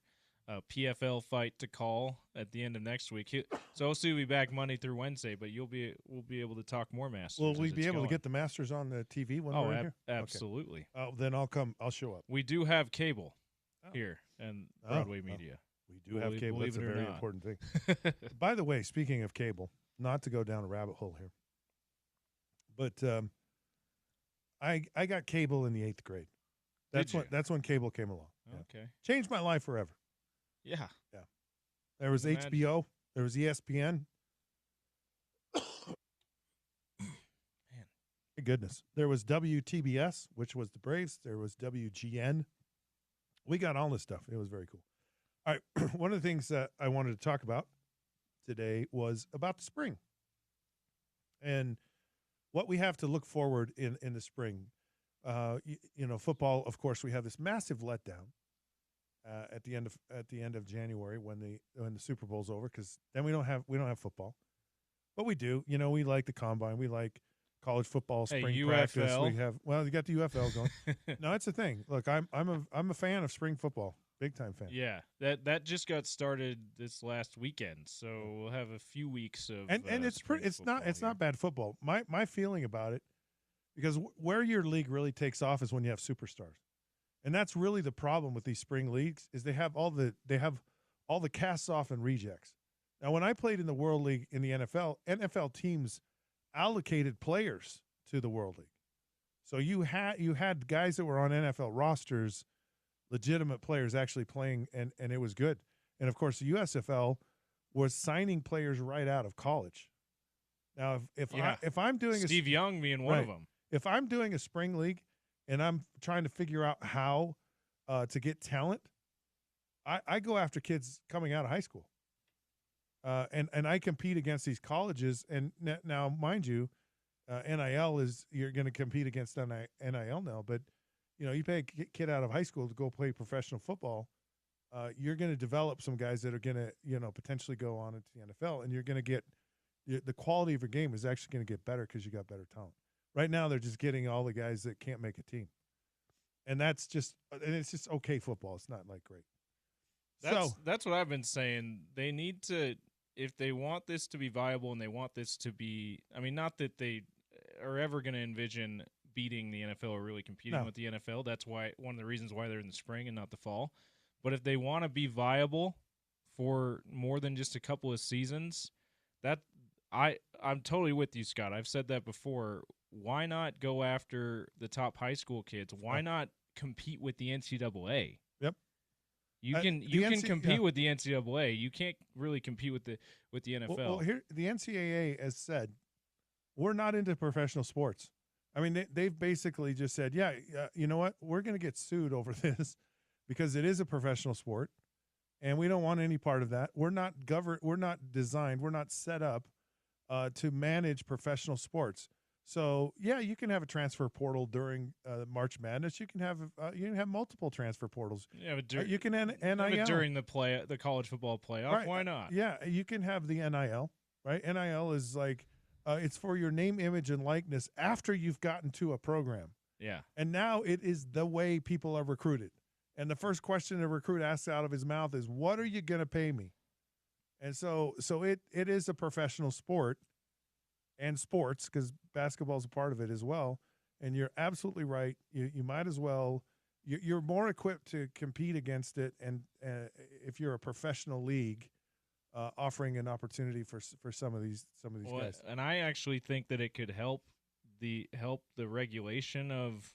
PFL fight to call at the end of next week. So OCU will be back Monday through Wednesday, but we'll be able to talk more Masters. Will we be able to get the Masters on the TV when we're here? Absolutely. Okay. Then I'll come. I'll show up. We do have cable here and Broadway Media. We do have cable. That's a very important thing. By the way, speaking of cable, not to go down a rabbit hole here, but I got cable in the 8th grade. That's when cable came along. Okay, changed my life forever. Yeah. There was HBO. There was ESPN. Man, my goodness. There was WTBS, which was the Braves. There was WGN. We got all this stuff. It was very cool. All right, one of the things that I wanted to talk about today was about the spring. And what we have to look forward in the spring, football. Of course, we have this massive letdown at the end of January when the Super Bowl's over, because then we don't have football, but we do. We like the combine. We like college football spring practice. We have you got the UFL going. No, it's the thing. Look, I'm a fan of spring football. Big time fan. Yeah, that just got started this last weekend, so we'll have a few weeks of and it's not bad football. My feeling about it, because where your league really takes off is when you have superstars, and that's really the problem with these spring leagues, is they have all the casts off and rejects. Now, when I played in the World League in the NFL teams allocated players to the World League, so you had guys that were on NFL rosters, legitimate players actually playing, and it was good. And of course, the USFL was signing players right out of college. Now, if I'm doing Steve Young being one of them, if I'm doing a spring league and I'm trying to figure out how to get talent, I go after kids coming out of high school, and I compete against these colleges. And now, mind you, NIL is, you're going to compete against NIL now, but you pay a kid out of high school to go play professional football, you're going to develop some guys that are going to, potentially go on into the NFL, and you're going to get the quality of your game is actually going to get better because you got better talent. Right now, they're just getting all the guys that can't make a team, and it's just okay football. It's not like great. That's what I've been saying. They need to, if they want this to be viable and they want this to be, I mean, not that they are ever going to envision beating the NFL or really competing with the NFL. That's why one of the reasons why they're in the spring and not the fall. But if they want to be viable for more than just a couple of seasons, I'm totally with you, Scott. I've said that before. Why not go after the top high school kids? Why not compete with the NCAA? Yep. You can compete with the NCAA. You can't really compete with the NFL. Well, here the NCAA has said, we're not into professional sports. I mean, they've basically just said, you know what? We're going to get sued over this because it is a professional sport, and we don't want any part of that. We're not We're not designed. We're not set up to manage professional sports. So, you can have a transfer portal during March Madness. You can have multiple transfer portals. Yeah, but you can NIL during the college football playoff. Right. Why not? Yeah, you can have the NIL. Right, NIL is like, it's for your name, image, and likeness after you've gotten to a program. Yeah. And now it is the way people are recruited. And the first question a recruit asks out of his mouth is, what are you going to pay me? And so it is a professional sport, and sports, because basketball is a part of it as well. And you're absolutely right. You might as well, you're more equipped to compete against it. And if you're a professional league, offering an opportunity for some of these guys. And I actually think that it could help the regulation of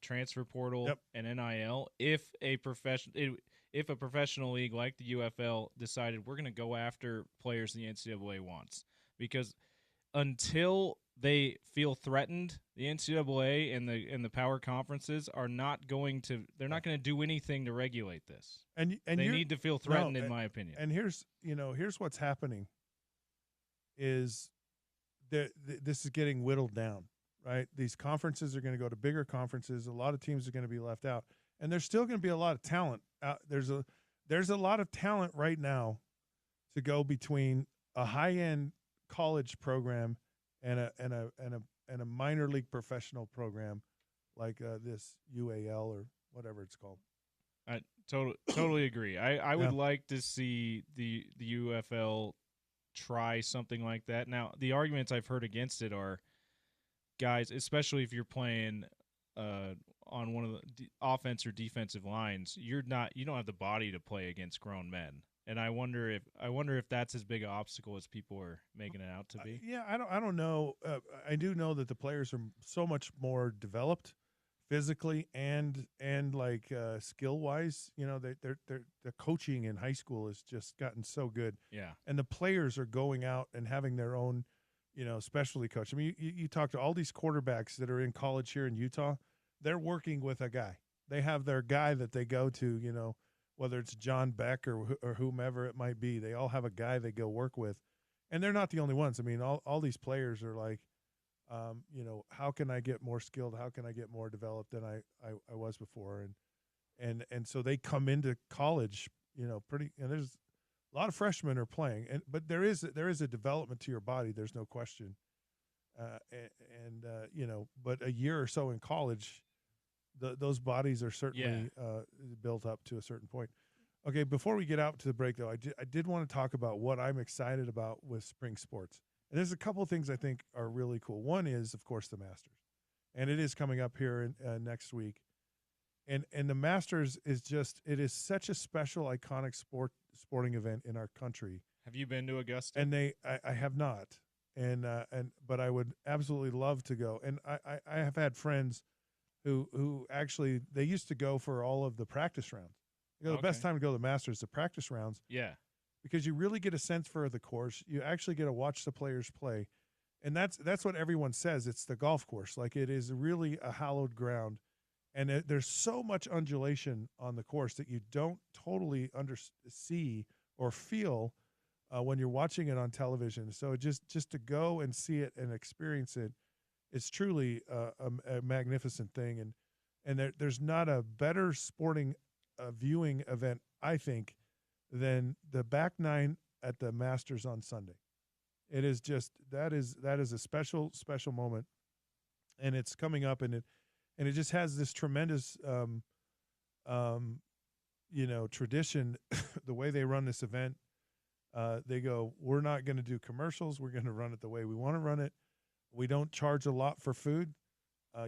transfer portal and NIL if a professional league like the UFL decided we're going to go after players the NCAA wants, because until they feel threatened, the NCAA and the power conferences are not going to do anything to regulate this. And they need to feel threatened, in my opinion. And here's what's happening is that this is getting whittled down, right? These conferences are going to go to bigger conferences. A lot of teams are going to be left out, and there's still going to be a lot of talent out. There's a lot of talent right now to go between a high-end college program and a minor league professional program like this UAL or whatever it's called. I totally agree. I would like to see the UFL try something like that. Now, the arguments I've heard against it are, guys, especially if you're playing on one of the offense or defensive lines, you don't have the body to play against grown men. And I wonder if that's as big an obstacle as people are making it out to be. I don't know. I do know that the players are so much more developed physically and like skill wise. The coaching in high school has just gotten so good. Yeah, and the players are going out and having their own, specialty coach. I mean, you talk to all these quarterbacks that are in college here in Utah. They're working with a guy. They have their guy that they go to. Whether it's John Beck or whomever it might be, they all have a guy they go work with, and they're not the only ones. I mean, all these players are like, how can I get more skilled? How can I get more developed than I was before? And so they come into college, and there's a lot of freshmen are playing, but there is a development to your body. There's no question. But a year or so in college, those bodies are certainly built up to a certain point. Okay, before we get out to the break, though, I did want to talk about what I'm excited about with spring sports. And there's a couple of things I think are really cool. One is, of course, the Masters. And it is coming up here next week. And the Masters it is such a special, iconic sporting event in our country. Have you been to Augusta? And I have not. But I would absolutely love to go. And I have had friends who actually, they used to go for all of the practice rounds. The best time to go to the Masters is the practice rounds. Yeah. Because you really get a sense for the course. You actually get to watch the players play. And that's what everyone says. It's the golf course. Like, it is really a hallowed ground. And there's so much undulation on the course that you don't totally see or feel when you're watching it on television. So just to go and see it and experience it, it's truly a magnificent thing. And there's not a better sporting viewing event, I think, than the back nine at the Masters on Sunday. It is just that is a special moment, and it's coming up, and it just has this tremendous tradition. The way they run this event, they go, we're not going to do commercials. We're going to run it the way we want to run it. We don't charge a lot for food.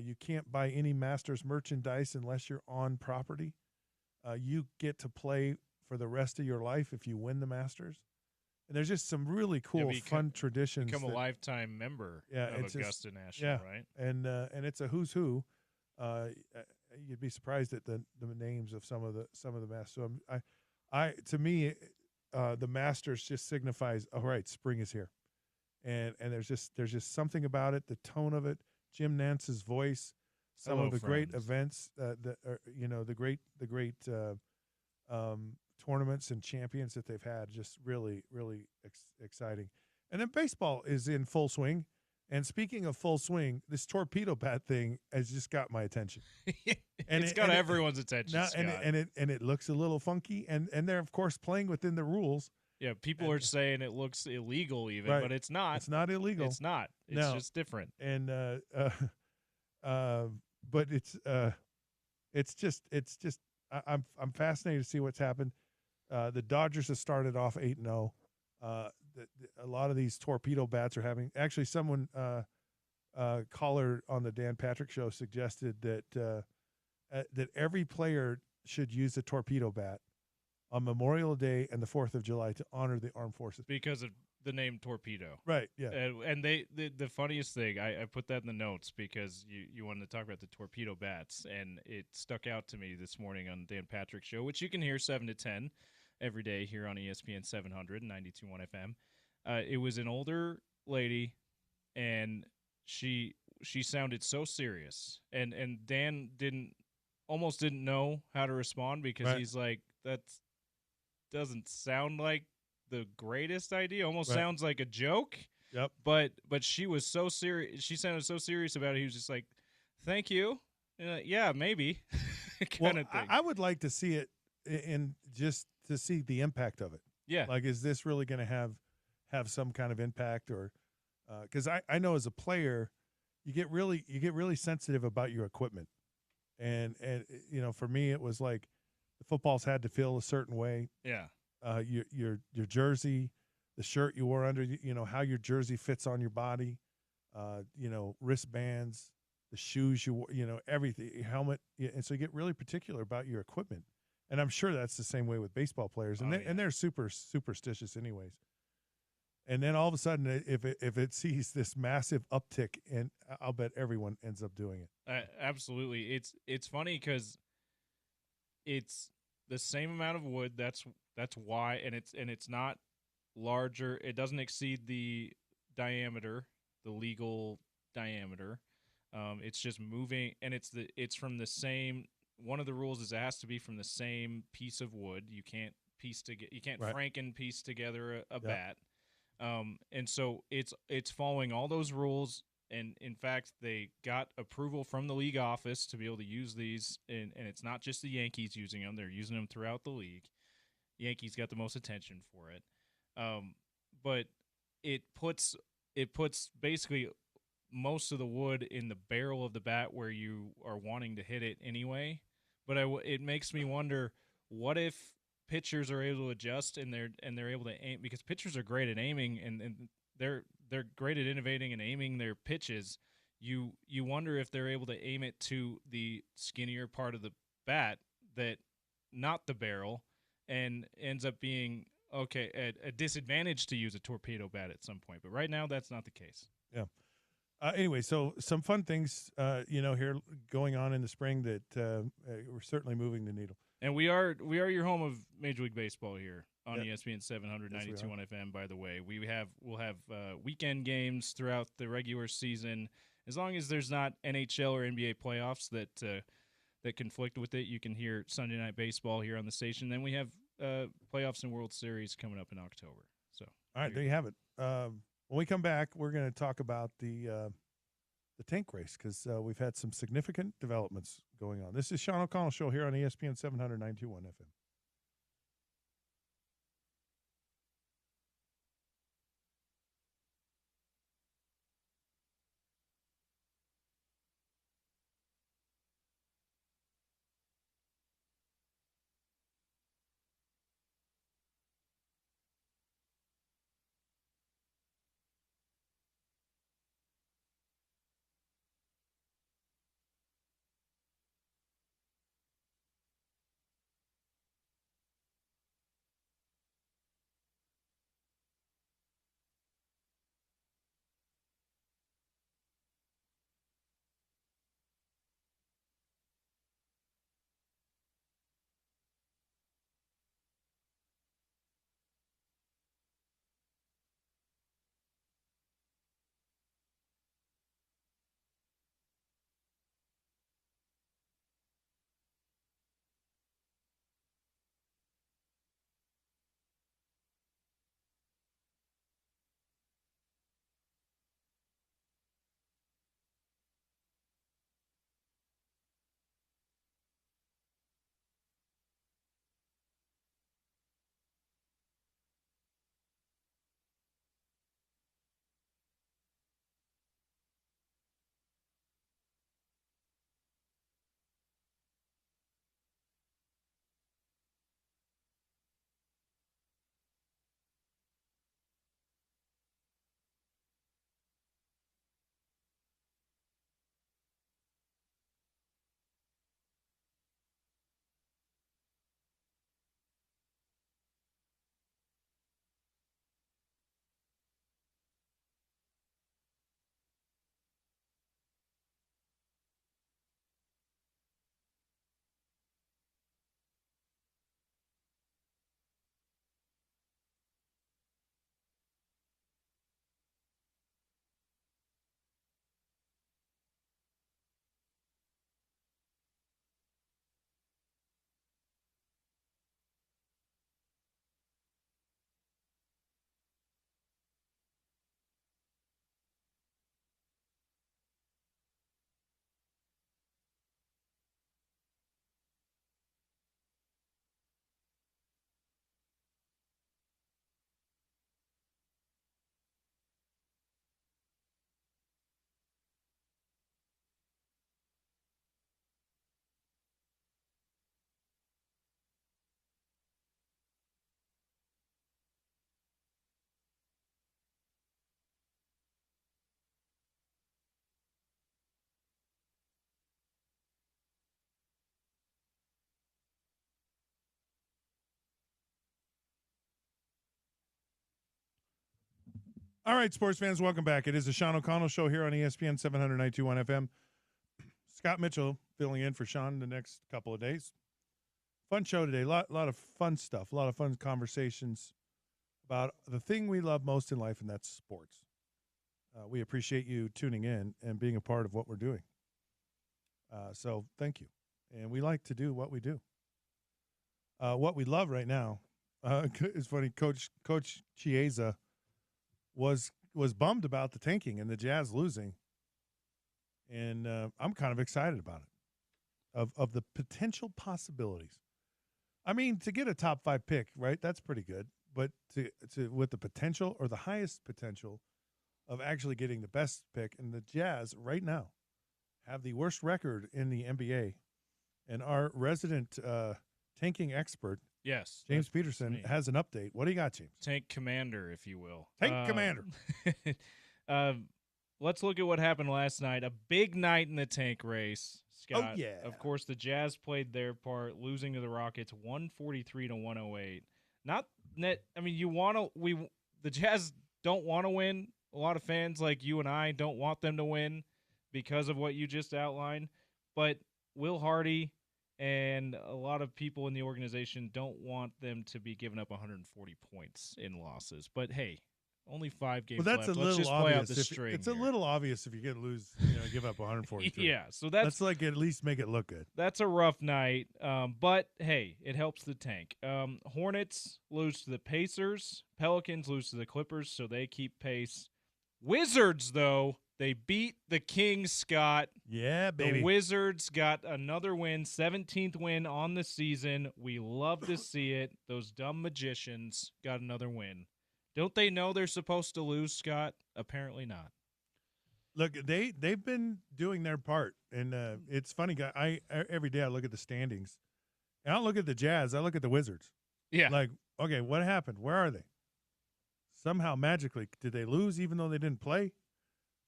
You can't buy any Masters merchandise unless you're on property. You get to play for the rest of your life if you win the Masters. And there's just some really cool, fun traditions. Become a lifetime member of Augusta National, right? And it's a who's who. You'd be surprised at the names of some of the Masters. So to me, the Masters just signifies, all right, spring is here, and there's just something about it, the tone of it, Jim Nance's voice, some of the great events, the great tournaments and champions that they've had, just really, really exciting. And then baseball is in full swing. And speaking of full swing, this torpedo bat thing has just got my attention. It's got everyone's attention, now, and it looks a little funky. And they're, of course, playing within the rules. Yeah, people are saying it looks illegal even, right. But it's not. It's not illegal. It's not. It's just different. And but it's just I'm fascinated to see what's happened. The Dodgers have started off 8-0. A lot of these torpedo bats are having. Actually, someone caller on the Dan Patrick Show suggested that every player should use a torpedo bat on Memorial Day and the 4th of July to honor the armed forces because of the name torpedo. Right. Yeah. And the funniest thing, I put that in the notes because you wanted to talk about the torpedo bats, and it stuck out to me this morning on Dan Patrick Show, which you can hear 7 to 10 every day here on ESPN 700 92.1 FM. It was an older lady, and she sounded so serious, and Dan almost didn't know how to respond because right. He's like, that doesn't sound like the greatest idea. Almost right. sounds like a joke. Yep. But she was so serious. She sounded so serious about it. He was just like, "Thank you." Yeah, maybe. kind of thing. I would like to see it in just to see the impact of it. Yeah. Like, is this really going to have some kind of impact, or because I know as a player, you get really sensitive about your equipment, and for me it was like the footballs had to feel a certain way. Yeah. Your jersey, the shirt you wore under, how your jersey fits on your body, wristbands, the shoes you wore, everything, your helmet, and so you get really particular about your equipment. And I'm sure that's the same way with baseball players, and they're super superstitious anyways. And then all of a sudden, if it sees this massive uptick, and I'll bet everyone ends up doing it. Absolutely, it's funny because it's the same amount of wood. That's why, and it's not larger. It doesn't exceed the diameter, the legal diameter. It's just moving, and it's from the same. One of the rules is it has to be from the same piece of wood. You can't piece together. You can't right. Franken piece together a bat. And so it's following all those rules. And in fact, they got approval from the league office to be able to use these. And it's not just the Yankees using them; they're using them throughout the league. Yankees got the most attention for it, but it puts basically most of the wood in the barrel of the bat where you are wanting to hit it anyway. But it makes me wonder, what if pitchers are able to adjust and they're able to aim, because pitchers are great at aiming and they're great at innovating and aiming their pitches. You wonder if they're able to aim it to the skinnier part of the bat, that not the barrel, and ends up being a disadvantage to use a torpedo bat at some point. But right now, that's not the case. Yeah. Anyway, so some fun things, here going on in the spring that we're certainly moving the needle. And we are your home of Major League Baseball here on Yep. ESPN 792 Yes, we on FM. By the way, we'll have weekend games throughout the regular season, as long as there's not NHL or NBA playoffs that conflict with it. You can hear Sunday Night Baseball here on the station. Then we have playoffs and World Series coming up in October. So All right, there you have it. When we come back, we're going to talk about the tank race, because we've had some significant developments going on. This is Sean O'Connell Show here on ESPN 792.1 FM. All right, sports fans, welcome back. It is the Sean O'Connell Show here on ESPN 792.1 FM. Scott Mitchell filling in for Sean the next couple of days. Fun show today. A lot of fun stuff. A lot of fun conversations about the thing we love most in life, and that's sports. We appreciate you tuning in and being a part of what we're doing. So thank you. And we like to do what we do. What we love right now is funny. Coach Chiesa was bummed about the tanking and the Jazz losing, and I'm kind of excited about it, of the potential possibilities. I mean, to get a top 5 pick, right? That's pretty good. But to with the potential or the highest potential of actually getting the best pick, and the Jazz right now have the worst record in the NBA, and our resident tanking expert, Yes, James Peterson, has an update. What do you got, James? Tank commander, if you will. Tank commander. Let's look at what happened last night. A big night in the tank race, Scott. Oh, yeah. Of course, the Jazz played their part, losing to the Rockets 143 to 108. Not net. I mean, the Jazz don't want to win. A lot of fans like you and I don't want them to win because of what you just outlined. But Will Hardy and a lot of people in the organization don't want them to be giving up 140 points in losses. But hey, only 5 games Well, that's left. a Let's little just play out obvious. the string. It's a little obvious if you get lose, give up 143. Yeah, so that's like at least make it look good. That's a rough night, but hey, it helps the tank. Hornets lose to the Pacers. Pelicans lose to the Clippers, so they keep pace. Wizards, though, they beat the Kings, Scott. Yeah, baby. The Wizards got another win, 17th win on the season. We love to see it. Those dumb magicians got another win. Don't they know they're supposed to lose, Scott? Apparently not. Look, they've been doing their part, and it's funny. Every day I look at the standings, and I don't look at the Jazz. I look at the Wizards. Yeah. Like, okay, what happened? Where are they? Somehow, magically, did they lose even though they didn't play?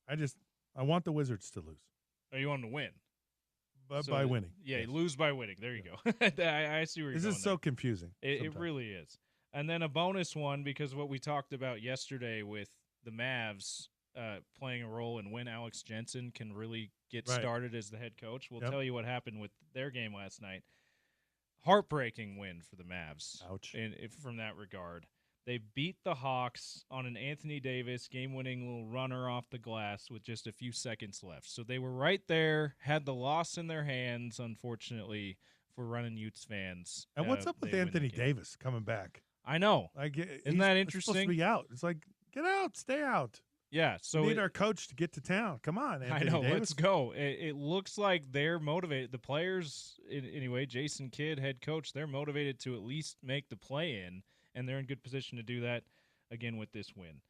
I want the Wizards to lose. Or you want them to win? By winning. Yeah, yes. Lose by winning. There you go. I see where you're going. This is so confusing. It really is. And then a bonus one, because what we talked about yesterday with the Mavs playing a role in when Alex Jensen can really get started as the head coach. We'll tell you what happened with their game last night. Heartbreaking win for the Mavs. Ouch. From that regard. They beat the Hawks on an Anthony Davis game-winning little runner off the glass with just a few seconds left. So they were right there, had the loss in their hands, unfortunately, for running Utes fans. And what's up with Anthony Davis coming back? I know. Isn't that interesting? He's supposed to be out. It's like, get out, stay out. Yeah. So we need our coach to get to town. Come on, Anthony Davis. Let's go. It looks like they're motivated. The players, anyway, Jason Kidd, head coach, they're motivated to at least make the play-in. And they're in good position to do that, again, with this win.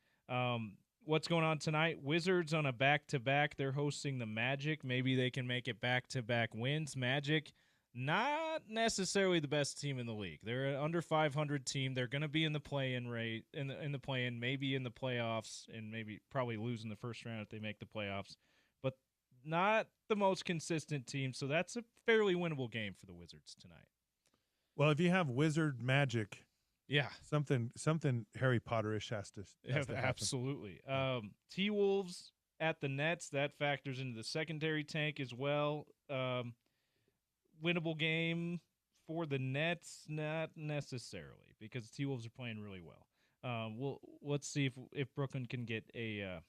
What's going on tonight? Wizards on a back-to-back. They're hosting the Magic. Maybe they can make it back-to-back wins. Magic, not necessarily the best team in the league. They're an under 500 team. They're going to be in the play-in rate, in the play-in, maybe in the playoffs, and maybe probably lose in the first round if they make the playoffs. But not the most consistent team, so that's a fairly winnable game for the Wizards tonight. Well, if you have Wizard Magic – yeah, something Harry Potterish has to happen. Absolutely. T-Wolves at the Nets, that factors into the secondary tank as well. Winnable game for the Nets, not necessarily, because T-Wolves are playing really well. Let's see if Brooklyn can get a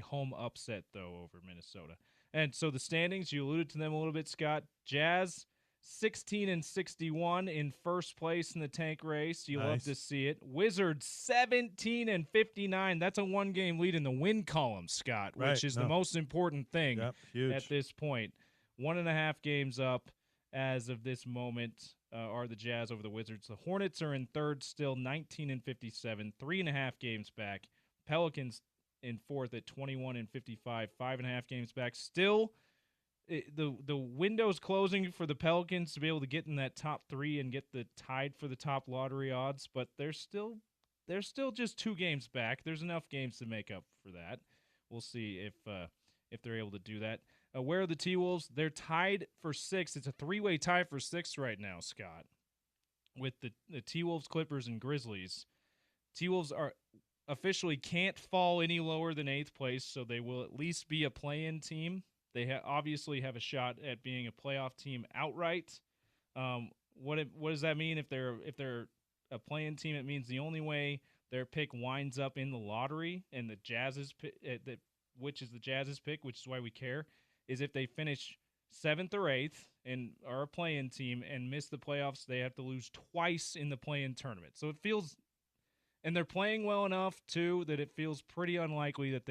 home upset though over Minnesota. And so the standings, you alluded to them a little bit, Scott. Jazz 16-61 in first place in the tank race. You love to see it. Wizards 17-59. That's a 1-game lead in the win column, Scott, which is the most important thing at this point. 1.5 games up as of this moment are the Jazz over the Wizards. The Hornets are in third still, 19-57, 3.5 games back. Pelicans in fourth at 21-55, 5.5 games back. Still, the window's closing for the Pelicans to be able to get in that top 3 and get the tied for the top lottery odds, but they're still just 2 games back. There's enough games to make up for that. We'll see if they're able to do that. Where are the T-Wolves? They're tied for 6th. It's a 3-way tie for 6th right now, Scott, with the T-Wolves, Clippers, and Grizzlies. T-Wolves are officially can't fall any lower than 8th place, so they will at least be a play-in team. They obviously have a shot at being a playoff team outright. What does that mean? If they're a play-in team, it means the only way their pick winds up in the lottery and the Jazz's which is the Jazz's pick, which is why we care, is if they finish 7th or 8th and are a play-in team and miss the playoffs, they have to lose twice in the play-in tournament. So it feels And they're playing well enough too that it feels pretty unlikely that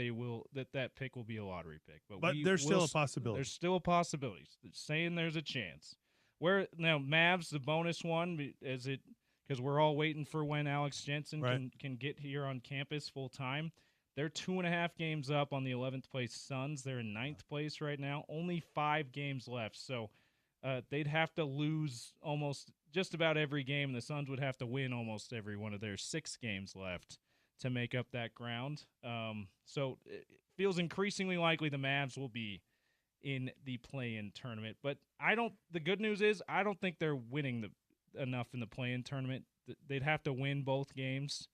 that pick will be a lottery pick. But there's still a possibility. There's still a possibility. Saying there's a chance. Where now Mavs the bonus one because we're all waiting for when Alex Jensen can get here on campus full time. They're 2.5 games up on the 11th place Suns. They're in 9th place right now. Only 5 games left, so they'd have to lose almost just about every game, and the Suns would have to win almost every one of their 6 games left to make up that ground. So it feels increasingly likely the Mavs will be in the play-in tournament. But the good news is I don't think they're winning enough in the play-in tournament. They'd have to win both games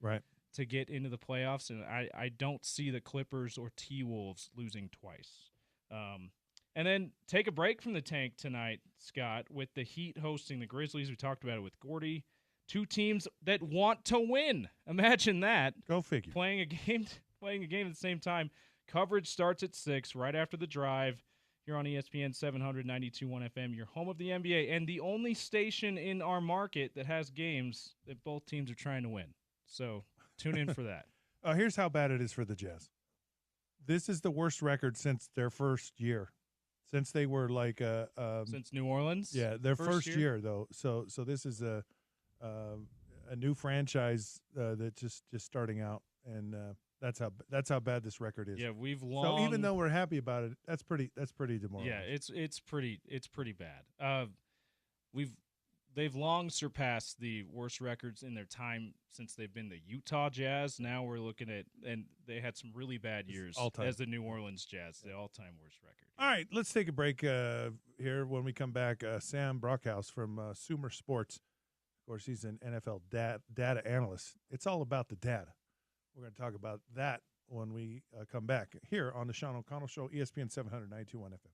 to get into the playoffs, and I don't see the Clippers or T-Wolves losing twice. And then take a break from the tank tonight, Scott, with the Heat hosting the Grizzlies. We talked about it with Gordy. 2 teams that want to win. Imagine that. Go figure. Playing a game at the same time. Coverage starts at 6 right after the drive. Here on ESPN 792.1 FM, your home of the NBA, and the only station in our market that has games that both teams are trying to win. So tune in for that. Here's how bad it is for the Jazz. This is the worst record since their first year. Since they were like since New Orleans, their first year though. So this is a new franchise that's just starting out, and that's how bad this record is. Yeah, we've long. So even though we're happy about it, that's pretty demoralizing. Yeah, it's pretty bad. They've long surpassed the worst records in their time since they've been the Utah Jazz. Now we're looking at, and they had some really bad years as the New Orleans Jazz, the all-time worst record. All right, let's take a break here. When we come back, Sam Brockhouse from Sumer Sports. Of course, he's an NFL data analyst. It's all about the data. We're going to talk about that when we come back here on the Sean O'Connell Show, ESPN 792.1 FM.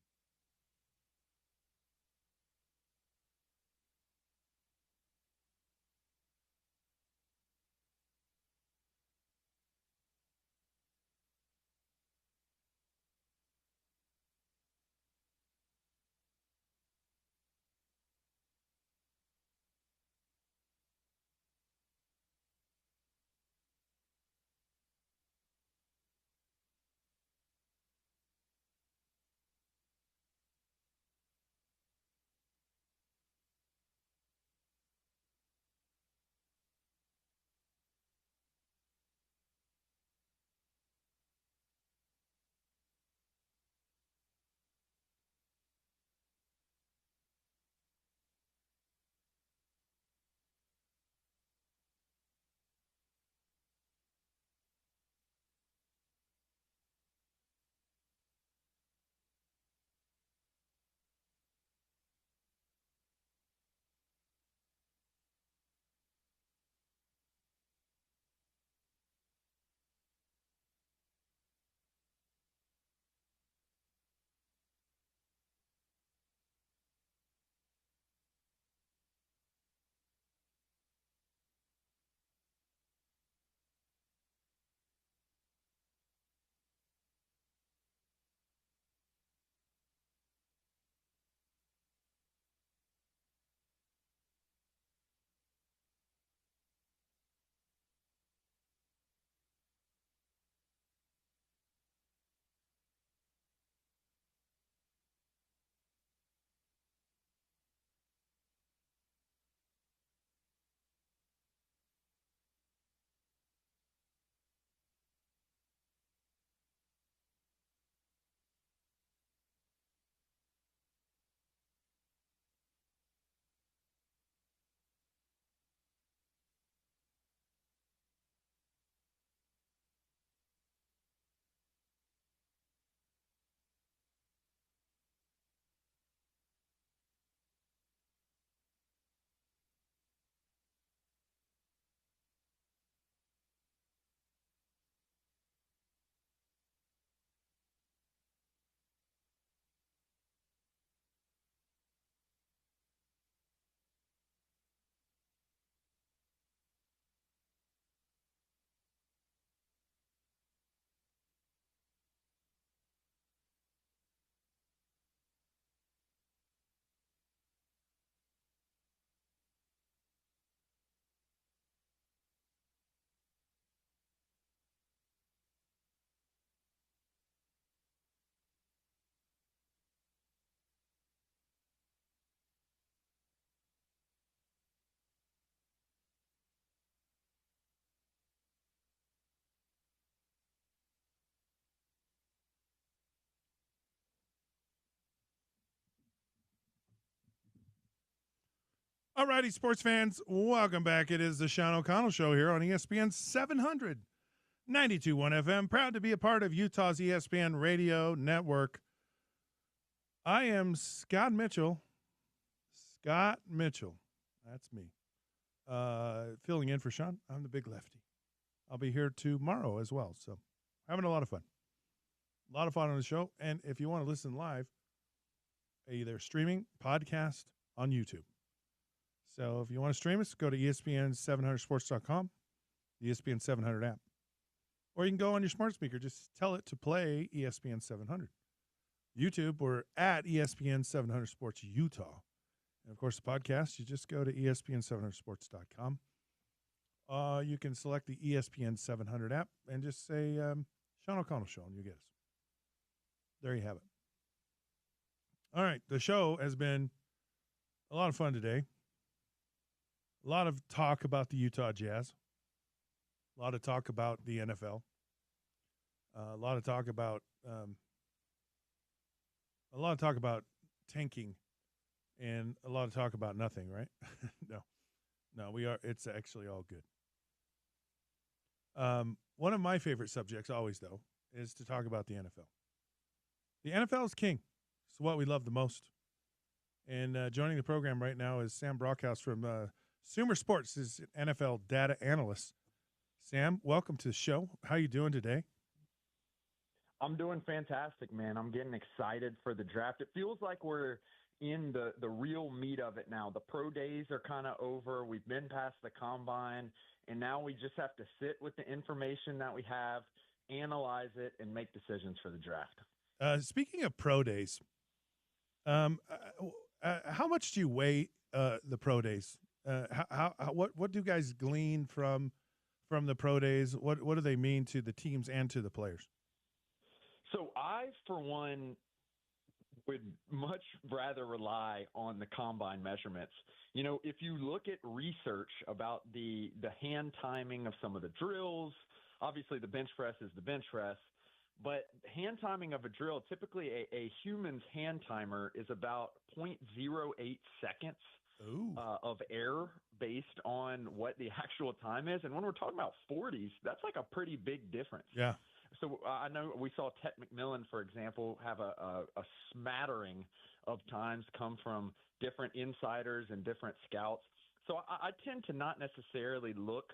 All righty, sports fans, welcome back. It is the Sean O'Connell Show here on ESPN 792.1 FM. Proud to be a part of Utah's ESPN radio network. I am Scott Mitchell. Scott Mitchell. That's me. Filling in for Sean. I'm the big lefty. I'll be here tomorrow as well. So having a lot of fun. A lot of fun on the show. And if you want to listen live, either streaming, podcast on YouTube. So if you want to stream us, go to ESPN700sports.com, the ESPN 700 app. Or you can go on your smart speaker. Just tell it to play ESPN 700. YouTube, we're at ESPN 700 Sports Utah. And, of course, the podcast, you just go to ESPN700sports.com. You can select the ESPN 700 app and just say Sean O'Connell Show, and you get us. There you have it. All right, the show has been a lot of fun today. A lot of talk about the Utah Jazz. A lot of talk about the NFL. A lot of talk about tanking, and a lot of talk about nothing. Right? No, we are. It's actually all good. One of my favorite subjects, always though, is to talk about the NFL. The NFL is king. It's what we love the most. And joining the program right now is Sam Brockhouse from Sumer Sports, is an NFL data analyst. Sam, welcome to the show. How you doing today? I'm doing fantastic, man. I'm getting excited for the draft. It feels like we're in the real meat of it now. The pro days are kind of over. We've been past the combine, and now we just have to sit with the information that we have, analyze it, and make decisions for the draft. Speaking of pro days, how much do you weigh the pro days? What do you guys glean from the pro days? What do they mean to the teams and to the players? So I, for one, would much rather rely on the combine measurements. You know, if you look at research about the hand timing of some of the drills, obviously the bench press is the bench press, but hand timing of a drill, typically a human's hand timer is about 0.08 seconds of error based on what the actual time is. And when we're talking about 40s, that's like a pretty big difference. Yeah. So I know we saw Tet McMillan, for example, have a smattering of times come from different insiders and different scouts. So I tend to not necessarily look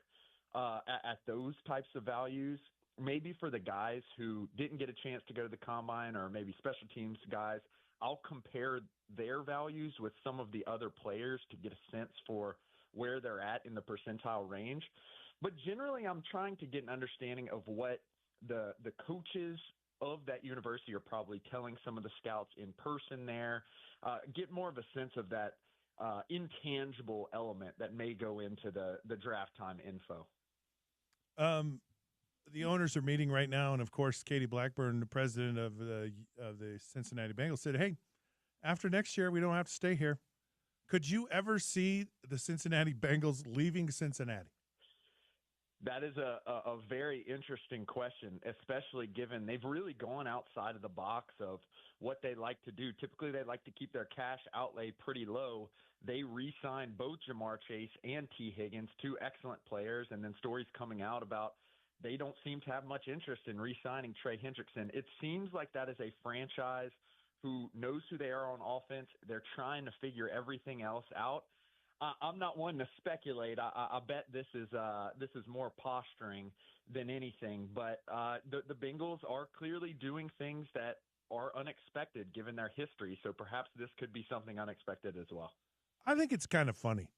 at those types of values. Maybe for the guys who didn't get a chance to go to the combine, or maybe special teams guys, I'll compare their values with some of the other players to get a sense for where they're at in the percentile range. But generally, I'm trying to get an understanding of what the coaches of that university are probably telling some of the scouts in person there, get more of a sense of that intangible element that may go into the draft time info. The owners are meeting right now, and of course, Katie Blackburn, the president of the Cincinnati Bengals, said, "Hey, after next year, we don't have to stay here." Could you ever see the Cincinnati Bengals leaving Cincinnati? That is a very interesting question, especially given they've really gone outside of the box of what they like to do. Typically, they like to keep their cash outlay pretty low. They re-signed both Jamar Chase and T. Higgins, two excellent players, and then stories coming out about they don't seem to have much interest in re-signing Trey Hendrickson. It seems like that is a franchise who knows who they are on offense. They're trying to figure everything else out. I'm not one to speculate. I bet this is more posturing than anything. But the Bengals are clearly doing things that are unexpected given their history. So perhaps this could be something unexpected as well. I think it's kind of funny.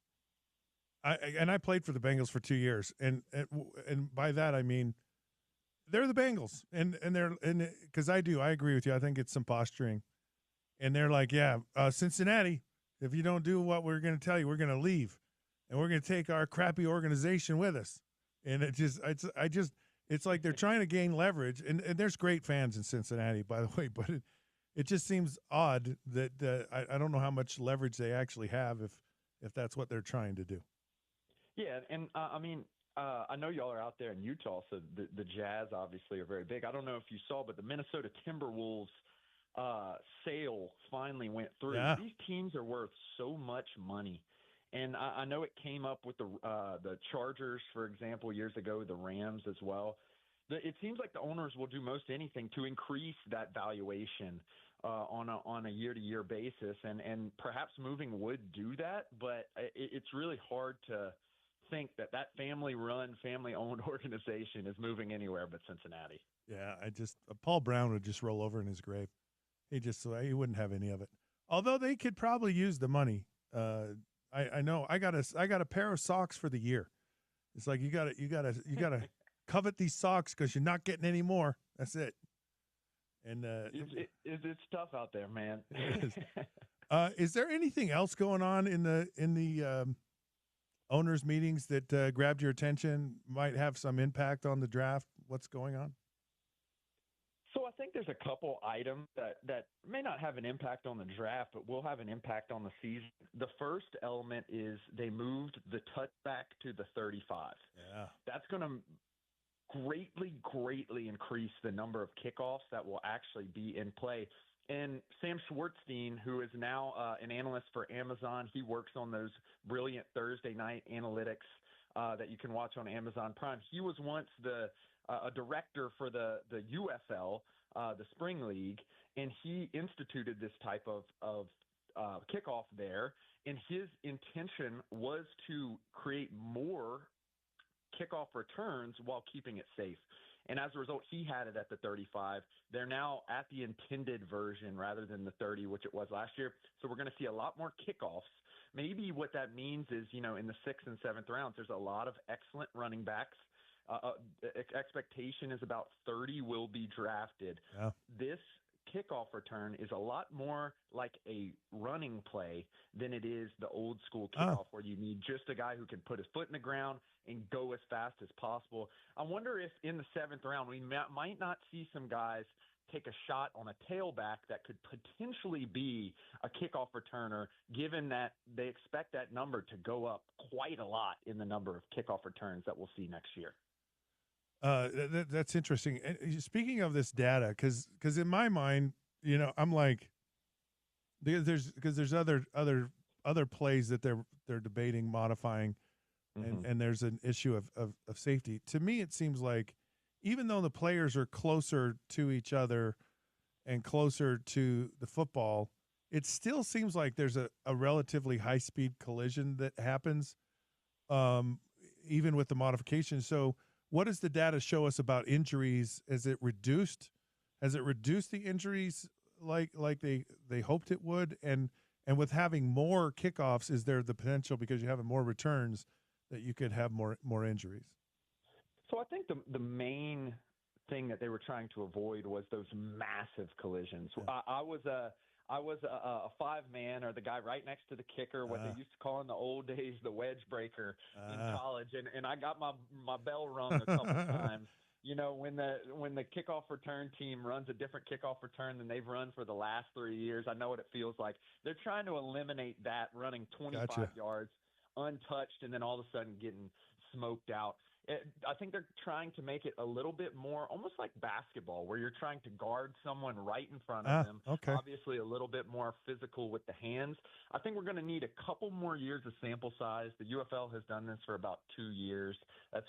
I played for the Bengals for 2 years, and by that I mean they're the Bengals, and because I agree with you. I think it's some posturing, and they're like, yeah, Cincinnati. If you don't do what we're going to tell you, we're going to leave, and we're going to take our crappy organization with us. And it's like they're trying to gain leverage. And there's great fans in Cincinnati, by the way, but it just seems odd that I don't know how much leverage they actually have if that's what they're trying to do. Yeah, and I mean, I know y'all are out there in Utah, so the Jazz obviously are very big. I don't know if you saw, but the Minnesota Timberwolves sale finally went through. Yeah. These teams are worth so much money, And I know it came up with the Chargers, for example, years ago, the Rams as well. It seems like the owners will do most anything to increase that valuation on a year-to-year basis, and perhaps moving would do that, but it's really hard to think that family-run, family-owned organization is moving anywhere but Cincinnati. Yeah, Paul Brown would just roll over in his grave. He wouldn't have any of it. Although they could probably use the money. I know I got a pair of socks for the year. It's like you gotta covet these socks because you're not getting any more. That's it. And it's tough out there, man. Is there anything else going on in the owners' meetings that grabbed your attention? Might have some impact on the draft. What's going on? So I think there's a couple items that may not have an impact on the draft, but will have an impact on the season. The first element is they moved the touchback to the 35. Yeah. That's going to greatly increase the number of kickoffs that will actually be in play. And Sam Schwartzstein, who is now an analyst for Amazon, he works on those brilliant Thursday night analytics that you can watch on Amazon Prime. He was once a director for the UFL, the Spring League, and he instituted this type of kickoff there. And his intention was to create more kickoff returns while keeping it safe. And as a result, he had it at the 35. They're now at the intended version rather than the 30, which it was last year. So we're going to see a lot more kickoffs. Maybe what that means is, in the 6th and 7th rounds, there's a lot of excellent running backs. Expectation is about 30 will be drafted. Yeah. This kickoff return is a lot more like a running play than it is the old school kickoff where you need just a guy who can put his foot in the ground and go as fast as possible. I wonder if in the 7th round we might not see some guys take a shot on a tailback that could potentially be a kickoff returner, given that they expect that number to go up quite a lot in the number of kickoff returns that we'll see next year. That's interesting. And speaking of this data, because in my mind, I'm like, there's other plays that they're debating modifying, and there's an issue of safety. To me, it seems like even though the players are closer to each other and closer to the football, it still seems like there's a relatively high-speed collision that happens, even with the modification. So what does the data show us about injuries? Has it reduced the injuries like they hoped it would? And with having more kickoffs, is there the potential, because you have more returns, that you could have more injuries? So I think the main thing that they were trying to avoid was those massive collisions. I was a 5-man, or the guy right next to the kicker, what they used to call in the old days the wedge breaker in college, and I got my bell rung a couple times. When the kickoff return team runs a different kickoff return than they've run for the last 3 years, I know what it feels like. They're trying to eliminate that, running 25 yards untouched and then all of a sudden getting smoked out. I think they're trying to make it a little bit more almost like basketball, where you're trying to guard someone right in front of them. Okay. Obviously a little bit more physical with the hands. I think we're going to need a couple more years of sample size. The UFL has done this for about 2 years. That's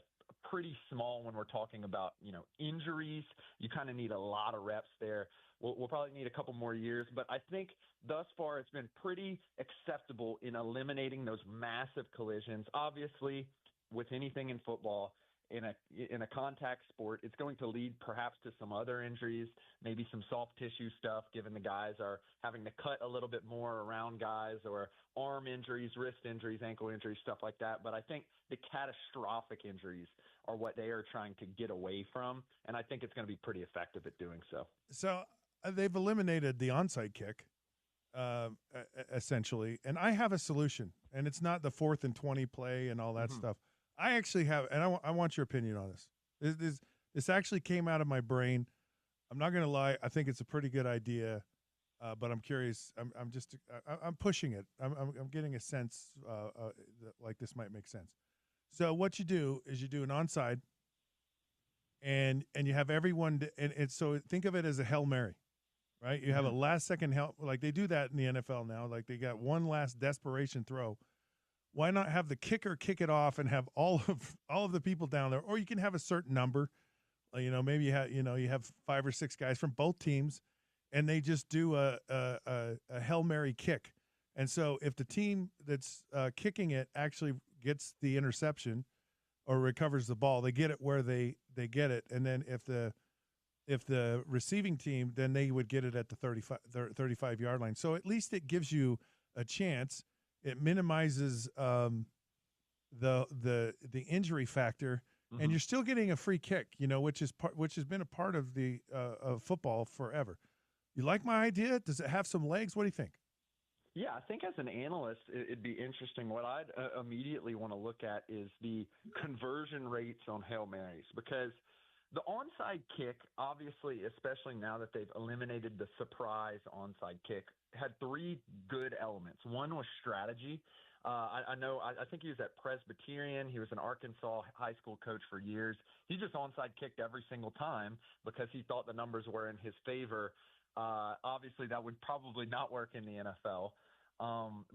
pretty small when we're talking about, injuries. You kind of need a lot of reps there. We'll probably need a couple more years, but I think thus far it's been pretty acceptable in eliminating those massive collisions. Obviously, with anything in football, in a contact sport, it's going to lead perhaps to some other injuries, maybe some soft tissue stuff, given the guys are having to cut a little bit more around guys, or arm injuries, wrist injuries, ankle injuries, stuff like that. But I think the catastrophic injuries are what they are trying to get away from, and I think it's going to be pretty effective at doing so. So they've eliminated the onside kick, essentially, and I have a solution, and it's not the 4th and 20 play and all that stuff. I actually have, and I want your opinion on this. This actually came out of my brain. I'm not going to lie. I think it's a pretty good idea, but I'm curious. I'm pushing it. I'm getting a sense that like this might make sense. So what you do is you do an onside, and you have everyone, and so think of it as a Hail Mary, right? You have a last second help, like they do that in the NFL now. Like they got one last desperation throw. why not have the kicker kick it off and have all of the people down there, or you can have a certain number. Maybe you have 5 or 6 guys from both teams, and they just do a Hail Mary kick. And so if the team that's kicking it actually gets the interception or recovers the ball, they get it where they get it. And then if the receiving team, then they would get it at the 35-yard line. So at least it gives you a chance. It minimizes the injury factor, and you're still getting a free kick, which has been a part of the of football forever. You like my idea? Does it have some legs? What do you think? Yeah, I think as an analyst, it'd be interesting. What I'd immediately want to look at is the conversion rates on Hail Marys, because the onside kick, obviously, especially now that they've eliminated the surprise onside kick, had 3 good elements. One was strategy. I think he was at Presbyterian. He was an Arkansas high school coach for years. He just onside kicked every single time because he thought the numbers were in his favor. Obviously, that would probably not work in the NFL.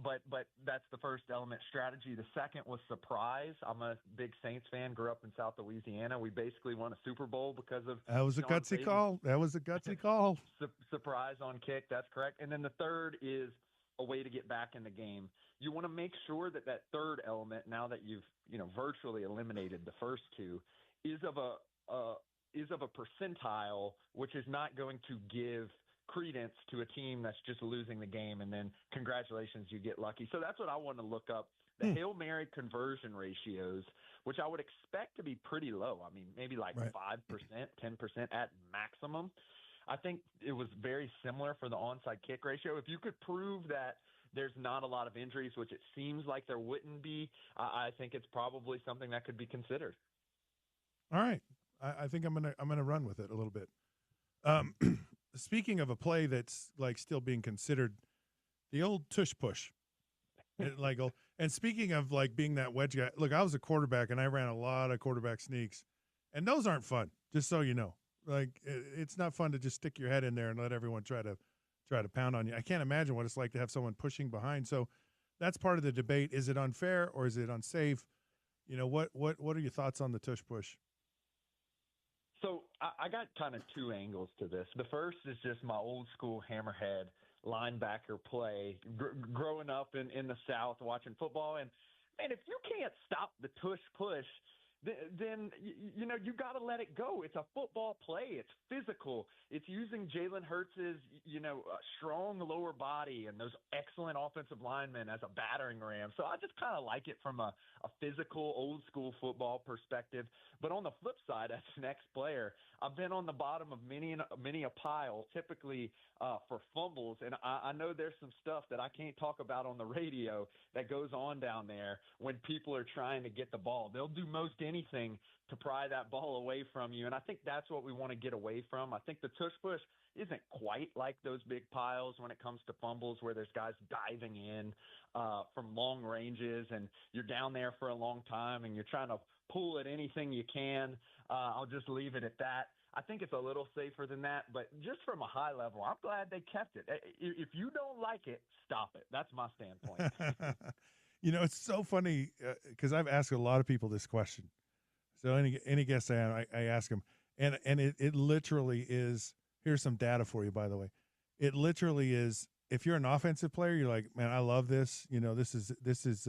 But that's the first element, strategy. The second was surprise. I'm a big Saints fan, grew up in South Louisiana. We basically won a Super Bowl because of That was a gutsy call. That was a gutsy call. Surprise on kick, that's correct. And then the third is a way to get back in the game. You want to make sure that third element, now that you've virtually eliminated the first 2, is of a percentile, which is not going to give credence to a team that's just losing the game, and then congratulations, you get lucky. So that's what I want to look up. The Hail Mary conversion ratios, which I would expect to be pretty low. I mean, maybe like 5%, 10% at maximum. I think it was very similar for the onside kick ratio. If you could prove that there's not a lot of injuries, which it seems like there wouldn't be, I think it's probably something that could be considered. All right. I think I'm gonna run with it a little bit. Speaking of a play that's like still being considered, the old tush push, and speaking of like being that wedge guy, look, I was a quarterback and I ran a lot of quarterback sneaks, and those aren't fun. Just so you know, like it's not fun to just stick your head in there and let everyone try to pound on you. I can't imagine what it's like to have someone pushing behind. So that's part of the debate. Is it unfair or is it unsafe? What are your thoughts on the tush push? So I got kind of 2 angles to this. The first is just my old school hammerhead linebacker play, growing up in the South watching football. And, man, if you can't stop the tush push, then you got to let it go. It's a football play. It's physical. It's using Jalen Hurts' strong lower body and those excellent offensive linemen as a battering ram. So I just kind of like it from a physical, old school football perspective. But on the flip side, as an ex-player, I've been on the bottom of many a pile, typically for fumbles. And I know there's some stuff that I can't talk about on the radio that goes on down there when people are trying to get the ball. They'll do most anything to pry that ball away from you. And I think that's what we want to get away from. I think the tush push isn't quite like those big piles when it comes to fumbles where there's guys diving in from long ranges and you're down there for a long time and you're trying to pull at anything you can. I'll just leave it at that. I think it's a little safer than that, but just from a high level, I'm glad they kept it. If you don't like it, stop it. That's my standpoint. It's so funny because I've asked a lot of people this question. So any guest I ask them, and it literally is. Here's some data for you, by the way. It literally is. If you're an offensive player, you're like, man, I love this. This is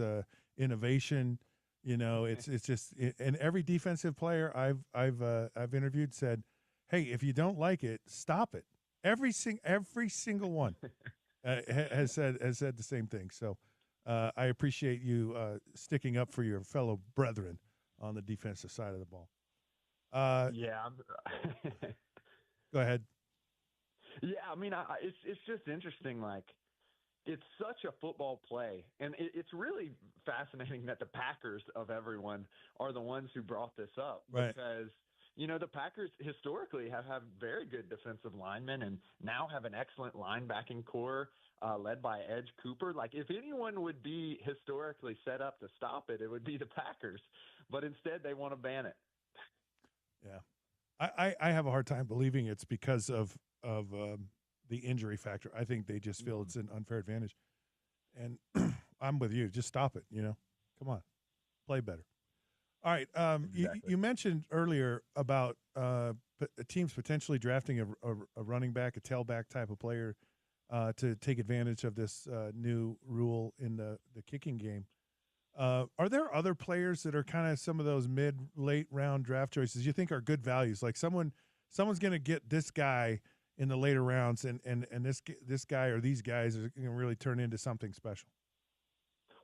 innovation. It's just. And every defensive player I've interviewed said, hey, if you don't like it, stop it. Every single one has said the same thing. So I appreciate you sticking up for your fellow brethren on the defensive side of the ball. Yeah. Go ahead. Yeah, I mean, it's just interesting. Like, it's such a football play, and it's really fascinating that the Packers of everyone are the ones who brought this up, right? Because the Packers historically have had very good defensive linemen, and now have an excellent linebacking core led by Edge Cooper. Like, if anyone would be historically set up to stop it, it would be the Packers, but instead they want to ban it. Yeah, I have a hard time believing it's because of the injury factor. I think they just feel it's an unfair advantage, and I'm with you. Just stop it. Come on, play better. All right. Exactly. You mentioned earlier about teams potentially drafting a running back, a tailback type of player to take advantage of this new rule in the kicking game. Are there other players that are kind of some of those late round draft choices you think are good values? Like someone's going to get this guy in the later rounds, and this guy or these guys are going to really turn into something special.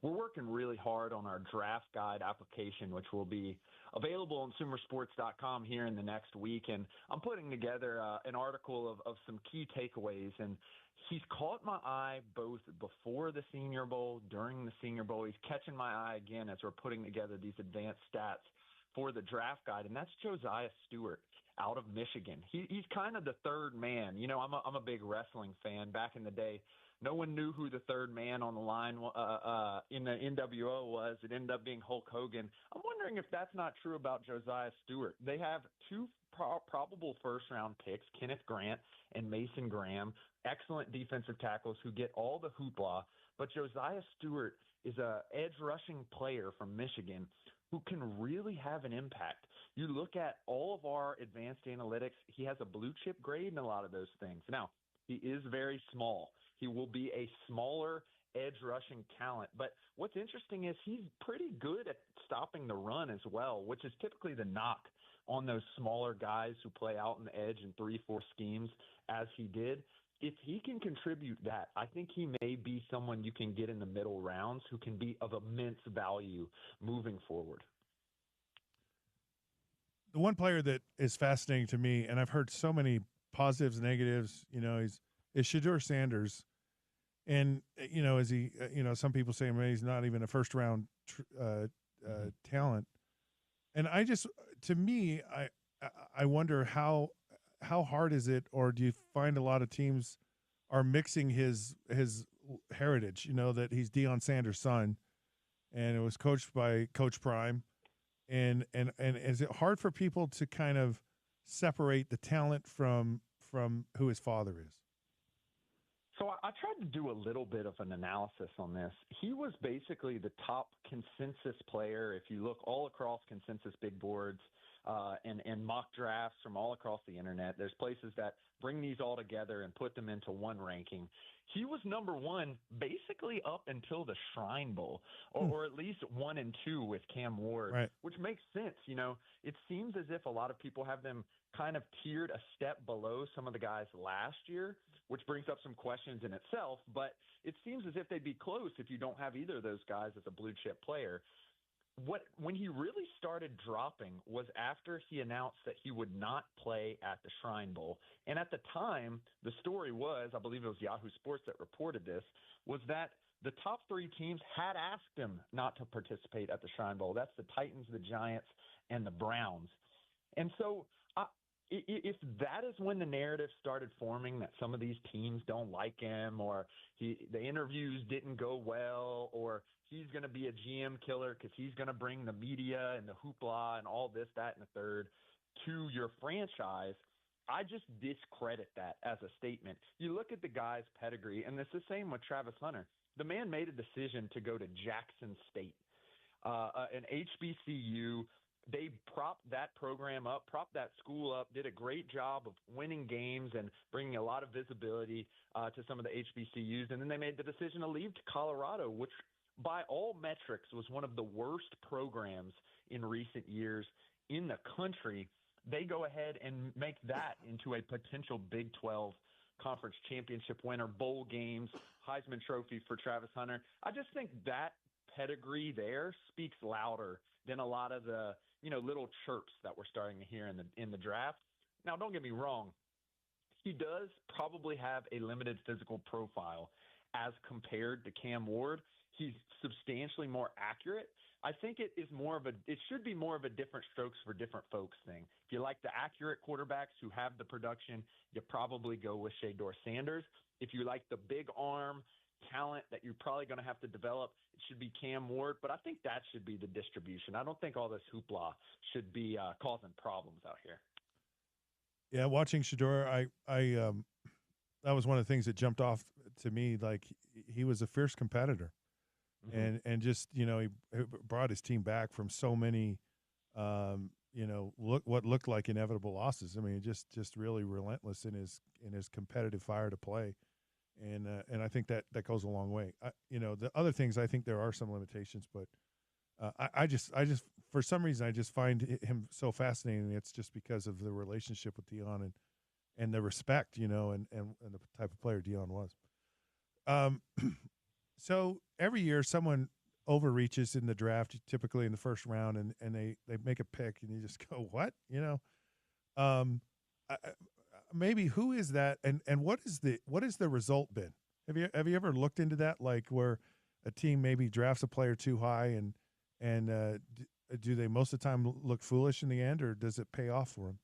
We're working really hard on our draft guide application, which will be available on consumersports.com here in the next week. And I'm putting together an article of some key takeaways. And he's caught my eye both before the Senior Bowl, during the Senior Bowl. He's catching my eye again as we're putting together these advanced stats for the draft guide. And that's Josiah Stewart out of Michigan. He's kind of the third man. You know, I'm a big wrestling fan. Back in the day, no one knew who the third man on the line in the NWO was. It ended up being Hulk Hogan. I'm wondering if that's not true about Josiah Stewart. They have two probable first-round picks, Kenneth Grant and Mason Graham, excellent defensive tackles who get all the hoopla. But Josiah Stewart is a edge-rushing player from Michigan who can really have an impact. You look at all of our advanced analytics, he has a blue-chip grade in a lot of those things. Now, he is very small. He will be a smaller edge rushing talent. But what's interesting is he's pretty good at stopping the run as well, which is typically the knock on those smaller guys who play out in the edge in 3-4 schemes as he did. If he can contribute that, I think he may be someone you can get in the middle rounds who can be of immense value moving forward. The one player that is fascinating to me, and I've heard so many positives, negatives, is Shedeur Sanders. And, is he, some people say he's not even a first round talent. And to me, I wonder how hard is it, or do you find a lot of teams are mixing his heritage, that he's Deion Sanders' son and it was coached by Coach Prime. And is it hard for people to kind of separate the talent from who his father is? So I tried to do a little bit of an analysis on this. He was basically the top consensus player. If you look all across consensus big boards and mock drafts from all across the internet, there's places that bring these all together and put them into one ranking. He was number one basically up until the Shrine Bowl, or at least 1 and 2 with Cam Ward, right, which makes sense. It seems as if a lot of people have them kind of tiered a step below some of the guys last year, which brings up some questions in itself. But it seems as if they'd be close if you don't have either of those guys as a blue chip player. When he really started dropping was after he announced that he would not play at the Shrine Bowl. And at the time, the story was, I believe it was Yahoo Sports that reported this, was that the top 3 teams had asked him not to participate at the Shrine Bowl. That's the Titans, the Giants, and the Browns. And so if that is when the narrative started forming that some of these teams don't like him, or the interviews didn't go well, or he's going to be a GM killer because he's going to bring the media and the hoopla and all this, that, and the third to your franchise, I just discredit that as a statement. You look at the guy's pedigree, and it's the same with Travis Hunter. The man made a decision to go to Jackson State, an HBCU. They propped that program up, propped that school up, did a great job of winning games and bringing a lot of visibility to some of the HBCUs. And then they made the decision to leave to Colorado, which by all metrics was one of the worst programs in recent years in the country. They go ahead and make that into a potential Big 12 conference championship winner, bowl games, Heisman Trophy for Travis Hunter. I just think that pedigree there speaks louder than a lot of the little chirps that we're starting to hear in the draft. Now, don't get me wrong. He does probably have a limited physical profile as compared to Cam Ward. He's substantially more accurate. I think it should be more of a different strokes for different folks thing. If you like the accurate quarterbacks who have the production, you probably go with Shedeur Sanders. If you like the big arm talent that you're probably going to have to develop, it should be Cam Ward. But I think that should be the distribution. I don't think all this hoopla should be causing problems out here. Yeah, watching Shedeur, I that was one of the things that jumped off to me. Like, he was a fierce competitor. and just he brought his team back from so many what looked like inevitable losses. I mean, just really relentless in his competitive fire to play, and I think that goes a long way. The other things, I think there are some limitations, but I just for some reason I just find him so fascinating. It's just because of the relationship with Deion and the respect, and the type of player Deion was. So every year someone overreaches in the draft, typically in the first round, and they make a pick, and you just go, what? Maybe who is that, and what is the result been? Have you ever looked into that, like where a team maybe drafts a player too high, and do they most of the time look foolish in the end, or does it pay off for them?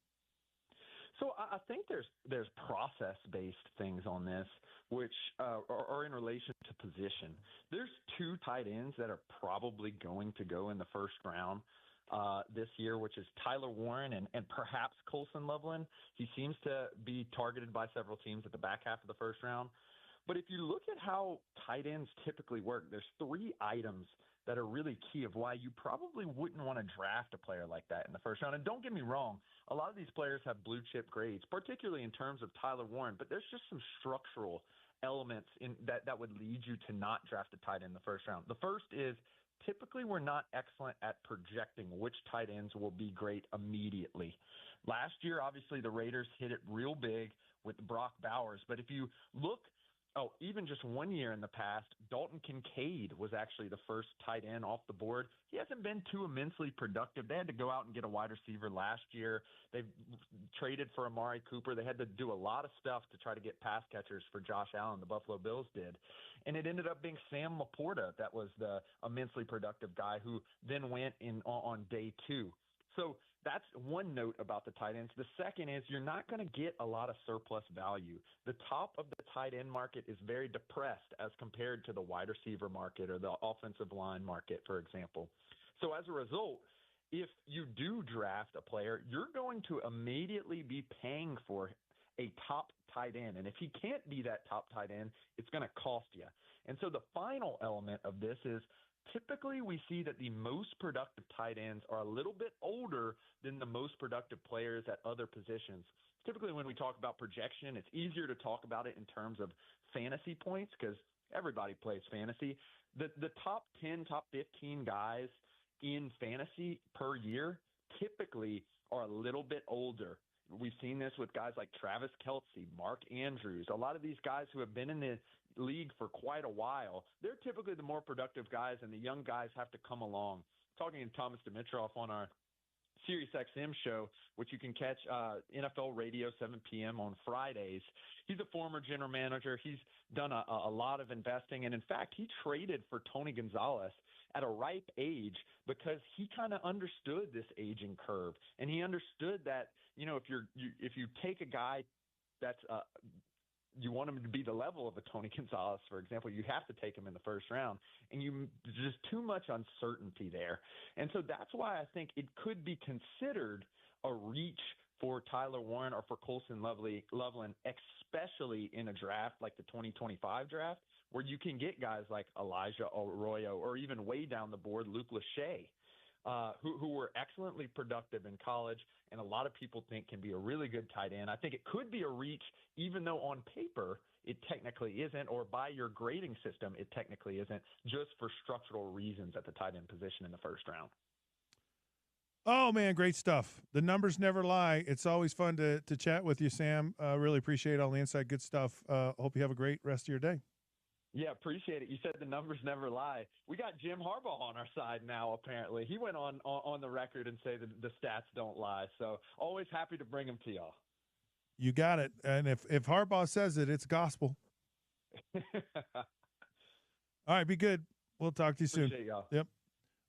So I think there's process-based things on this, which are in relation to position. There's two tight ends that are probably going to go in the first round this year, which is Tyler Warren and perhaps Colson Loveland. He seems to be targeted by several teams at the back half of the first round. But if you look at how tight ends typically work, there's three items that are really key of why you probably wouldn't want to draft a player like that in the first round. And don't get me wrong, a lot of these players have blue chip grades, particularly in terms of Tyler Warren, but there's just some structural elements in that would lead you to not draft a tight end in the first round. The first is typically we're not excellent at projecting which tight ends will be great immediately. Last year, obviously, the Raiders hit it real big with Brock Bowers. But if you look even just 1 year in the past, Dalton Kincaid was actually the first tight end off the board. He hasn't been too immensely productive. They had to go out and get a wide receiver last year. They've traded for Amari Cooper. They had to do a lot of stuff to try to get pass catchers for Josh Allen, the Buffalo Bills did. And it ended up being Sam Laporta that was the immensely productive guy who then went in on day two. So that's one note about the tight ends. The second is you're not going to get a lot of surplus value. The top of the tight end market is very depressed as compared to the wide receiver market or the offensive line market, for example. So as a result, if you do draft a player, you're going to immediately be paying for a top tight end. And if he can't be that top tight end, it's going to cost you. And so the final element of this is typically we see that the most productive tight ends are a little bit older than the most productive players at other positions. Typically when we talk about projection, it's easier to talk about it in terms of fantasy points because everybody plays fantasy. The top 10, top 15 guys in fantasy per year typically are a little bit older. We've seen this with guys like Travis Kelce, Mark Andrews, a lot of these guys who have been in the league for quite a while. They're typically the more productive guys, and the young guys have to come along. Talking to Thomas Dimitroff on our Sirius XM show, which you can catch NFL Radio 7 p.m. on Fridays. He's a former general manager. He's done a lot of investing, and in fact, he traded for Tony Gonzalez at a ripe age because he kind of understood this aging curve, and he understood that if you take a guy that's you want him to be the level of a Tony Gonzalez, for example, you have to take him in the first round, and there's just too much uncertainty there. And so that's why I think it could be considered a reach for Tyler Warren or for Colson Loveland, especially in a draft like the 2025 draft, where you can get guys like Elijah Arroyo or even way down the board, Luke Lachey, who were excellently productive in college, and a lot of people think can be a really good tight end. I think it could be a reach, even though on paper it technically isn't, or by your grading system it technically isn't, just for structural reasons at the tight end position in the first round. Oh, man, great stuff. The numbers never lie. It's always fun to chat with you, Sam. Really appreciate all the insight. Good stuff. Hope you have a great rest of your day. Yeah, appreciate it. You said the numbers never lie. We got Jim Harbaugh on our side now, apparently. He went on the record and say that the stats don't lie. So always happy to bring them to y'all. You got it. And if Harbaugh says it, it's gospel. All right, be good. We'll talk to you soon. Appreciate y'all. Yep.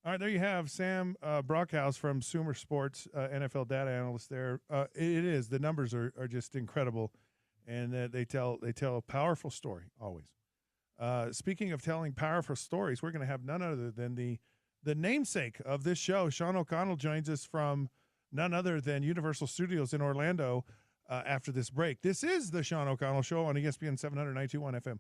All right, there you have Sam Brockhouse from Sumer Sports, NFL data analyst there. It is. The numbers are just incredible, and they tell a powerful story always. Speaking of telling powerful stories, we're going to have none other than the namesake of this show. Sean O'Connell joins us from none other than Universal Studios in Orlando after this break. This is the Sean O'Connell Show on ESPN 792.1 FM.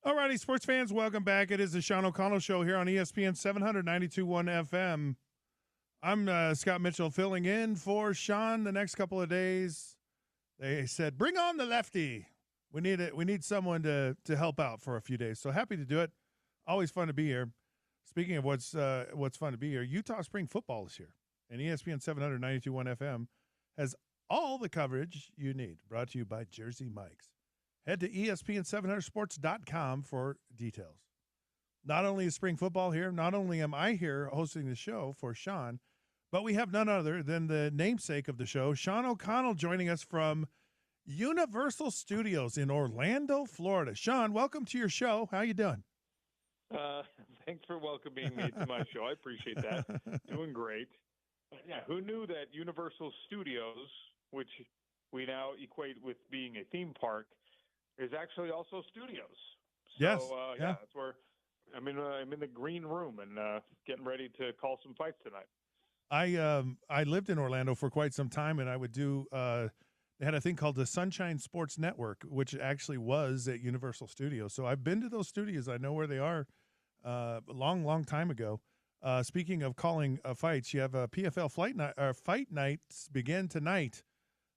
All righty, sports fans, welcome back. It is the Sean O'Connell Show here on ESPN 792.1 FM. I'm Scott Mitchell filling in for Sean the next couple of days. They said, bring on the lefty. We need it. We need someone to help out for a few days. So happy to do it. Always fun to be here. Speaking of what's fun to be here, Utah Spring football is here. And ESPN 792.1 FM has all the coverage you need. Brought to you by Jersey Mike's. Head to ESPN700sports.com for details. Not only is spring football here, not only am I here hosting the show for Sean, but we have none other than the namesake of the show, Sean O'Connell, joining us from Universal Studios in Orlando, Florida. Sean, welcome to your show. How you doing? Thanks for welcoming me to my show. I appreciate that. Doing great. Yeah, who knew that Universal Studios, which we now equate with being a theme park, is actually also studios. So, yes. Yeah, that's where I'm in the green room and getting ready to call some fights tonight. I lived in Orlando for quite some time, and I would do they had a thing called the Sunshine Sports Network, which actually was at Universal Studios. So I've been to those studios. I know where they are. A long time ago. Speaking of calling fights, you have a PFL fight nights begin tonight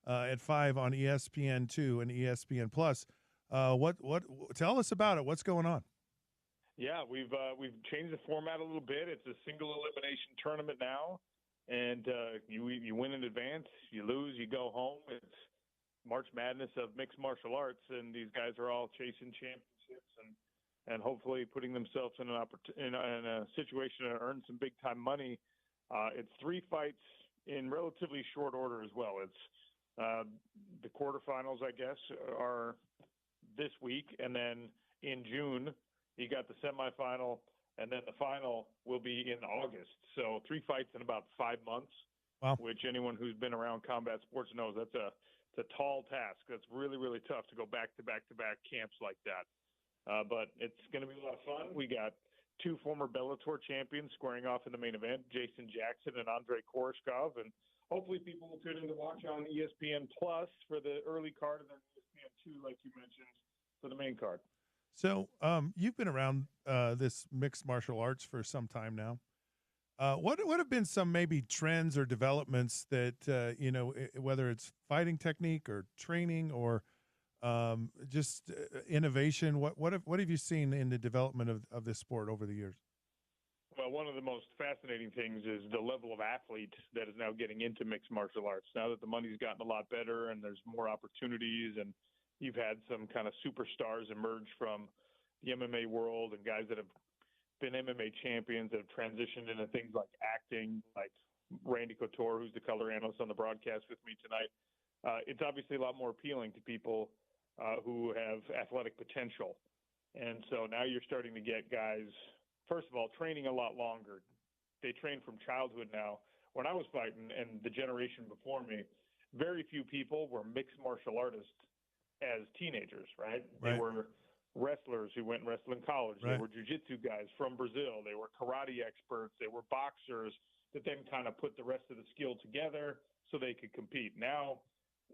at 5 on ESPN2 and ESPN Plus. What tell us about it? What's going on? Yeah, we've changed the format a little bit. It's a single elimination tournament now, and you win in advance, you lose, you go home. It's March Madness of mixed martial arts, and these guys are all chasing championships and hopefully putting themselves in a situation to earn some big time money. It's 3 fights in relatively short order as well. It's the quarterfinals, I guess, are this week, and then in June you got the semifinal, and then the final will be in August. So 3 fights in about 5 months. Wow. Which anyone who's been around combat sports knows it's a tall task. That's really, really tough to go back to back camps like that. But it's going to be a lot of fun. We got 2 former Bellator champions squaring off in the main event, Jason Jackson and Andrei Koreshkov, and hopefully people will tune in to watch on ESPN Plus for the early card, and then ESPN2, like you mentioned, for the main card. So you've been around this mixed martial arts for some time now. What have been some maybe trends or developments that, whether it's fighting technique or training or just innovation, what have you seen in the development of this sport over the years? Well, one of the most fascinating things is the level of athlete that is now getting into mixed martial arts. Now that the money's gotten a lot better and there's more opportunities, and you've had some kind of superstars emerge from the MMA world and guys that have been MMA champions that have transitioned into things like acting, like Randy Couture, who's the color analyst on the broadcast with me tonight. It's obviously a lot more appealing to people who have athletic potential. And so now you're starting to get guys, first of all, training a lot longer. They train from childhood now. When I was fighting and the generation before me, very few people were mixed martial artists as teenagers, right? They were wrestlers who went and wrestled in college. Right. They were jiu-jitsu guys from Brazil. They were karate experts. They were boxers that then kind of put the rest of the skill together so they could compete. Now,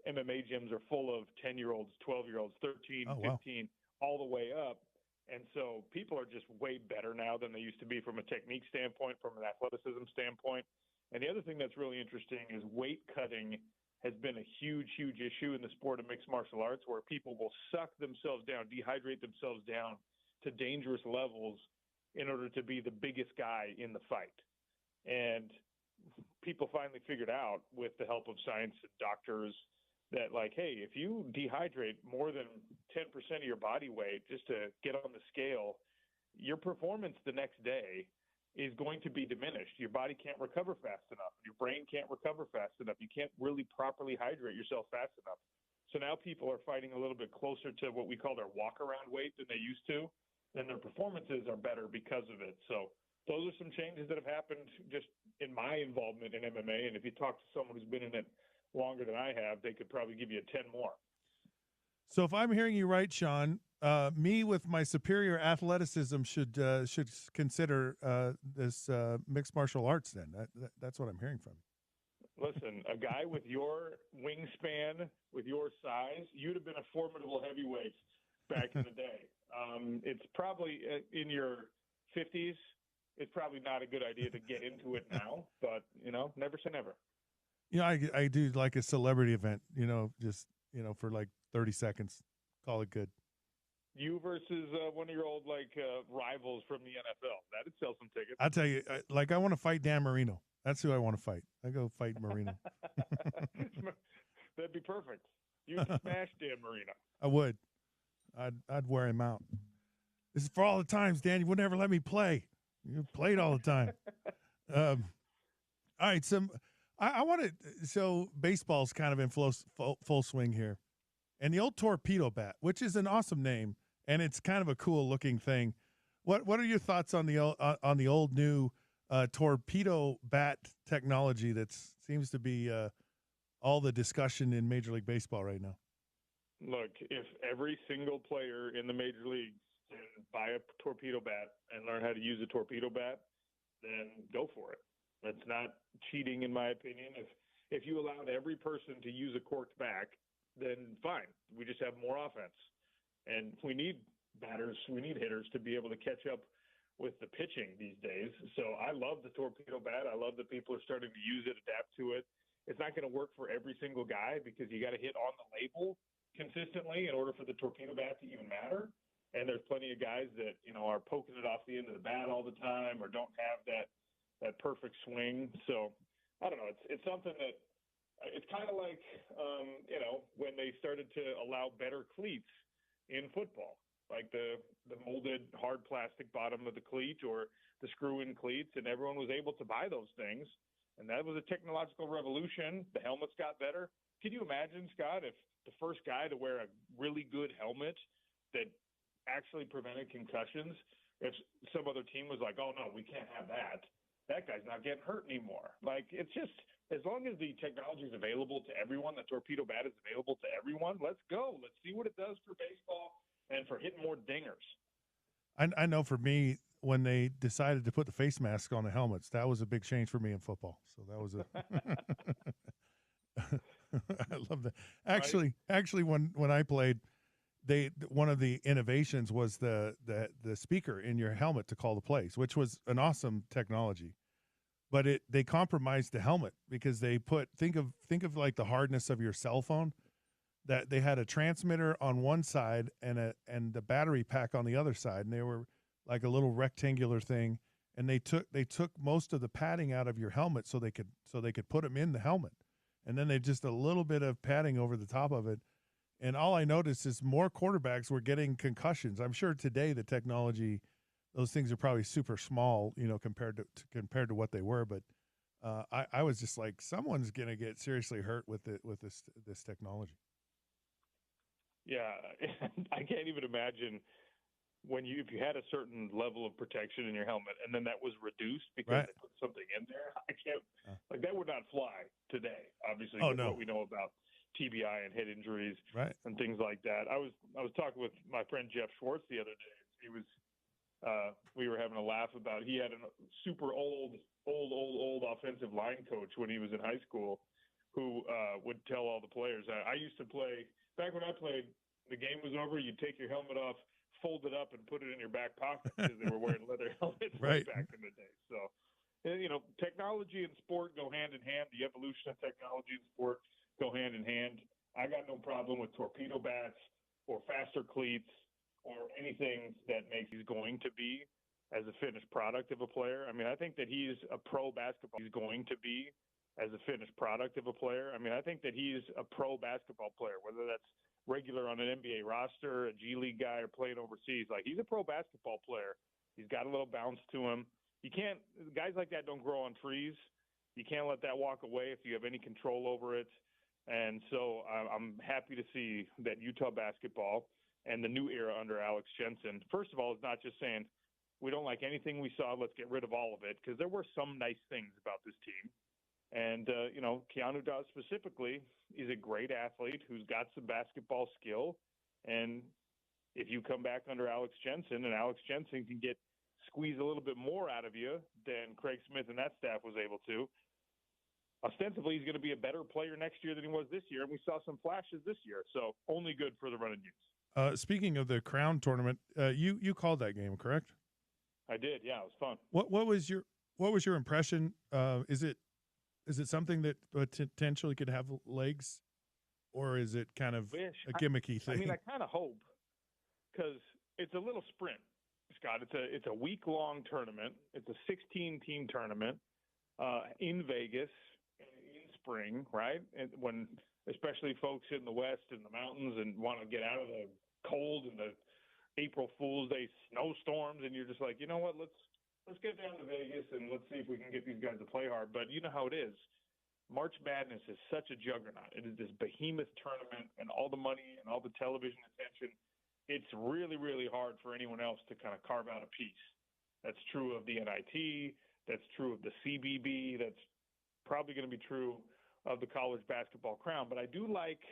MMA gyms are full of 10-year-olds, 12-year-olds, 13, 15, all the way up. And so people are just way better now than they used to be from a technique standpoint, from an athleticism standpoint. And the other thing that's really interesting is weight cutting has been a huge, huge issue in the sport of mixed martial arts, where people will suck themselves down, dehydrate themselves down to dangerous levels in order to be the biggest guy in the fight. And people finally figured out, with the help of science and doctors, that like, hey, if you dehydrate more than 10% of your body weight just to get on the scale, your performance the next day is going to be diminished. Your body can't recover fast enough. Your brain can't recover fast enough. You can't really properly hydrate yourself fast enough. So now people are fighting a little bit closer to what we call their walk-around weight than they used to, and their performances are better because of it. So those are some changes that have happened just in my involvement in MMA. And if you talk to someone who's been in it longer than I have, they could probably give you 10 more. So if I'm hearing you right, Sean, me with my superior athleticism should consider this mixed martial arts. Then that's what I'm hearing from you. Listen, a guy with your wingspan, with your size, you'd have been a formidable heavyweight back in the day. It's probably in your 50s. It's probably not a good idea to get into it now, but, never say never. I do like a celebrity event, just, for like 30 seconds. Call it good. You versus one of your old, rivals from the NFL. That'd sell some tickets. I'll tell you, I want to fight Dan Marino. That's who I want to fight. I go fight Marino. That'd be perfect. You'd smash Dan Marino. I would. I'd wear him out. This is for all the times, Dan, you would never let me play. You played all the time. All right, I want to. So baseball's kind of in full swing here, and the old torpedo bat, which is an awesome name, and it's kind of a cool looking thing. What are your thoughts on the old new torpedo bat technology that seems to be all the discussion in Major League Baseball right now? Look, if every single player in the major leagues can buy a torpedo bat and learn how to use a torpedo bat, then go for it. That's not cheating, in my opinion. If you allowed every person to use a corked back, then fine. We just have more offense. And we need batters, we need hitters to be able to catch up with the pitching these days. So I love the torpedo bat. I love that people are starting to use it, adapt to it. It's not going to work for every single guy because you got to hit on the label consistently in order for the torpedo bat to even matter. And there's plenty of guys that, are poking it off the end of the bat all the time or don't have that perfect swing. So I don't know. It's something that it's kind of like, when they started to allow better cleats in football, like the molded hard plastic bottom of the cleat or the screw-in cleats, and everyone was able to buy those things. And that was a technological revolution. The helmets got better. Can you imagine, Scott, if the first guy to wear a really good helmet that actually prevented concussions, if some other team was like, oh, no, we can't have that, that guy's not getting hurt anymore. It's just, as long as the technology is available to everyone, the torpedo bat is available to everyone, let's go. Let's see what it does for baseball and for hitting more dingers. I know for me, when they decided to put the face mask on the helmets, that was a big change for me in football. So that was I love that. Actually, when I played, one of the innovations was the speaker in your helmet to call the plays, which was an awesome technology. But they compromised the helmet because they think of like the hardness of your cell phone, that they had a transmitter on one side and the battery pack on the other side, and they were like a little rectangular thing, and they took most of the padding out of your helmet so they could put them in the helmet, and then they just a little bit of padding over the top of it. And all I noticed is more quarterbacks were getting concussions. I'm sure today the technology, those things are probably super small, compared to what they were. But I was just like, someone's gonna get seriously hurt with this technology. Yeah, I can't even imagine if you had a certain level of protection in your helmet and then that was reduced because they put something in there. I can't that would not fly today. Obviously, with what we know about TBI and head injuries and things like that. I was talking with my friend Jeff Schwartz the other day. He was we were having a laugh about, he had a super old offensive line coach when he was in high school who would tell all the players. I used to play, back when I played, the game was over, you'd take your helmet off, fold it up, and put it in your back pocket because they were wearing leather helmets back in the day. So, technology and sport go hand in hand. The evolution of technology and sport go hand in hand. I got no problem with torpedo bats or faster cleats or anything that makes he's going to be as a finished product of a player. I mean, I think that he's a pro basketball. He's going to be as a finished product of a player. I mean, I think that he's a pro basketball player, whether that's regular on an NBA roster, a G League guy, or playing overseas. Like, he's a pro basketball player. He's got a little bounce to him. You can't, guys like that don't grow on trees. You can't let that walk away if you have any control over it. And so I'm happy to see that Utah basketball and the new era under Alex Jensen, first of all, is not just saying we don't like anything we saw, let's get rid of all of it, because there were some nice things about this team. And, Keanu Doss specifically is a great athlete who's got some basketball skill. And if you come back under Alex Jensen and Alex Jensen can squeeze a little bit more out of you than Craig Smith and that staff was able to, ostensibly he's going to be a better player next year than he was this year, and we saw some flashes this year. So only good for the Running Utes. Speaking of the Crown tournament, you called that game, correct? I did. Yeah, it was fun. What was your impression? Is it something that potentially could have legs, or is it kind of a gimmicky thing? I mean, I kind of hope, because it's a little sprint, Scott. It's a week-long tournament. It's a 16-team tournament in Vegas in spring, right? And when especially folks in the West and the mountains and want to get out of the cold and the April Fool's Day snowstorms, and you're just like, you know what? Let's get down to Vegas and let's see if we can get these guys to play hard. But you know how it is. March Madness is such a juggernaut. It is this behemoth tournament, and all the money and all the television attention. It's really, really hard for anyone else to kind of carve out a piece. That's true of the NIT. That's true of the CBB. That's probably going to be true of the college basketball crown. But I do like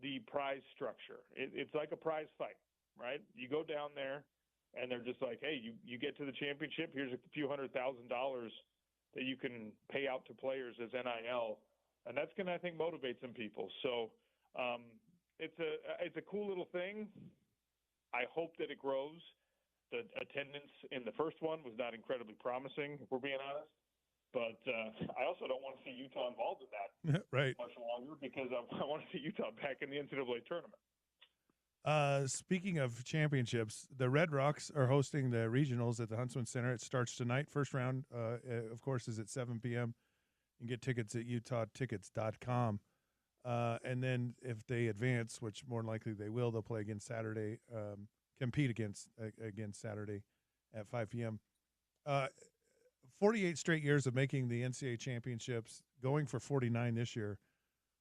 the prize structure. It's like a prize fight, right? You go down there, and they're just like, hey, you get to the championship, here's a few $100,000 that you can pay out to players as NIL. And that's going to, I think, motivate some people. So it's a cool little thing. I hope that it grows. The attendance in the first one was not incredibly promising, if we're being honest. But I also don't want to see Utah involved in that right. much longer, because I want to see Utah back in the NCAA tournament. Speaking of championships, the Red Rocks are hosting the regionals at the Huntsman Center. It starts tonight. First round, of course, is at 7 p.m. You can get tickets at utahtickets.com. And then if they advance, which more than likely they will, they'll play again Saturday, compete against Saturday at 5 p.m. 48 straight years of making the NCAA championships, going for 49 this year.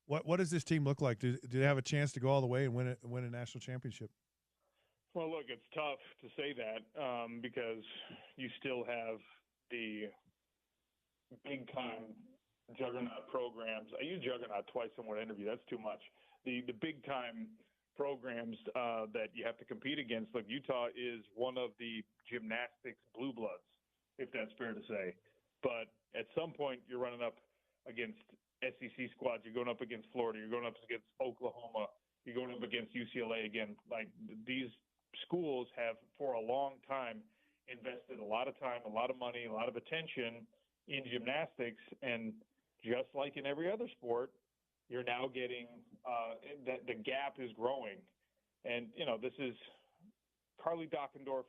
What does this team look like? Do they have a chance to go all the way and win a national championship? Well, look, it's tough to say that because you still have the big-time juggernaut programs. I use juggernaut twice in one interview. That's too much. The big-time programs that you have to compete against. Look, Utah is one of the gymnastics blue bloods, if that's fair to say. But at some point, you're running up against SEC squads. You're going up against Florida. You're going up against Oklahoma. You're going up against UCLA again. Like, these schools have, for a long time, invested a lot of time, a lot of money, a lot of attention in gymnastics. And just like in every other sport, you're now getting that the gap is growing. And, you know, this is Carly Dockendorf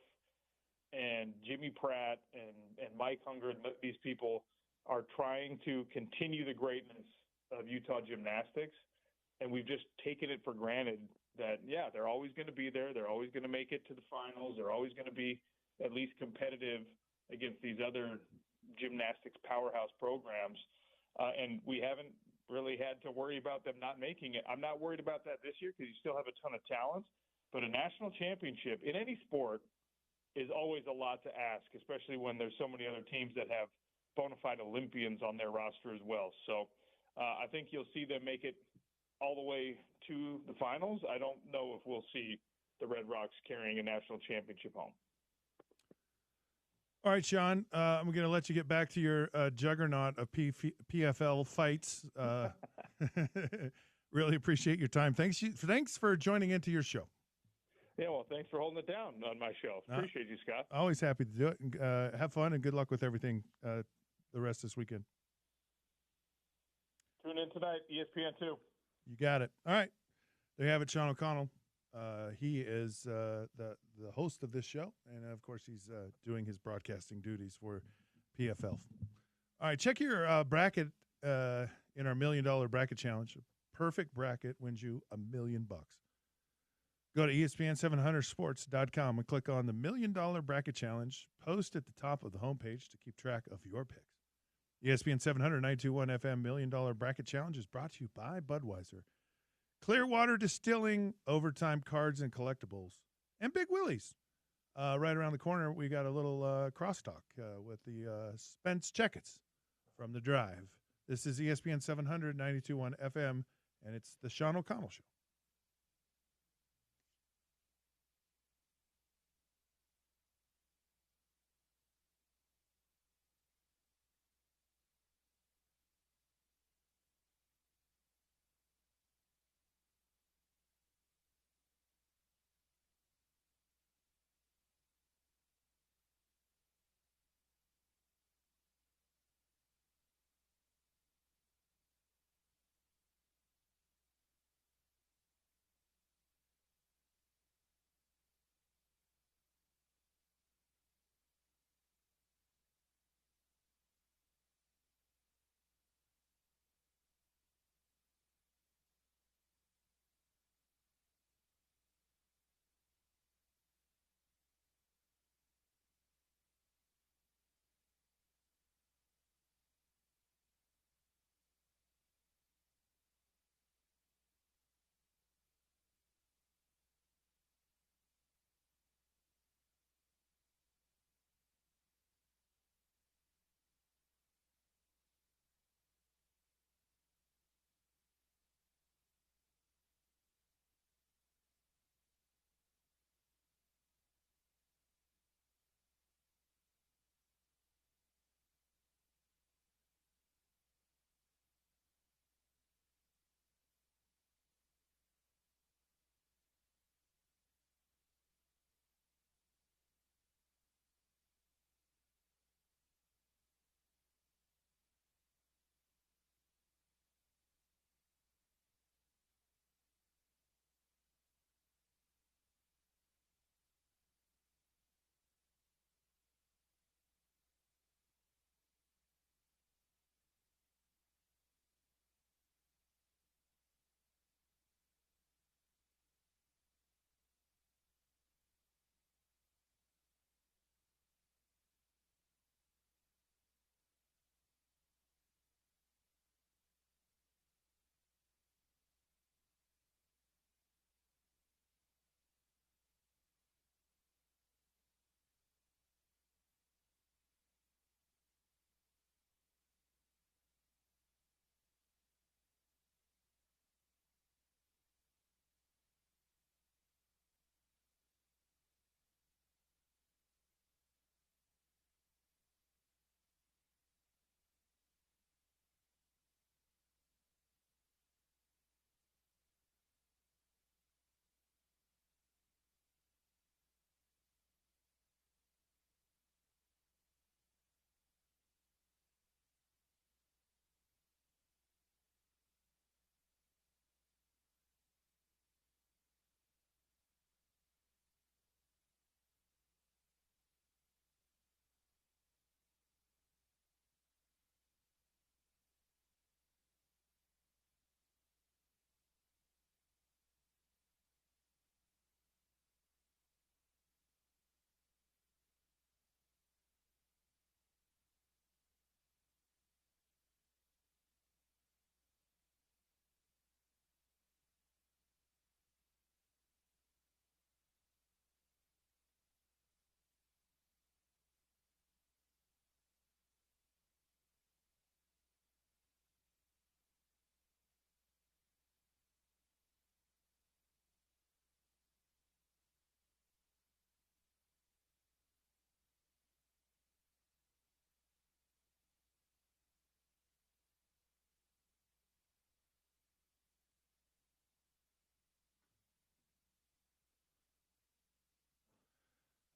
and Jimmy Pratt and Mike Hunger, and these people are trying to continue the greatness of Utah gymnastics. And we've just taken it for granted that, yeah, they're always going to be there. They're always going to make it to the finals. They're always going to be at least competitive against these other gymnastics powerhouse programs. And we haven't really had to worry about them not making it. I'm not worried about that this year because you still have a ton of talent. But a national championship in any sport is always a lot to ask, especially when there's so many other teams that have bona fide Olympians on their roster as well. So I think you'll see them make it all the way to the finals. I don't know if we'll see the Red Rocks carrying a national championship home. All right, Sean, I'm going to let you get back to your juggernaut of PFL fights. Really appreciate your time. Thanks for joining into your show. Yeah, well, thanks for holding it down on my show. Appreciate you, Scott. Always happy to do it. And, have fun and good luck with everything the rest this weekend. Tune in tonight, ESPN 2. You got it. All right. There you have it, Sean O'Connell. He is the host of this show, and, of course, he's doing his broadcasting duties for PFL. All right, check your bracket in our $1 million bracket challenge. Perfect bracket wins you $1 million. Go to ESPN700sports.com and click on the $1 million bracket challenge. Post at the top of the homepage to keep track of your picks. ESPN 700 921 FM $1 million bracket challenge is brought to you by Budweiser, Clearwater Distilling, Overtime Cards and Collectibles, and Big Willie's. Right around the corner, we got a little crosstalk with the Spence Checketts from The Drive. This is ESPN 700 921 FM, and it's the Sean O'Connell Show.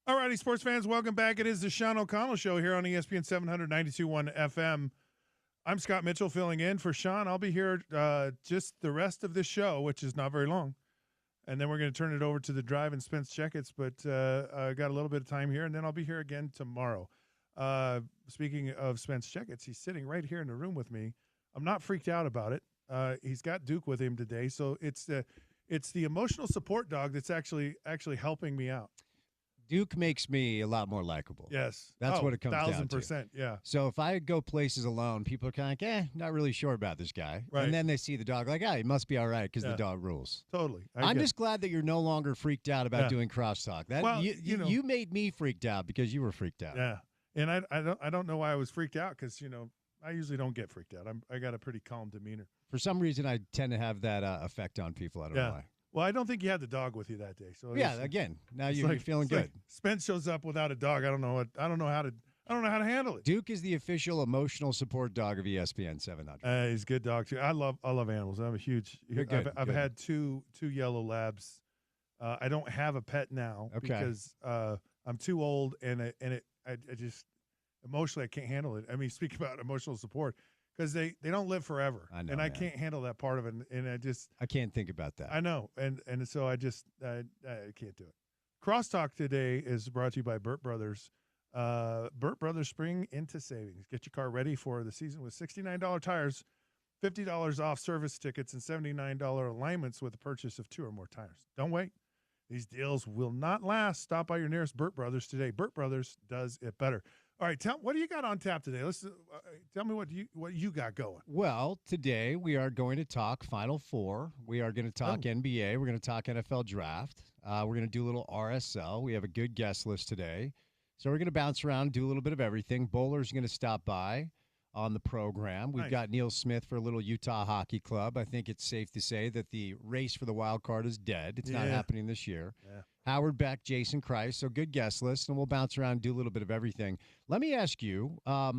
All righty, sports fans, welcome back. It is the Sean O'Connell Show here on ESPN 792.1 FM. I'm Scott Mitchell filling in for Sean. I'll be here just the rest of this show, which is not very long. And then we're going to turn it over to the drive and Spence Checketts, but I got a little bit of time here, and then I'll be here again tomorrow. Speaking of Spence Checketts, he's sitting right here in the room with me. I'm not freaked out about it. He's got Duke with him today, so it's the emotional support dog that's actually helping me out. Duke makes me a lot more likable. Yes. That's what it comes down to. 1,000%, yeah. So if I go places alone, people are kind of like, not really sure about this guy. Right. And then they see the dog like, he must be all right because the dog rules. Totally. I'm just glad that you're no longer freaked out about doing crosstalk. You made me freaked out because you were freaked out. Yeah. And I don't know why I was freaked out because, I usually don't get freaked out. I got a pretty calm demeanor. For some reason, I tend to have that effect on people. I don't know why. Well, I don't think you had the dog with you that day. So again, now you're feeling good. Like Spence shows up without a dog. I don't know how to handle it. Duke is the official emotional support dog of ESPN 700. He's a good dog too. I love animals. I'm a huge. I've had two yellow labs. I don't have a pet now because I'm too old and I just emotionally I can't handle it. I mean, speak about emotional support. Because they don't live forever, I know, and I can't handle that part of it, and I can't think about that. I know, and so I can't do it. Crosstalk today is brought to you by Burt Brothers. Burt Brothers Spring into Savings. Get your car ready for the season with $69 tires, $50 off service tickets, and $79 alignments with the purchase of 2 or more tires. Don't wait. These deals will not last. Stop by your nearest Burt Brothers today. Burt Brothers does it better. All right, what do you got on tap today? Let's tell me what you got going. Well, today we are going to talk Final Four. We are going to talk NBA. We're going to talk NFL Draft. We're going to do a little RSL. We have a good guest list today. So we're going to bounce around, do a little bit of everything. Bowler's going to stop by on the program. We've got Neil Smith for a little Utah Hockey Club. I think it's safe to say that the race for the wild card is dead. It's not happening this year. Yeah. Howard Beck, Jason Christ. So good guest list, and we'll bounce around and do a little bit of everything. Let me ask you, as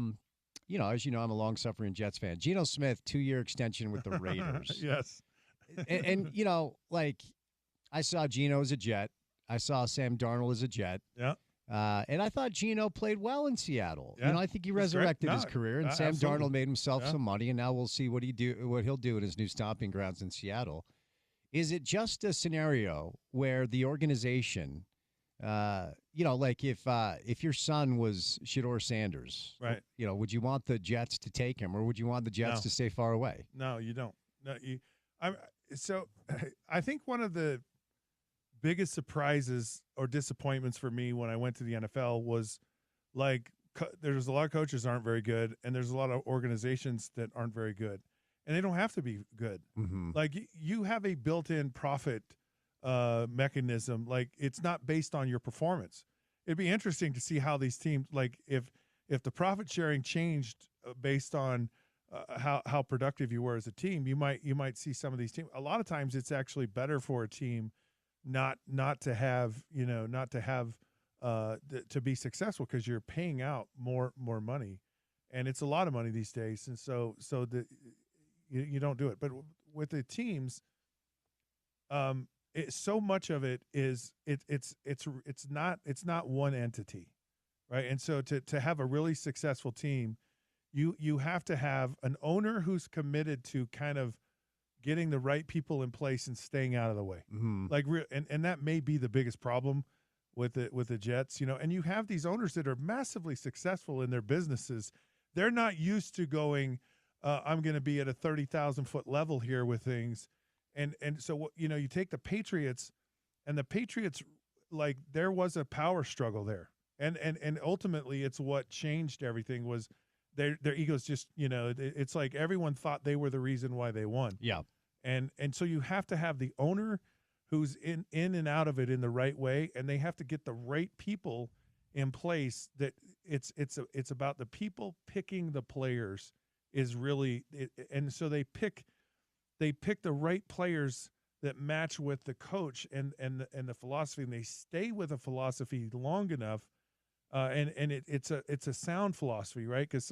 you know, I'm a long-suffering Jets fan. Geno Smith, 2-year extension with the Raiders. Yes. and I saw Geno as a Jet. I saw Sam Darnold as a Jet. Yeah. And I thought Geno played well in Seattle. Yeah. I think he resurrected his career, and Sam absolutely. Darnold made himself some money, and now we'll see what he'll do in his new stomping grounds in Seattle. Is it just a scenario where the organization, like if your son was Shedeur Sanders, right? Would you want the Jets to take him, or would you want the Jets to stay far away? No, you don't. No, I think one of the biggest surprises or disappointments for me when I went to the NFL was there's a lot of coaches aren't very good, and there's a lot of organizations that aren't very good. And they don't have to be good. Mm-hmm. Like you have a built-in profit mechanism. Like it's not based on your performance. It'd be interesting to see how these teams, like if the profit sharing changed based on how productive you were as a team, you might see some of these teams. A lot of times, it's actually better for a team not to have to be successful because you're paying out more money, and it's a lot of money these days. And so you don't do it. But with the teams, so much of it is it's not one entity, right? And so to have a really successful team, you have to have an owner who's committed to kind of getting the right people in place and staying out of the way. Mm-hmm. And that may be the biggest problem with the Jets, and you have these owners that are massively successful in their businesses. They're not used to going, I'm going to be at a 30,000-foot level here with things. And so, you take the Patriots, and the Patriots, like, there was a power struggle there. And ultimately, it's what changed everything was their egos just, it's like everyone thought they were the reason why they won. Yeah. And so you have to have the owner who's in and out of it in the right way, and they have to get the right people in place. That it's about the people picking the players is really and so they pick the right players that match with the coach and the philosophy, and they stay with a philosophy long enough, and it's a sound philosophy, right? Because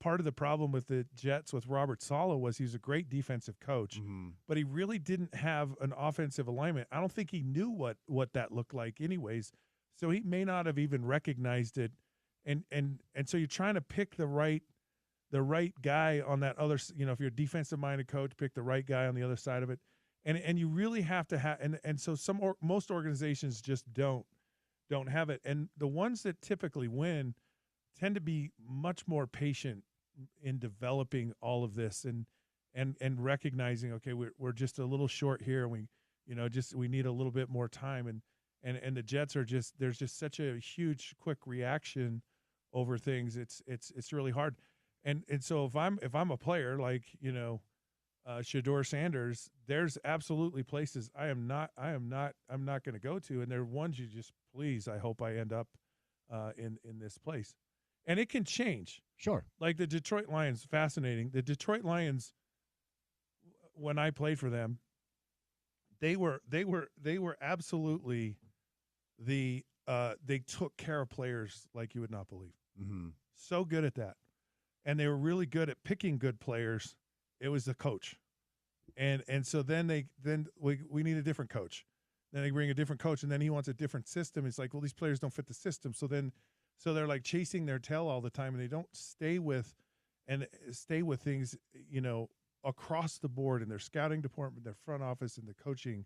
part of the problem with the Jets with Robert Saleh was he's a great defensive coach, mm-hmm. but he really didn't have an offensive alignment. I don't think he knew what that looked like anyways, So he may not have even recognized it, and so you're trying to pick the right guy on that other. If you're a defensive minded coach, pick the right guy on the other side of it, and you really have to have. And so most organizations just don't have it, and the ones that typically win tend to be much more patient in developing all of this and recognizing, okay, we're just a little short here, and we need a little bit more time, and the Jets are there's just such a huge quick reaction over things. It's really hard, and so if I'm a player like Shedeur Sanders, there's absolutely places I'm not going to go to, and there are ones you just please I hope I end up in this place. And it can change. Sure. Like the Detroit Lions, fascinating. The Detroit Lions, when I played for them, they were absolutely they took care of players like you would not believe. Mm-hmm. So good at that. And they were really good at picking good players. It was the coach. And so then we need a different coach. Then they bring a different coach, and then he wants a different system. It's like, well, these players don't fit the system. So they're like chasing their tail all the time, and they don't stay with things, across the board in their scouting department, their front office, and the coaching,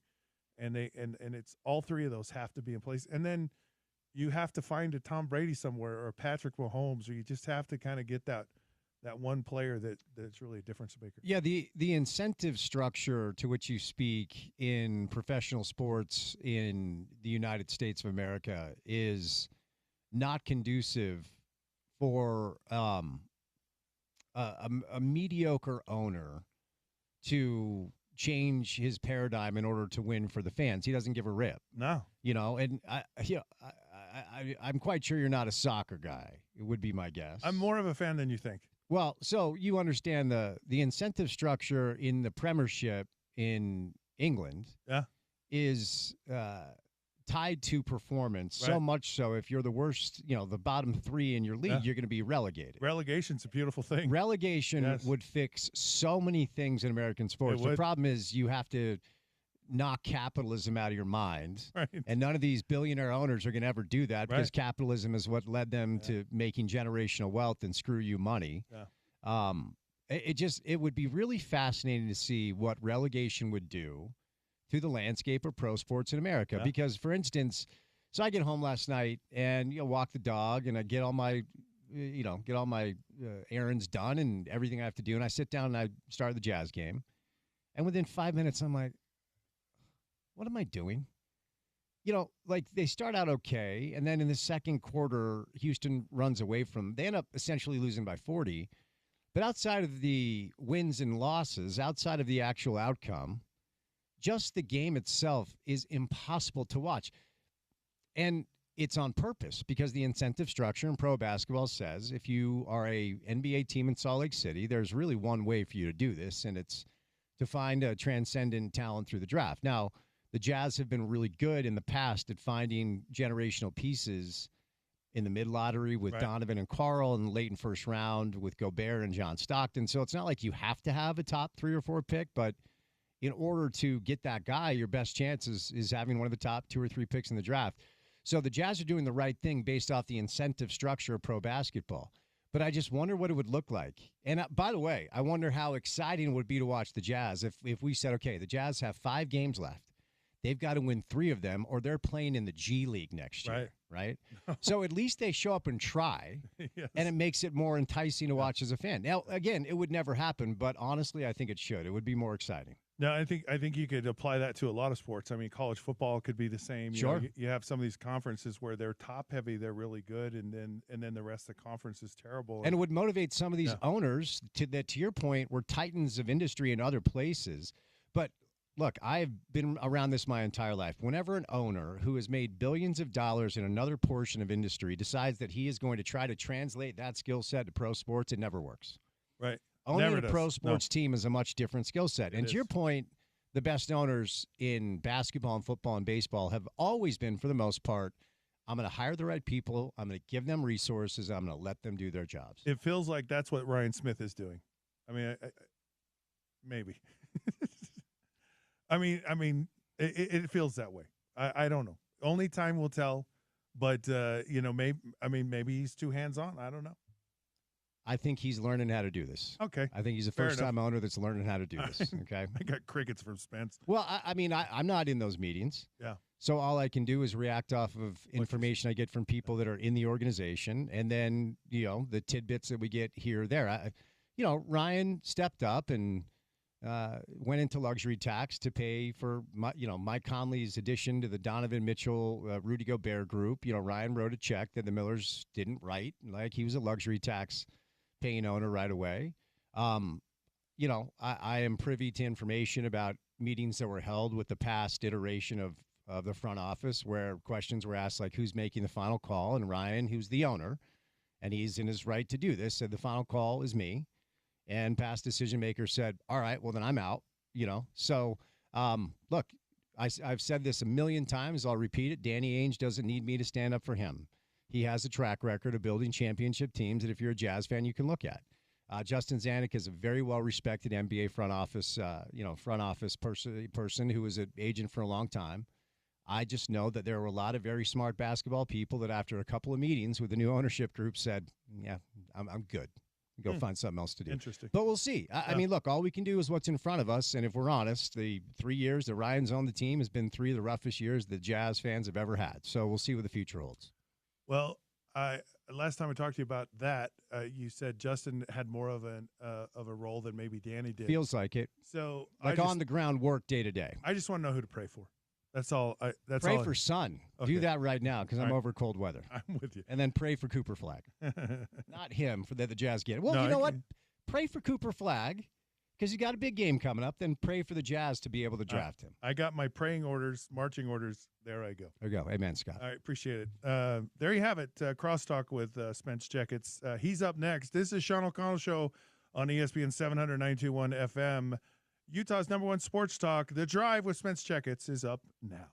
and it's all three of those have to be in place. And then you have to find a Tom Brady somewhere or a Patrick Mahomes, or you just have to kind of get that one player that's really a difference maker. Yeah, the incentive structure to which you speak in professional sports in the United States of America is not conducive for a mediocre owner to change his paradigm in order to win for the fans. He doesn't give a rip. No. And I'm quite sure you're not a soccer guy. It would be my guess. I'm more of a fan than you think. Well, so you understand the incentive structure in the Premiership in England is tied to performance, right. So much so if you're the worst, the bottom three in your league, you're going to be relegated. Relegation's a beautiful thing. Relegation would fix so many things in American sports. The problem is you have to knock capitalism out of your mind. Right. And none of these billionaire owners are going to ever do that because capitalism is what led them to making generational wealth and screw you money. Yeah. It would be really fascinating to see what relegation would do to the landscape of pro sports in America. Yeah. Because, for instance, so I get home last night and walk the dog and I get all my errands done and everything I have to do, and I sit down and I start the Jazz game, and within 5 minutes I'm like, what am I doing? Like they start out okay, and then in the second quarter, Houston runs away from them. They end up essentially losing by 40. But outside of the wins and losses, outside of the actual outcome, just the game itself is impossible to watch. And it's on purpose because the incentive structure in pro basketball says if you are a NBA team in Salt Lake City, there's really one way for you to do this, and it's to find a transcendent talent through the draft. Now, the Jazz have been really good in the past at finding generational pieces in the mid-lottery with Donovan and Carl, and late in first round with Gobert and John Stockton. So it's not like you have to have a top 3 or 4 pick, but in order to get that guy, your best chance is having one of the top 2 or 3 picks in the draft. So the Jazz are doing the right thing based off the incentive structure of pro basketball. But I just wonder what it would look like. And by the way, I wonder how exciting it would be to watch the Jazz if we said, okay, the Jazz have 5 games left. They've got to win 3 of them, or they're playing in the G League next year, right? So at least they show up and try, and it makes it more enticing to watch as a fan. Now, again, it would never happen, but honestly, I think it should. It would be more exciting. No, I think you could apply that to a lot of sports. I mean, college football could be the same. You have some of these conferences where they're top heavy, they're really good, and then the rest of the conference is terrible. And it would motivate some of these owners to your point, were titans of industry in other places, but. Look, I've been around this my entire life. Whenever an owner who has made billions of dollars in another portion of industry decides that he is going to try to translate that skill set to pro sports, it never works. Right. Owning a pro sports team is a much different skill set. And to your point, the best owners in basketball and football and baseball have always been, for the most part, I'm going to hire the right people. I'm going to give them resources. I'm going to let them do their jobs. It feels like that's what Ryan Smith is doing. I mean, maybe. I mean, it feels that way. I don't know. Only time will tell. But maybe he's too hands-on. I don't know. I think he's learning how to do this. Okay. I think he's a Fair first-time owner that's learning how to do this. Okay. I got crickets from Spence. Well, I'm not in those meetings. Yeah. So all I can do is react off of information I get from people that are in the organization, and then the tidbits that we get here or there. Ryan stepped up and went into luxury tax to pay for Mike Conley's addition to the Donovan Mitchell, Rudy Gobert group. Ryan wrote a check that the Millers didn't write, like he was a luxury tax paying owner right away. I am privy to information about meetings that were held with the past iteration of the front office where questions were asked like who's making the final call, and Ryan, who's the owner, and he's in his right to do this, said the final call is me. And past decision makers said, all right, well, then I'm out, So, look, I've said this a million times. I'll repeat it. Danny Ainge doesn't need me to stand up for him. He has a track record of building championship teams that if you're a Jazz fan, you can look at. Justin Zanuck is a very well-respected NBA front office person who was an agent for a long time. I just know that there were a lot of very smart basketball people that after a couple of meetings with the new ownership group said, yeah, I'm good. Go find something else to do. Interesting. But we'll see. I mean, look, all we can do is what's in front of us. And if we're honest, the 3 years that Ryan's on the team has been 3 of the roughest years the Jazz fans have ever had. So we'll see what the future holds. Well, last time I talked to you about that, you said Justin had more of a role than maybe Danny did. Feels like it. So on the ground work day to day. I just want to know who to pray for. That's all. Pray for sun. Okay. Do that right now because I'm over cold weather. I'm with you. And then pray for Cooper Flag. Not him, for that the Jazz get it. Well, No, you know what? Pray for Cooper Flag because you got a big game coming up. Then pray for the Jazz to be able to draft him. I got my praying orders, marching orders. There I go. There you go. Amen, Scott. All right, appreciate it. There you have it. Crosstalk with Spence Checketts. He's up next. This is Sean O'Connell Show on ESPN 700-921 FM. Utah's #1 sports talk. The Drive with Spence Checketts is up now.